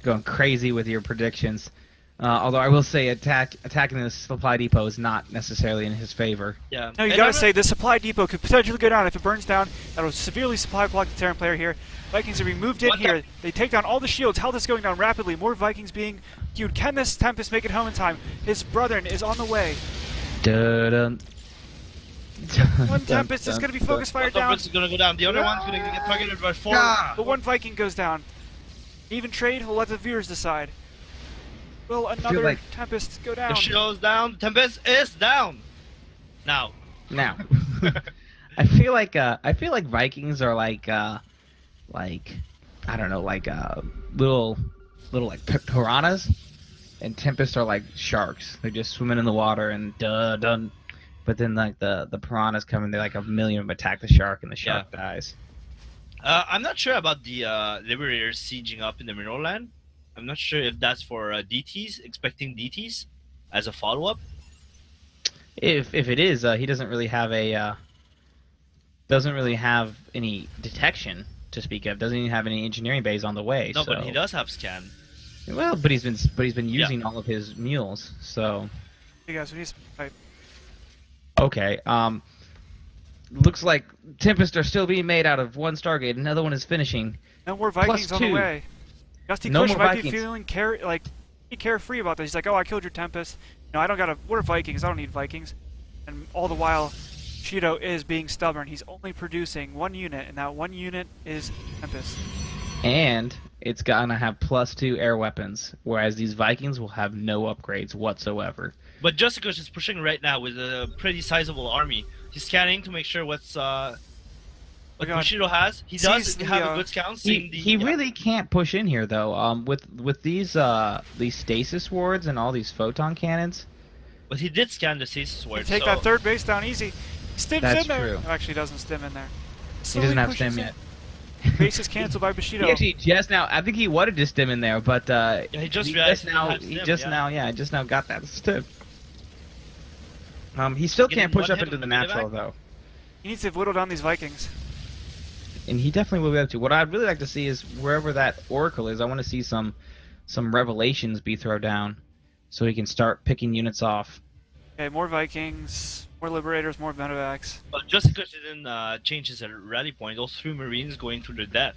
[SPEAKER 5] going crazy with your predictions. Although I will say attacking the supply depot is not necessarily in his favor.
[SPEAKER 2] Yeah.
[SPEAKER 1] No, you
[SPEAKER 2] And
[SPEAKER 1] gotta
[SPEAKER 2] I'm
[SPEAKER 1] say the supply depot could potentially go down if it burns down. That'll severely supply block the Terran player here. Vikings are being moved in
[SPEAKER 2] What the-
[SPEAKER 1] here. They take down all the shields. Health is going down rapidly. More Vikings being queued. Can this Tempest make it home in time? His brethren is on the way.
[SPEAKER 5] Dun-dun.
[SPEAKER 1] One Tempest is gonna be focus
[SPEAKER 2] One
[SPEAKER 1] fired down.
[SPEAKER 2] Tempest is gonna go down. The other one's gonna get targeted by 4.
[SPEAKER 1] But one Viking goes down. Even trade, we'll let the viewers decide. Will another
[SPEAKER 5] like-
[SPEAKER 1] Tempest go down?
[SPEAKER 2] The show's down. Tempest is down. Now.
[SPEAKER 5] Now, I feel like Vikings are like I don't know, like little like piranhas, and Tempests are like sharks. They're just swimming in the water and done. But then like the piranhas come and they like a million of them attack the shark and the shark dies.
[SPEAKER 2] I'm not sure about the Liberators sieging up in the Mineral Land. I'm not sure if that's for DTs, expecting DTs as a follow-up.
[SPEAKER 5] If it is, he doesn't really have any detection to speak of. Doesn't even have any engineering bays on the way.
[SPEAKER 2] No,
[SPEAKER 5] so.
[SPEAKER 2] but he does have scan.
[SPEAKER 5] Well, but he's been using all of his mules. So
[SPEAKER 1] Hey guys, we need some hype.
[SPEAKER 5] okay. Looks like Tempest are still being made out of one Stargate. Another one is finishing.
[SPEAKER 1] No more Vikings on the
[SPEAKER 5] 2.
[SPEAKER 1] way. Justy
[SPEAKER 5] No
[SPEAKER 1] Kush
[SPEAKER 5] more
[SPEAKER 1] might
[SPEAKER 5] Vikings.
[SPEAKER 1] be feeling carefree about this. He's like, oh, I killed your Tempest. No, I don't gotta. We're Vikings. I don't need Vikings. And all the while, Shido is being stubborn. He's only producing 1 unit, and that 1 unit is Tempest.
[SPEAKER 5] And it's gonna have +2 air weapons, whereas these Vikings will have no upgrades whatsoever.
[SPEAKER 2] But Justy Kush is pushing right now with a pretty sizable army. He's scanning to make sure what
[SPEAKER 1] God.
[SPEAKER 2] Bushido has. He does
[SPEAKER 1] Sees the,
[SPEAKER 2] have a good scout. Seeing
[SPEAKER 5] He really can't push in here though. With these stasis wards and all these photon cannons.
[SPEAKER 2] But he did scan the stasis ward.
[SPEAKER 1] Take
[SPEAKER 2] so
[SPEAKER 1] that third base down easy. Stims
[SPEAKER 5] That's
[SPEAKER 1] in there.
[SPEAKER 5] true.
[SPEAKER 1] No, actually, doesn't stim in there.
[SPEAKER 5] He
[SPEAKER 1] Slowly
[SPEAKER 5] doesn't have
[SPEAKER 1] pushes
[SPEAKER 5] stem
[SPEAKER 1] in.
[SPEAKER 5] yet.
[SPEAKER 1] Base is canceled by Bushido.
[SPEAKER 5] He actually just now. I think he wanted to stem in there, but
[SPEAKER 2] he just realized
[SPEAKER 5] he just now got that stem. He still
[SPEAKER 2] Getting
[SPEAKER 5] can't push
[SPEAKER 2] one
[SPEAKER 5] up
[SPEAKER 2] hit
[SPEAKER 5] into
[SPEAKER 2] with
[SPEAKER 5] the
[SPEAKER 2] the
[SPEAKER 5] natural
[SPEAKER 2] medevac?
[SPEAKER 5] though,
[SPEAKER 1] He needs to whittle down these Vikings.
[SPEAKER 5] and he definitely will be able to. What I'd really like to see is wherever that Oracle is, I want to see some revelations be thrown down, so he can start picking units off.
[SPEAKER 1] Okay, more Vikings, more Liberators, more Medevacs.
[SPEAKER 2] But Justy Kush didn't change his rally point. Those 3 Marines going through their death.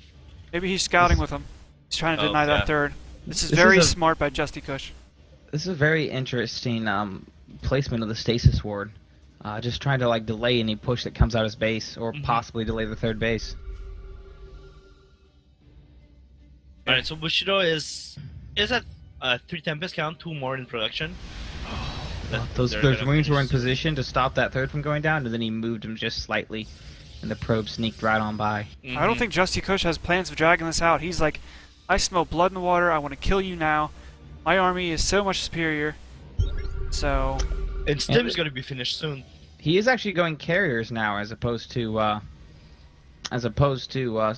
[SPEAKER 1] Maybe he's scouting with them. He's trying to
[SPEAKER 2] Oh,
[SPEAKER 1] deny
[SPEAKER 2] yeah.
[SPEAKER 1] that third. This is
[SPEAKER 5] This
[SPEAKER 1] very
[SPEAKER 5] is a-
[SPEAKER 1] smart by Justy Kush.
[SPEAKER 5] This is a very interesting placement of the stasis ward. Just trying to like delay any push that comes out his base, or possibly delay the third base.
[SPEAKER 2] Alright, so Bushido is at 3 Tempest count, 2 more in production.
[SPEAKER 5] Those
[SPEAKER 2] They're gonna
[SPEAKER 5] Marines were in
[SPEAKER 2] finish.
[SPEAKER 5] position to stop that third from going down, and then he moved him just slightly, and the probe sneaked right on by.
[SPEAKER 1] I don't think Justy Kush has plans of dragging this out. He's like, I smell blood in the water. I want to kill you now. My army is so much superior. So,
[SPEAKER 2] And Stim's going to be finished soon.
[SPEAKER 5] He is actually going carriers now, as opposed to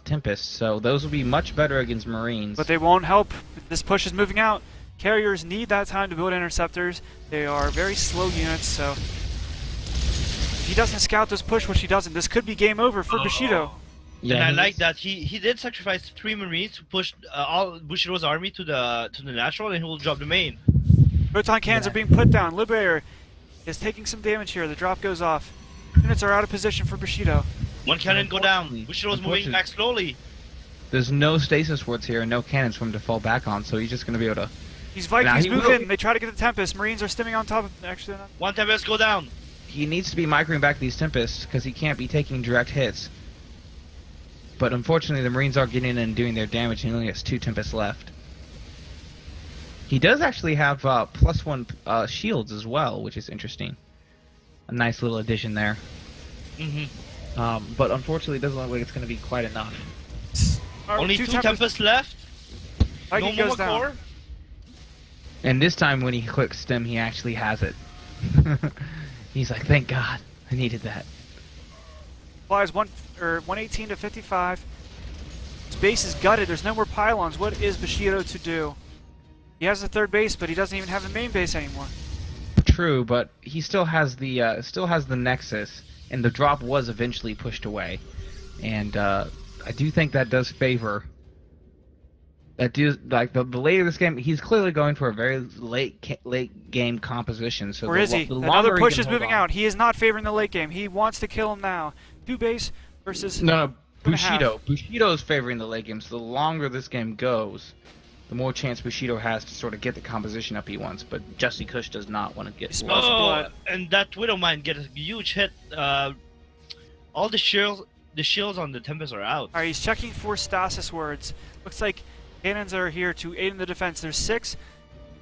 [SPEAKER 5] Tempest. So those will be much better against Marines.
[SPEAKER 1] but they won't help. This push is moving out. Carriers need that time to build interceptors. They are very slow units, so if he doesn't scout this push, which he doesn't, this could be game over for Bushido.
[SPEAKER 2] And I like that he did sacrifice 3 Marines to push all Bushido's army to the natural, and he will drop the main.
[SPEAKER 1] Proton cannons are being put down. Liberator is taking some damage here. The drop goes off. Units are out of position for Bushido.
[SPEAKER 2] 1 cannon go down. Bushido's moving back slowly.
[SPEAKER 5] There's no stasis wards here and no cannons for him to fall back on, so he's just going to be able to...
[SPEAKER 1] These Vikings
[SPEAKER 5] he
[SPEAKER 1] move
[SPEAKER 5] will-
[SPEAKER 1] in. They try to get the Tempest. Marines are stimming on top of... Actually, they're not.
[SPEAKER 2] 1 Tempest go down.
[SPEAKER 5] He needs to be microing back these Tempests because he can't be taking direct hits. But unfortunately, the Marines are getting in and doing their damage, and he only has 2 Tempests left. He does actually have +1 shields as well, which is interesting. A nice little addition there. But unfortunately, it doesn't look like it's going to be quite enough.
[SPEAKER 1] Alright,
[SPEAKER 2] Only 2 Tempests left.
[SPEAKER 1] Viking
[SPEAKER 2] No
[SPEAKER 1] goes
[SPEAKER 2] more
[SPEAKER 1] down.
[SPEAKER 2] core.
[SPEAKER 5] And this time, when he clicks stem, he actually has it. He's like, thank God, I needed that.
[SPEAKER 1] Supplies 118 to 55. His base is gutted. There's no more pylons. What is Bushido to do? He has a third base, but he doesn't even have the main base anymore.
[SPEAKER 5] True, but he still has the Nexus, and the drop was eventually pushed away. And I do think that does favor. That the later this game, he's clearly going for a very late game composition. So
[SPEAKER 1] Or is he? Another push is moving out. He is not favoring the late game. He wants to kill him now. 2 base versus...
[SPEAKER 5] No,
[SPEAKER 1] and a half.
[SPEAKER 5] Bushido. Bushido is favoring the late game. So the longer this game goes, the more chance Bushido has to sort of get the composition up he wants. But Jesse Kush does not want to get.
[SPEAKER 1] Smells blood.
[SPEAKER 2] And that Widow Mine get a huge hit. All the shields on the Tempest are out.
[SPEAKER 1] Alright, he's checking for stasis words. Looks like cannons are here to aid in the defense. There's 6.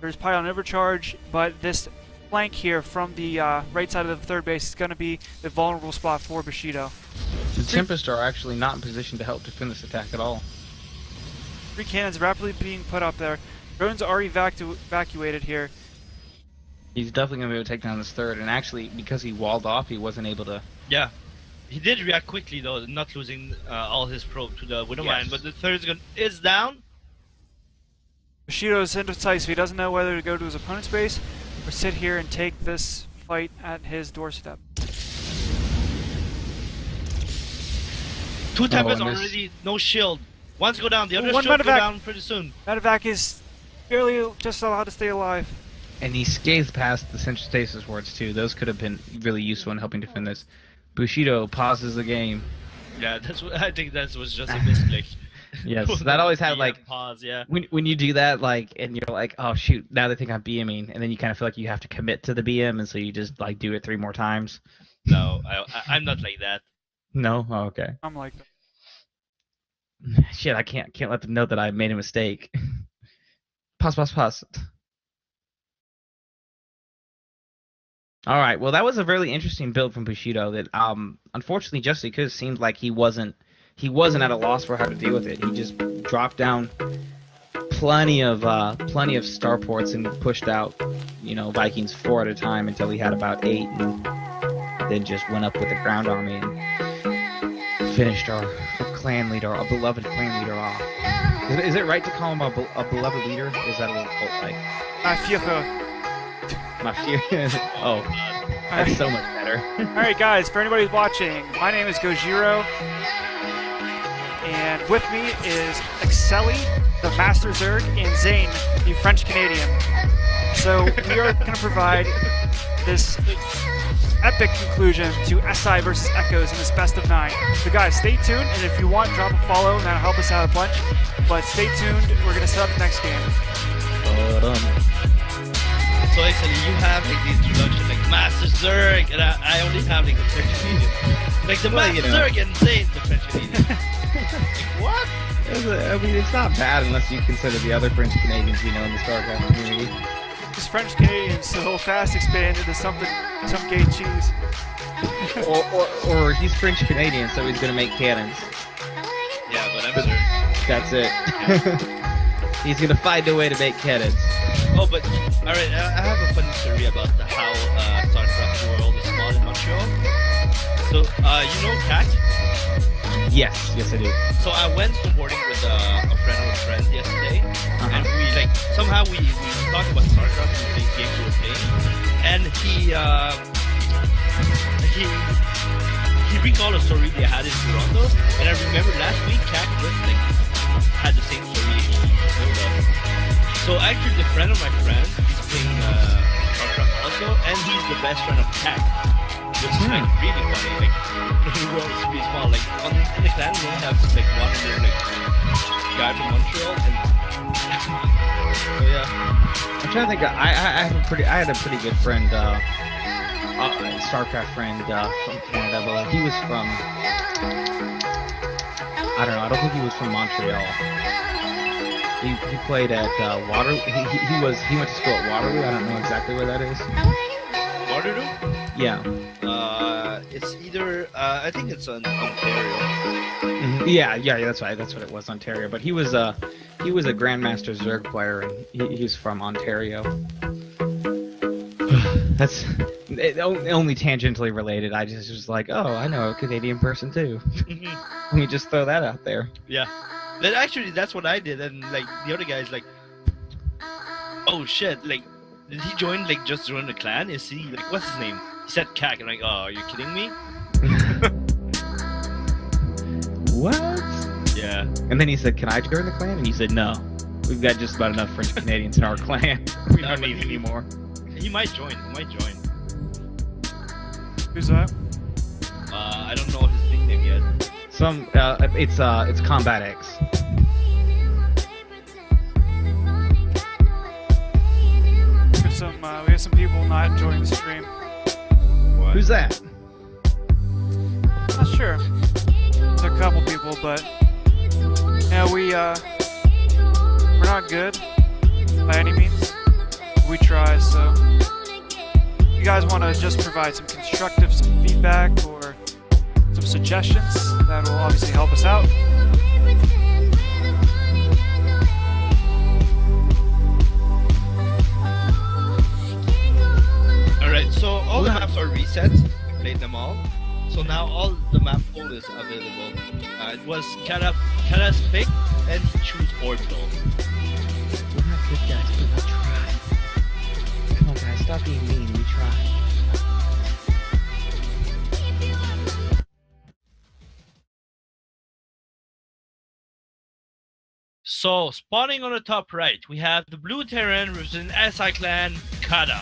[SPEAKER 1] There's pylon overcharge, but this flank here from the right side of the third base is going to be the vulnerable spot for Bushido.
[SPEAKER 5] The Tempest are actually not in position to help defend this attack at all.
[SPEAKER 1] 3 cannons rapidly being put up there. Drones are evacuated here.
[SPEAKER 5] He's definitely going to be able to take down this third, and actually, because he walled off, he wasn't able to...
[SPEAKER 2] Yeah. He did react quickly though, not losing all his probe to the Widow Mine, but the third is down.
[SPEAKER 1] Bushido is indecisive. He doesn't know whether to go to his opponent's base or sit here and take this fight at his doorstep.
[SPEAKER 2] 2 Tempests
[SPEAKER 5] and this-
[SPEAKER 2] already, no shield. One's go down, the other
[SPEAKER 1] One
[SPEAKER 2] should go
[SPEAKER 1] medevac.
[SPEAKER 2] down pretty soon.
[SPEAKER 1] Medevac is barely just allowed to stay alive.
[SPEAKER 5] And he scathed past the central stasis wards too. Those could have been really useful in helping defend this. Bushido pauses the game.
[SPEAKER 2] Yeah, that's what I think. That was just a misclick.
[SPEAKER 5] Yes, that always had like
[SPEAKER 2] pause. Yeah.
[SPEAKER 5] when you do that, like, and you're like, oh shoot, now they think I'm BMing, and then you kind of feel like you have to commit to the BM, and so you just like do it 3 more times.
[SPEAKER 2] No, I'm not like that.
[SPEAKER 5] No, oh, okay.
[SPEAKER 1] I'm like,
[SPEAKER 5] Shit, I can't let them know that I made a mistake. Pause. All right, well that was a really interesting build from Bushido. That unfortunately, Jesse Kush seemed like he wasn't at a loss for how to deal with it. He just dropped down plenty of starports and pushed out, Vikings 4 at a time until he had about 8, and then just went up with the ground army and finished our clan leader, our beloved clan leader off. Is it right to call him a beloved leader? Is that a little cult-like?
[SPEAKER 1] I feel
[SPEAKER 5] My fear. Oh, that's so much better.
[SPEAKER 1] Alright guys, for anybody who's watching, my name is Gojiro, and with me is Excelli, the Master Zerg, and Zane, the French Canadian. So we are going to provide this epic conclusion to SI versus EchOs in this best of 9. So guys, stay tuned, and if you want, drop a follow, and that'll help us out a bunch. But stay tuned, we're going to set up the next game.
[SPEAKER 2] So actually, you have like the introduction, like Master Zerg, and I only have like the French Canadian. Like the
[SPEAKER 5] Well,
[SPEAKER 2] Master Zerg and Zane, the French Canadian. Like, what?
[SPEAKER 5] I mean, it's not bad unless you consider the other French Canadians in the StarCraft community.
[SPEAKER 1] This French Canadian so fast expanded into some gay cheese.
[SPEAKER 5] or he's French Canadian, so he's gonna make cannons.
[SPEAKER 2] Yeah, but I'm Zerg.
[SPEAKER 5] That's it. He's gonna find a way to make cannons.
[SPEAKER 2] Oh, but alright, I have a funny story about how StarCraft World is small in Montreal. So, you know CAC?
[SPEAKER 5] Yes, yes I do.
[SPEAKER 2] So I went snowboarding with a friend of a friend yesterday, and we like somehow we talked about StarCraft and the games we were playing, and he recalled a story they had in Toronto, and I remember last week Cat just like had the same story he told us. So actually, the friend of my friend, he's playing StarCraft also, and he's the best friend of Cat, which is like really funny. Like the world's really small. Like in the clan, we only have like one other like guy from Montreal, and so yeah.
[SPEAKER 5] I'm trying to think. I had a pretty good friend, StarCraft friend from Canada, but he was from. I don't know. I don't think he was from Montreal. He played at Waterloo. He went to school at Waterloo. I don't know exactly where that is.
[SPEAKER 2] Waterloo?
[SPEAKER 5] Yeah.
[SPEAKER 2] It's either I think it's in Ontario.
[SPEAKER 5] Yeah, that's right. That's what it was, Ontario. But he was a Grandmaster Zerg player, and he's from Ontario. That's only tangentially related. I just was like, oh, I know a Canadian person too. Let me just throw that out there.
[SPEAKER 2] Yeah. Then actually, that's what I did, and like the other guy's like, oh shit, like did he join like just join the clan? Is he like what's his name? He said Kak, and I'm like, oh, are you kidding me?
[SPEAKER 5] What?
[SPEAKER 2] Yeah.
[SPEAKER 5] And then he said, can I join the clan? And he said, no. We've got just about enough French Canadians in our clan. We don't need any more.
[SPEAKER 2] He might join.
[SPEAKER 1] Who's that?
[SPEAKER 2] I don't know his nickname yet.
[SPEAKER 5] It's Combat X.
[SPEAKER 1] We have some people not enjoying the stream.
[SPEAKER 2] What?
[SPEAKER 5] Who's that?
[SPEAKER 1] Not sure. There's a couple people, but yeah, we're not good by any means. We try, so if you guys want to just provide some constructive feedback or some suggestions, that will obviously help us out.
[SPEAKER 2] Alright, so all the maps are reset. We played them all. So now all the map pool is available. It was Kata's pick and choose orbital.
[SPEAKER 5] We're not good guys, but we try. Come on guys, stop being mean, we try.
[SPEAKER 2] So, spawning on the top right, we have the blue Terran representing SIClan Kata.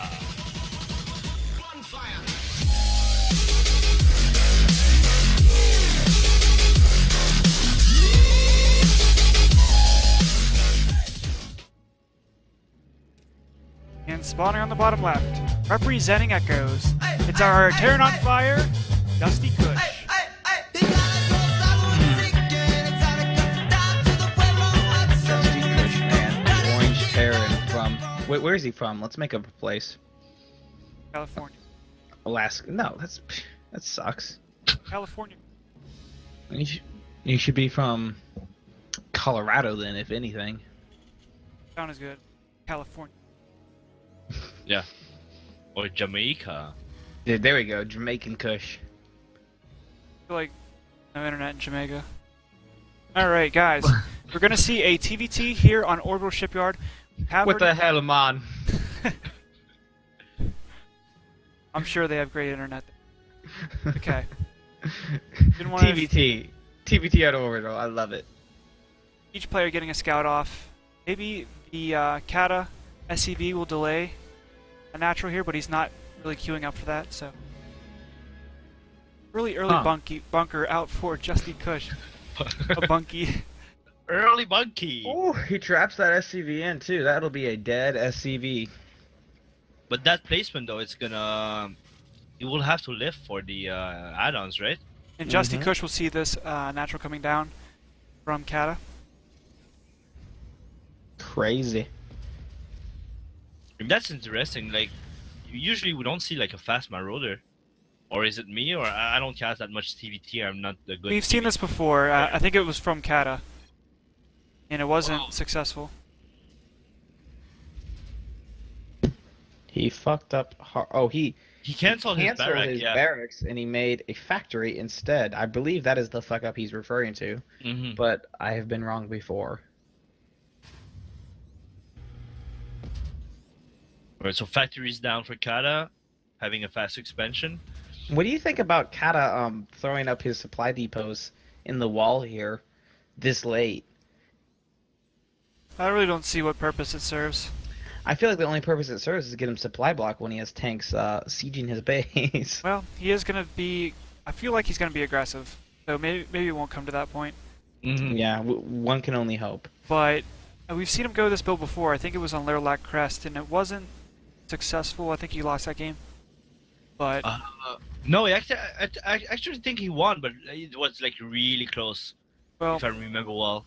[SPEAKER 1] And spawning on the bottom left, representing EchOs, it's our Terran on Fire, Dusty Kush.
[SPEAKER 5] Dusty Kush, man. The orange Terran from... Wait, where is he from? Let's make up a place.
[SPEAKER 1] California.
[SPEAKER 5] Alaska. No, that sucks.
[SPEAKER 1] California.
[SPEAKER 5] You should be from Colorado then, if anything.
[SPEAKER 1] Sound is good. California.
[SPEAKER 2] Yeah. Or Jamaica.
[SPEAKER 5] Yeah, there we go, Jamaican Kush.
[SPEAKER 1] I feel like no internet in Jamaica. Alright, guys. We're gonna see a TVT here on Orbital Shipyard.
[SPEAKER 5] What the hell, man?
[SPEAKER 1] I'm sure they have great internet. Okay.
[SPEAKER 5] TVT. TVT out of Orbital, I love it.
[SPEAKER 1] Each player getting a scout off. Maybe the Kata SCV will delay a natural here, but he's not really queuing up for that, so. Early bunker out for Justy Kush. A bunky.
[SPEAKER 2] Early bunky.
[SPEAKER 5] Oh, he traps that SCV in too. That'll be a dead SCV.
[SPEAKER 2] But that placement though, it's gonna... It will have to live for the add-ons, right?
[SPEAKER 1] And Justy Kush will see this natural coming down from Kata.
[SPEAKER 5] Crazy.
[SPEAKER 2] That's interesting. Like, usually we don't see like a fast marauder, or is it me? Or I don't cast that much TVT. I'm not the good.
[SPEAKER 1] We've seen this before. I think it was from Kata, and it wasn't successful.
[SPEAKER 5] He fucked up. Oh, he
[SPEAKER 2] He canceled his
[SPEAKER 5] Canceled
[SPEAKER 2] barrack.
[SPEAKER 5] his
[SPEAKER 2] Yeah.
[SPEAKER 5] barracks and he made a factory instead. I believe that is the fuck up he's referring to,
[SPEAKER 2] Mm-hmm.
[SPEAKER 5] but I have been wrong before.
[SPEAKER 2] Alright, so factories down for Kata, having a fast expansion.
[SPEAKER 5] What do you think about Kata throwing up his supply depots in the wall here this late?
[SPEAKER 1] I really don't see what purpose it serves.
[SPEAKER 5] I feel like the only purpose it serves is to get him supply block when he has tanks sieging his base.
[SPEAKER 1] Well, he is gonna be. I feel like he's gonna be aggressive, so maybe it won't come to that point.
[SPEAKER 2] Mm-hmm.
[SPEAKER 5] Yeah, one can only hope.
[SPEAKER 1] But we've seen him go this build before. I think it was on Lairlac Crest, and it wasn't successful. I think he lost that game. But
[SPEAKER 2] No, I actually think he won, but it was like really close,
[SPEAKER 1] well,
[SPEAKER 2] if I remember well.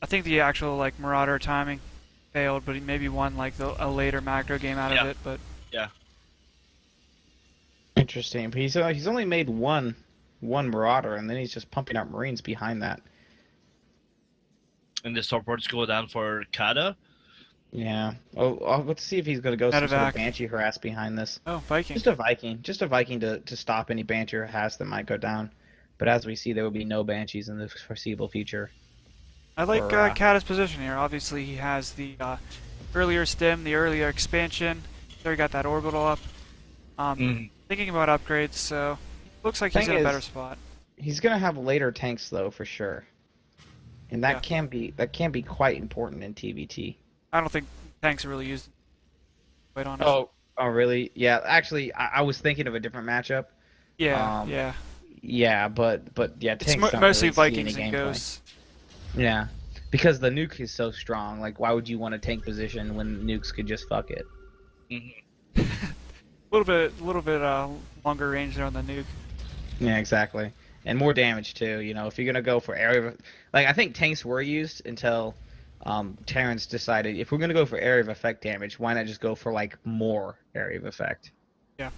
[SPEAKER 1] I think the actual like Marauder timing failed, but he maybe won like a later macro game out of it. But
[SPEAKER 5] Interesting, but he's only made one Marauder, and then he's just pumping out Marines behind that.
[SPEAKER 2] And the supports go down for Kata.
[SPEAKER 5] Yeah. Oh, let's see if he's gonna go some sort of
[SPEAKER 1] Medevac.
[SPEAKER 5] Banshee harass behind this.
[SPEAKER 1] oh, Viking.
[SPEAKER 5] Just a Viking to stop any Banshee harass that might go down. But as we see, there will be no Banshees in the foreseeable future.
[SPEAKER 1] I like
[SPEAKER 5] or,
[SPEAKER 1] Kata's position here. Obviously, he has the earlier stim, the earlier expansion. There, he got that orbital up. Thinking about upgrades, so looks like he's
[SPEAKER 5] Thing
[SPEAKER 1] in a better
[SPEAKER 5] is-
[SPEAKER 1] spot.
[SPEAKER 5] He's gonna have later tanks though, for sure. And that can be quite important in TBT.
[SPEAKER 1] I don't think tanks are really used. Quite honest.
[SPEAKER 5] Oh, really? Yeah. Actually, I was thinking of a different matchup.
[SPEAKER 1] yeah,
[SPEAKER 5] um,
[SPEAKER 1] yeah.
[SPEAKER 5] Yeah, but yeah,
[SPEAKER 1] It's
[SPEAKER 5] tanks don't
[SPEAKER 1] mostly
[SPEAKER 5] really see any
[SPEAKER 1] Vikings and
[SPEAKER 5] gameplay.
[SPEAKER 1] ghosts.
[SPEAKER 5] Yeah, because the nuke is so strong. Like, why would you want a tank position when nukes could just fuck it?
[SPEAKER 1] A little bit longer range there on the nuke.
[SPEAKER 5] Yeah, exactly. And more damage too. You know, if you're gonna go for area, like I think tanks were used until Terrence decided if we're gonna go for area of effect damage, why not just go for like more area of effect? Yeah.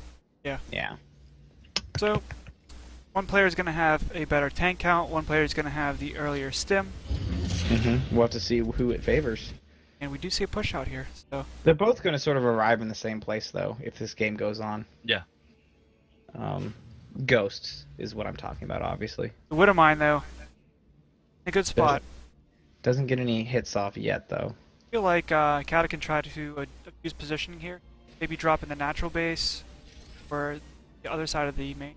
[SPEAKER 1] So, one player is going to have a better tank count. One player is going to have the earlier stim,
[SPEAKER 5] We'll have to see who it favors.
[SPEAKER 1] and we do see a push out here. So,
[SPEAKER 5] They're both gonna sort of arrive in the same place though, if this game goes on.
[SPEAKER 2] Yeah.
[SPEAKER 5] Ghosts is what I'm talking about, obviously.
[SPEAKER 1] the Widowmine though, in a good spot.
[SPEAKER 5] Doesn't get any hits off yet though.
[SPEAKER 1] I feel like Kata can try to use positioning here. Maybe drop in the natural base, or the other side of the main.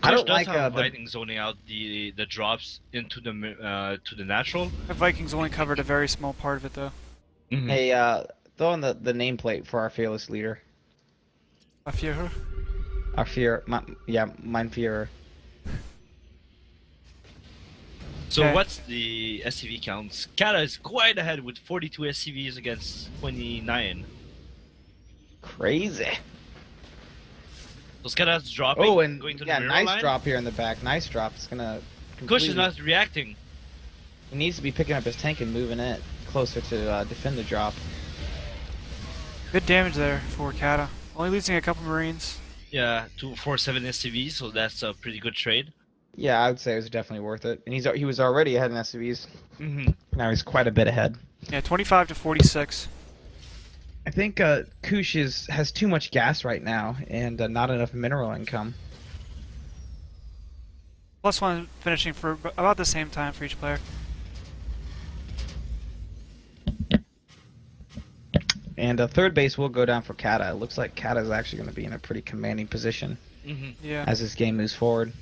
[SPEAKER 5] I don't
[SPEAKER 2] Kush
[SPEAKER 5] like
[SPEAKER 2] does have
[SPEAKER 5] the
[SPEAKER 2] Viking zoning out the drops into the natural.
[SPEAKER 1] The Vikings only covered a very small part of it though.
[SPEAKER 2] Mhm.
[SPEAKER 5] Hey, throw on the nameplate for our fearless leader.
[SPEAKER 1] A few.
[SPEAKER 5] Mein Führer.
[SPEAKER 2] So
[SPEAKER 1] Okay.
[SPEAKER 2] what's the SCV counts? Kata is quite ahead with 42 SCVs against 29.
[SPEAKER 5] Crazy.
[SPEAKER 2] So Kata's dropping.
[SPEAKER 5] Oh, and
[SPEAKER 2] going to
[SPEAKER 5] yeah,
[SPEAKER 2] the
[SPEAKER 5] nice
[SPEAKER 2] line.
[SPEAKER 5] drop here in the back. Nice drop. It's gonna.
[SPEAKER 2] Kush is
[SPEAKER 5] completely-
[SPEAKER 2] not reacting.
[SPEAKER 5] He needs to be picking up his tank and moving it closer to defend the drop.
[SPEAKER 1] Good damage there for Kata. Only losing a couple Marines.
[SPEAKER 2] Yeah, 247 SCVs, so that's a pretty good trade.
[SPEAKER 5] Yeah, I would say it was definitely worth it. And he was already ahead in SCVs.
[SPEAKER 2] Mm-hmm.
[SPEAKER 5] Now he's quite a bit ahead.
[SPEAKER 1] Yeah, 25 to 46.
[SPEAKER 5] I think Kush has too much gas right now and not enough mineral income.
[SPEAKER 1] Plus one finishing for about the same time for each player.
[SPEAKER 5] And third base will go down for Kata. It looks like Kata is actually going to be in a pretty commanding position
[SPEAKER 2] Mm-hmm.
[SPEAKER 1] Yeah.
[SPEAKER 5] as this game moves forward.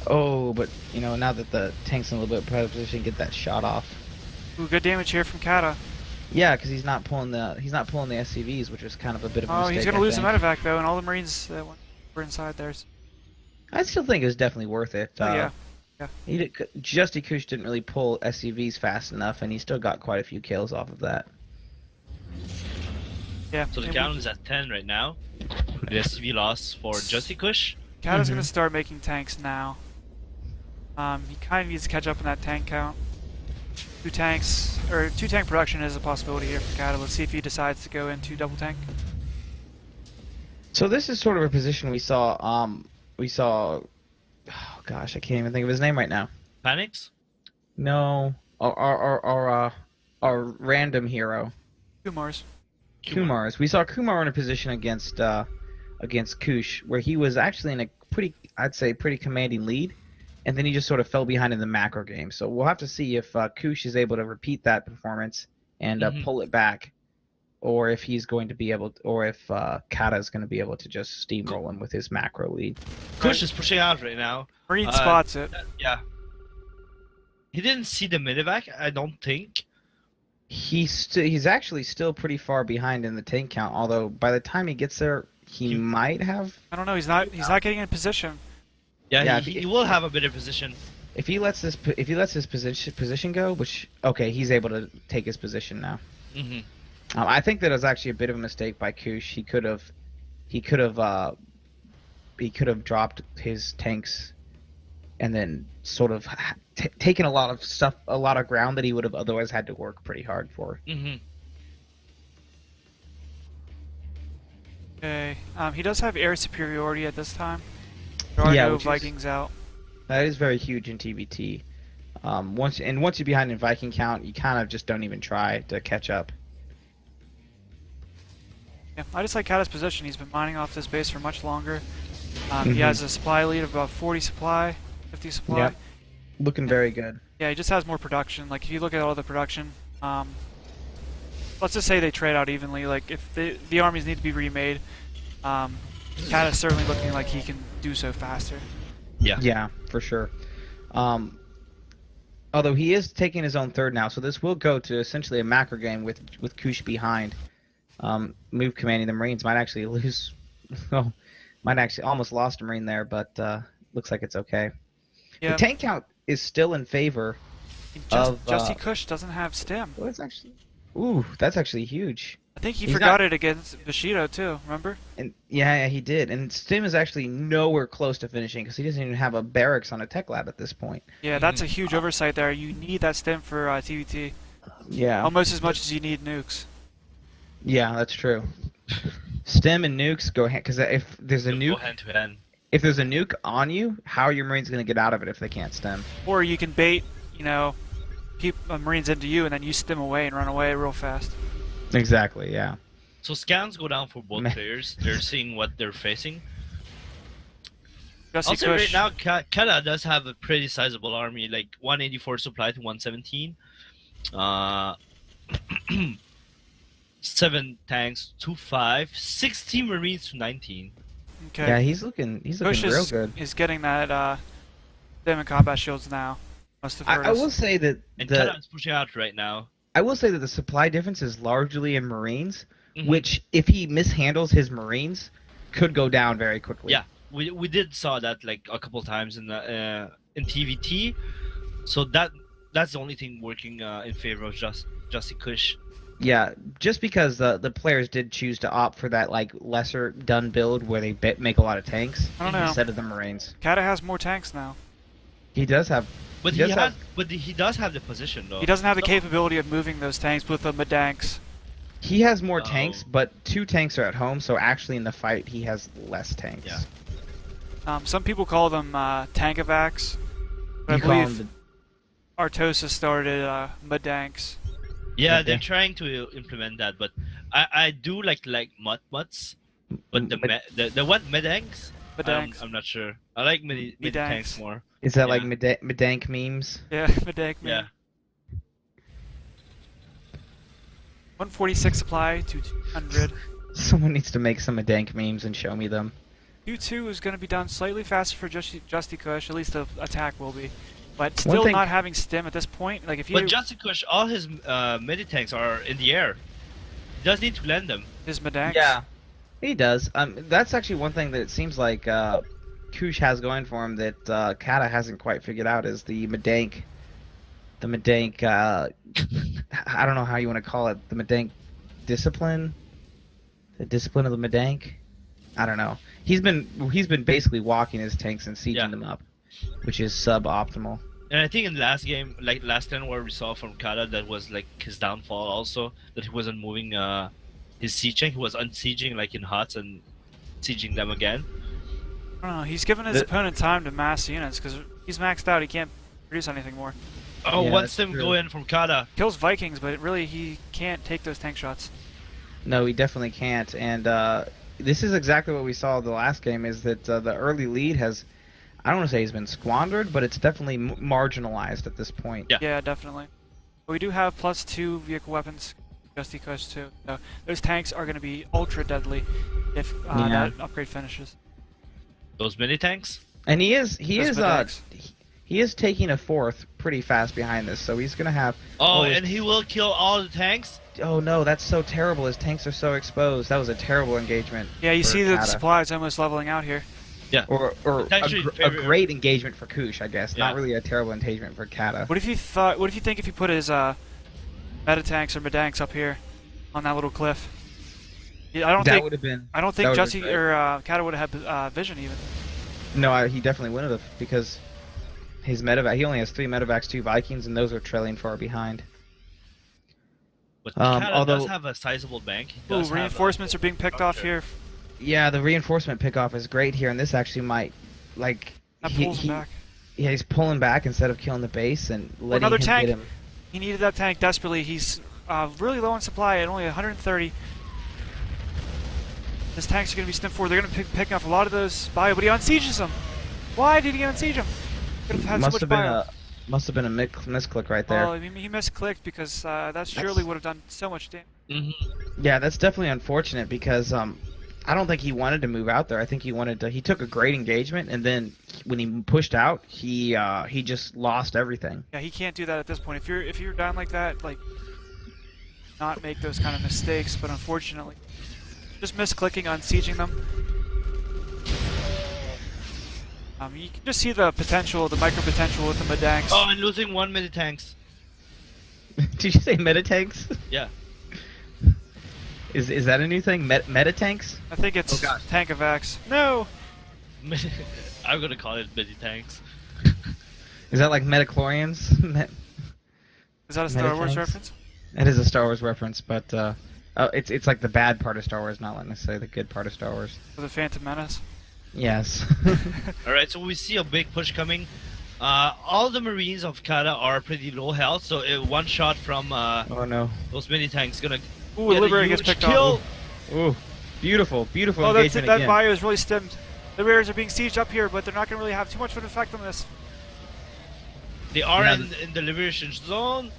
[SPEAKER 5] Oh, but now that the tank's in a little bit better position, get that shot off.
[SPEAKER 1] Ooh, good damage here from Kata.
[SPEAKER 5] Yeah, because he's not pulling the SCVs, which is kind of a bit of a
[SPEAKER 1] Oh,
[SPEAKER 5] mistake.
[SPEAKER 1] he's gonna
[SPEAKER 5] I
[SPEAKER 1] lose the
[SPEAKER 5] think.
[SPEAKER 1] medevac though, and all the Marines that were inside there.
[SPEAKER 5] I still think it was definitely worth it.
[SPEAKER 1] Oh, yeah.
[SPEAKER 5] Justy Kush didn't really pull SCVs fast enough, and he still got quite a few kills off of that.
[SPEAKER 1] Yeah.
[SPEAKER 2] So the
[SPEAKER 1] and
[SPEAKER 2] count is at 10 right now. The SCV loss for Justy Kush.
[SPEAKER 1] Kata's gonna
[SPEAKER 5] Mhm.
[SPEAKER 1] start making tanks now. He kind of needs to catch up on that tank count. Two tank production is a possibility here for Kata. Let's see if he decides to go into double tank.
[SPEAKER 5] So this is sort of a position we saw. Oh gosh, I can't even think of his name right now.
[SPEAKER 2] Panics?
[SPEAKER 5] No, our random hero.
[SPEAKER 1] Two Mars.
[SPEAKER 5] Kumar's. We saw Kumar in a position against Kush, where he was actually in a pretty commanding lead, and then he just sort of fell behind in the macro game. So we'll have to see if Kush is able to repeat that performance and pull it back, or if he's going to be able, or if Kata is going to be able to just steamroll him with his macro lead.
[SPEAKER 2] Kush is pushing out right now.
[SPEAKER 1] Marine spots it.
[SPEAKER 2] Yeah. He didn't see the medevac, I don't think.
[SPEAKER 5] He's actually still pretty far behind in the tank count. Although by the time he gets there, he might have.
[SPEAKER 1] I don't know. He's not getting in position.
[SPEAKER 2] Yeah, he will have a better position.
[SPEAKER 5] If he lets his position go, which okay, he's able to take his position now. I think that was actually a bit of a mistake by Kush. He could have dropped his tanks, and then sort of taken a lot of ground that he would have otherwise had to work pretty hard for.
[SPEAKER 1] Okay. He does have air superiority at this time. There are no Vikings out.
[SPEAKER 5] That is very huge in TVT. Once you're behind in Viking count, you kind of just don't even try to catch up.
[SPEAKER 1] Yeah, I just like Kata's position. He's been mining off this base for much longer. He has a supply lead of about 40 supply, 50 supply.
[SPEAKER 5] Yep. Looking very good.
[SPEAKER 1] Yeah, he just has more production. Like, if you look at all the production, let's just say they trade out evenly. Like, if the armies need to be remade, Kata's certainly looking like he can do so faster.
[SPEAKER 5] Yeah, for sure. Although he is taking his own third now, so this will go to essentially a macro game with Kush behind. Move commanding the Marines might actually lose. Well, might actually almost lost a Marine there, but looks like it's okay.
[SPEAKER 1] Yeah.
[SPEAKER 5] The tank count is still in favor of.
[SPEAKER 1] Justy Kush doesn't have stim.
[SPEAKER 5] Well, that's actually huge.
[SPEAKER 1] I think he
[SPEAKER 5] He's
[SPEAKER 1] forgot it against Bushido too. Remember?
[SPEAKER 5] And yeah, he did. And Stim is actually nowhere close to finishing because he doesn't even have a barracks on a tech lab at this point.
[SPEAKER 1] Yeah, that's a huge oversight there. You need that stim for TVT.
[SPEAKER 5] Yeah.
[SPEAKER 1] Almost as much as you need nukes.
[SPEAKER 5] Yeah, that's true. Stim and nukes go hand because if there's a nuke,
[SPEAKER 2] Go hand to hand.
[SPEAKER 5] if there's a nuke on you, how are your Marines going to get out of it if they can't stim?
[SPEAKER 1] Or you can bait, keep Marines into you and then you stim away and run away real fast.
[SPEAKER 5] Exactly. Yeah.
[SPEAKER 2] So scans go down for both players. They're seeing what they're facing.
[SPEAKER 1] Justy
[SPEAKER 2] Also, right
[SPEAKER 1] Kush.
[SPEAKER 2] now, Kata does have a pretty sizable army, like 184 supply to 117. 7 tanks to 5, 16 Marines to 19.
[SPEAKER 1] Okay.
[SPEAKER 5] Yeah, he's looking
[SPEAKER 1] Kush
[SPEAKER 5] real good.
[SPEAKER 1] is getting that stim and combat shields now. Must have heard
[SPEAKER 5] I
[SPEAKER 1] us.
[SPEAKER 5] will say that
[SPEAKER 2] And Kata is pushing out right now.
[SPEAKER 5] I will say that the supply difference is largely in Marines, which if he mishandles his Marines, could go down very quickly.
[SPEAKER 2] Yeah, we did saw that like a couple times in the in TVT. So that's the only thing working in favor of Justy Kush.
[SPEAKER 5] Yeah, just because the players did choose to opt for that like lesser done build where they make a lot of tanks
[SPEAKER 1] I don't know.
[SPEAKER 5] instead of the Marines.
[SPEAKER 1] Kata has more tanks now.
[SPEAKER 5] He does have.
[SPEAKER 2] But
[SPEAKER 5] He does
[SPEAKER 2] he does have the position though.
[SPEAKER 1] He doesn't have the
[SPEAKER 2] So-
[SPEAKER 1] capability of moving those tanks with the Medanks.
[SPEAKER 5] He has more
[SPEAKER 2] Oh.
[SPEAKER 5] tanks, but 2 tanks are at home, so actually in the fight he has less tanks.
[SPEAKER 2] Yeah.
[SPEAKER 1] Some people call them Tankovacs, but I
[SPEAKER 5] You call
[SPEAKER 1] believe
[SPEAKER 5] him
[SPEAKER 1] Artosa started Medanks.
[SPEAKER 2] Yeah,
[SPEAKER 5] Okay.
[SPEAKER 2] they're trying to implement that, but I do like mutts, but the what medanks?
[SPEAKER 1] Medanks.
[SPEAKER 2] I'm not sure. I like mid tanks more.
[SPEAKER 5] Is that
[SPEAKER 2] Yeah.
[SPEAKER 5] like Medank memes?
[SPEAKER 1] Yeah, Medank.
[SPEAKER 2] Yeah.
[SPEAKER 1] 146 supply to 200.
[SPEAKER 5] Someone needs to make some Medank memes and show me them.
[SPEAKER 1] Q2 is going to be done slightly faster for Justy Kush, at least the attack will be. But still
[SPEAKER 5] thing-
[SPEAKER 1] not having stim at this point. Like if you
[SPEAKER 2] But Justy Kush, all his mid tanks are in the air. He does need to land them.
[SPEAKER 1] his Medanks.
[SPEAKER 5] Yeah, he does. That's actually one thing that it seems like Kush has going for him that Kata hasn't quite figured out is the Medank. The Medank, I don't know how you want to call it. The Medank discipline. The discipline of the Medank. I don't know. He's been basically walking his tanks and sieging
[SPEAKER 2] Yeah.
[SPEAKER 5] them up, which is suboptimal.
[SPEAKER 2] And I think in the last game, like last turn where we saw from Kata, that was like his downfall also, that he wasn't moving his sieging. He was unsieging like in huts and sieging them again.
[SPEAKER 1] I don't know. He's given his opponent time to mass units because he's maxed out. He can't produce anything more.
[SPEAKER 2] Oh,
[SPEAKER 5] Yeah,
[SPEAKER 2] once
[SPEAKER 5] that's
[SPEAKER 2] them
[SPEAKER 5] true.
[SPEAKER 2] go in from Kata.
[SPEAKER 1] Kills Vikings, but really he can't take those tank shots.
[SPEAKER 5] No, he definitely can't. And this is exactly what we saw the last game. Is that the early lead has, I don't want to say he's been squandered, but it's definitely marginalized at this point.
[SPEAKER 2] Yeah.
[SPEAKER 1] Yeah, definitely. But we do have +2 vehicle weapons, just because too. So those tanks are going to be ultra deadly if
[SPEAKER 5] Yeah.
[SPEAKER 1] that upgrade finishes.
[SPEAKER 2] Those mini tanks.
[SPEAKER 5] And he
[SPEAKER 1] Those medex.
[SPEAKER 5] is taking a fourth pretty fast behind this, so he's gonna have.
[SPEAKER 2] Oh,
[SPEAKER 5] his-
[SPEAKER 2] and he will kill all the tanks.
[SPEAKER 5] Oh no, that's so terrible. His tanks are so exposed. That was a terrible engagement.
[SPEAKER 1] Yeah, you
[SPEAKER 5] for
[SPEAKER 1] see the
[SPEAKER 5] Kata.
[SPEAKER 1] supplies almost leveling out here.
[SPEAKER 2] Yeah.
[SPEAKER 5] Or
[SPEAKER 2] Potentially
[SPEAKER 5] a
[SPEAKER 2] favorite-
[SPEAKER 5] great engagement for Kush, I guess. Not
[SPEAKER 2] Yeah.
[SPEAKER 5] really a terrible engagement for Kata.
[SPEAKER 1] What if you thought? What if you think if you put his meta tanks or medanks up here on that little cliff? Yeah, I don't
[SPEAKER 5] That
[SPEAKER 1] think.
[SPEAKER 5] would have been.
[SPEAKER 1] I don't
[SPEAKER 5] that
[SPEAKER 1] think
[SPEAKER 5] would've
[SPEAKER 1] Justy
[SPEAKER 5] been great.
[SPEAKER 1] or Kata would have had vision even.
[SPEAKER 5] No, he definitely wouldn't have because his medevac. He only has 3 medevacs, 2 Vikings, and those are trailing far behind.
[SPEAKER 2] But Kata
[SPEAKER 5] although-
[SPEAKER 2] does have a sizable bank. He
[SPEAKER 1] Ooh,
[SPEAKER 2] does have,
[SPEAKER 1] reinforcements are being picked off here.
[SPEAKER 5] Yeah, the reinforcement pickoff is great here, and this actually might, like,
[SPEAKER 1] That pulls him back.
[SPEAKER 5] Yeah, he's pulling back instead of killing the base and letting
[SPEAKER 1] another
[SPEAKER 5] him
[SPEAKER 1] tank.
[SPEAKER 5] get him.
[SPEAKER 1] He needed that tank desperately. He's really low on supply at only 130. His tanks are going to be stim forward. They're going to be picking off a lot of those bio, but he unsieges them. Why did he unsiege them? Could have had so much bio.
[SPEAKER 5] Must have been a misclick right there.
[SPEAKER 1] Well, he misclicked because that surely would have done so much damage.
[SPEAKER 5] Yeah, that's definitely unfortunate because I don't think he wanted to move out there. I think he wanted to. He took a great engagement, and then when he pushed out, he just lost everything.
[SPEAKER 1] Yeah, he can't do that at this point. If you're down like that, like, not make those kind of mistakes. But unfortunately, just misclicking, unsieging them. You can just see the potential, the micro potential with the medanks.
[SPEAKER 2] Oh, and losing 1 mini tanks.
[SPEAKER 5] Did you say metatanks?
[SPEAKER 2] Yeah.
[SPEAKER 5] Is that a new thing? Metatanks?
[SPEAKER 1] I think it's
[SPEAKER 5] Oh, God.
[SPEAKER 1] tank of X. No.
[SPEAKER 2] I'm gonna call it mini tanks.
[SPEAKER 5] Is that like metachlorians?
[SPEAKER 1] Is that a Star Wars
[SPEAKER 5] Metatanks?
[SPEAKER 1] reference?
[SPEAKER 5] It is a Star Wars reference, but it's like the bad part of Star Wars, not like necessarily the good part of Star Wars.
[SPEAKER 1] For the Phantom Menace.
[SPEAKER 5] Yes.
[SPEAKER 2] All right, so we see a big push coming. All the Marines of Kata are pretty low health, so one shot from
[SPEAKER 5] Oh no.
[SPEAKER 2] those mini tanks gonna
[SPEAKER 1] Ooh,
[SPEAKER 2] get a
[SPEAKER 1] Liberator gets
[SPEAKER 2] huge
[SPEAKER 1] picked
[SPEAKER 2] kill.
[SPEAKER 1] off.
[SPEAKER 5] Ooh, beautiful
[SPEAKER 1] Oh, that's it.
[SPEAKER 5] engagement
[SPEAKER 1] That
[SPEAKER 5] again.
[SPEAKER 1] bio is really stemmed. Liberators are being sieged up here, but they're not going to really have too much of an effect on this.
[SPEAKER 2] They are
[SPEAKER 5] Yeah.
[SPEAKER 2] in the liberation zone.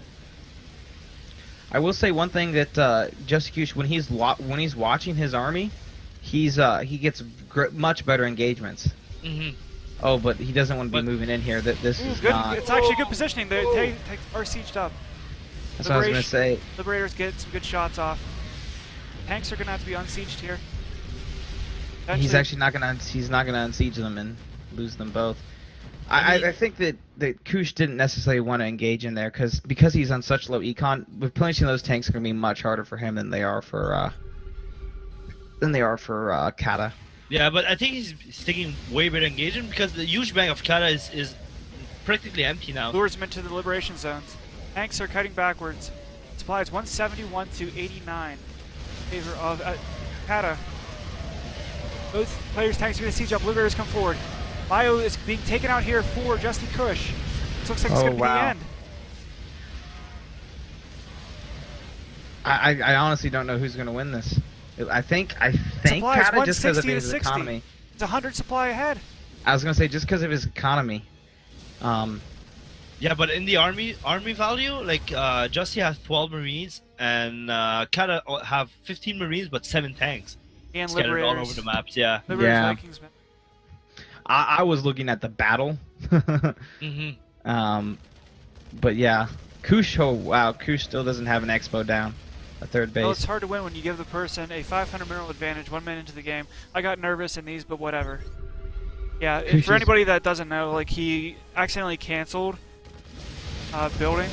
[SPEAKER 5] I will say one thing that Justicush, when he's watching his army, he gets much better engagements.
[SPEAKER 2] Mm-hmm.
[SPEAKER 5] Oh, but he doesn't want to be
[SPEAKER 2] But-
[SPEAKER 5] moving in here. That this
[SPEAKER 1] Ooh,
[SPEAKER 5] is
[SPEAKER 1] good.
[SPEAKER 5] not.
[SPEAKER 1] It's actually good positioning. They are sieged up.
[SPEAKER 5] That's what I was gonna say.
[SPEAKER 1] Liberators get some good shots off. Tanks are going to have to be unsieged here.
[SPEAKER 5] He's actually not gonna. He's not gonna unsiege them and lose them both. I think that Kush didn't necessarily want to engage in there because he's on such low econ. Replenishing those tanks are gonna be much harder for him than they are for Kata.
[SPEAKER 2] Yeah, but I think he's taking way better engagement because the huge bank of Kata is practically empty now.
[SPEAKER 1] lures them into the liberation zones. Tanks are cutting backwards. Supply is 171 to 89 in favor of Kata. Both players' tanks are going to siege up. Liberators come forward. Bio is being taken out here for Justy Kush. This looks like it's
[SPEAKER 5] Oh,
[SPEAKER 1] going to be the
[SPEAKER 5] wow.
[SPEAKER 1] end.
[SPEAKER 5] I honestly don't know who's gonna win this. I think
[SPEAKER 1] Supply is
[SPEAKER 5] Kata just because of
[SPEAKER 1] 160 to
[SPEAKER 5] his
[SPEAKER 1] 60.
[SPEAKER 5] economy.
[SPEAKER 1] It's 100 supply ahead.
[SPEAKER 5] I was gonna say just because of his economy.
[SPEAKER 2] Yeah, but in the army value, like Justy has 12 Marines and Kata have 15 Marines but 7 tanks
[SPEAKER 1] And
[SPEAKER 2] scattered
[SPEAKER 1] Liberators.
[SPEAKER 2] all over the maps. Yeah.
[SPEAKER 1] Liberators,
[SPEAKER 5] Yeah.
[SPEAKER 1] Vikings, man.
[SPEAKER 5] I was looking at the battle.
[SPEAKER 2] Mm-hmm.
[SPEAKER 5] But yeah, Kush. Oh wow, Kush still doesn't have an expo down, a third base.
[SPEAKER 1] Well, it's hard to win when you give the person a 500 mineral advantage 1 minute into the game. I got nervous in these, but whatever. Yeah,
[SPEAKER 5] Kush
[SPEAKER 1] for
[SPEAKER 5] is-
[SPEAKER 1] anybody that doesn't know, like, he accidentally canceled building.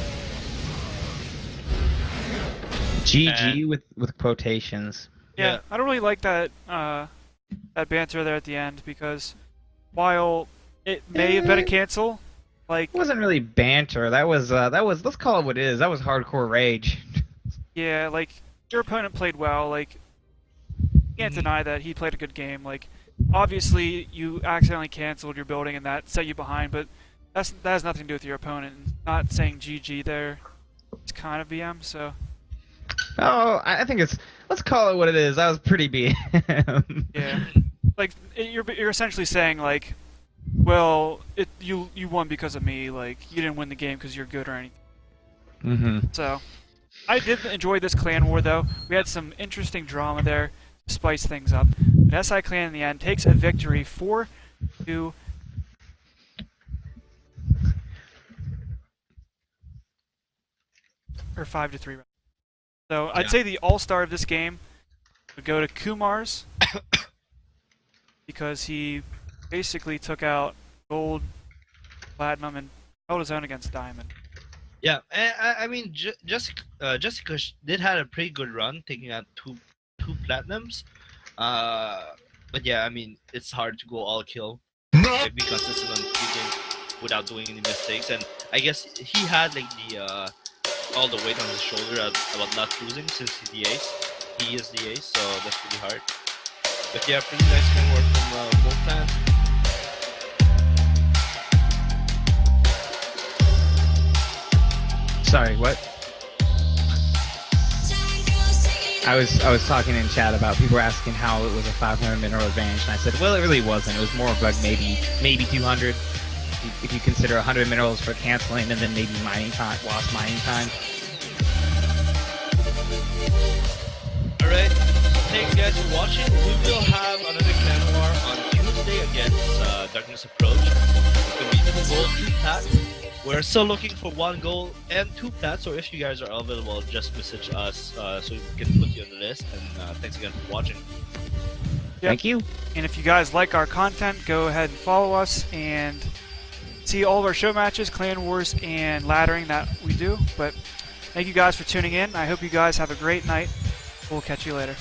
[SPEAKER 5] GG with quotations.
[SPEAKER 1] Yeah,
[SPEAKER 2] Yeah.
[SPEAKER 1] I don't really like that that banter there at the end because while it may have been a cancel, like,
[SPEAKER 5] It wasn't really banter. That was let's call it what it is. That was hardcore rage.
[SPEAKER 1] yeah, like, your opponent played well. Like, you can't deny that he played a good game. Like, obviously you accidentally canceled your building and that set you behind, but that has nothing to do with your opponent. And not saying GG there. It's kind of BM, so
[SPEAKER 5] Oh, I think it's let's call it what it is. That was pretty BM.
[SPEAKER 1] Yeah. Like you're essentially saying like, well, you won because of me. Like you didn't win the game because you're good or anything.
[SPEAKER 5] Mm-hmm.
[SPEAKER 1] So, I did enjoy this clan war though. We had some interesting drama there to spice things up. But SIClan in the end takes a victory 4-2. Or 5-3. So I'd say the all-star of this game would go to Kumar's because he basically took out gold, platinum, and held his own against diamond.
[SPEAKER 2] Yeah, and I mean, Jessica did had a pretty good run, taking out two platinums. But yeah, I mean, it's hard to go all kill, like, be consistent on shooting without doing any mistakes. And I guess he had like the all the weight on his shoulder about not losing since he's the ace. He is the ace, so that's pretty hard. But yeah, pretty nice game work from both clans.
[SPEAKER 5] Sorry, what? I was talking in chat about people were asking how it was a 500 mineral advantage, and I said, well, it really wasn't. It was more of like maybe 200 if you consider 100 minerals for canceling and then maybe mining time, lost mining time.
[SPEAKER 2] All right, thanks guys for watching. We will have another clan war on Tuesday against Darkness Approach. It's gonna be 2 gold, 2 plats. We're still looking for 1 gold and 2 plats, so if you guys are available, just message us so we can put you on the list. And thanks again for watching.
[SPEAKER 1] Yep.
[SPEAKER 5] Thank you.
[SPEAKER 1] And if you guys like our content, go ahead and follow us and see all of our show matches, clan wars, and laddering that we do. But thank you guys for tuning in. I hope you guys have a great night. We'll catch you later.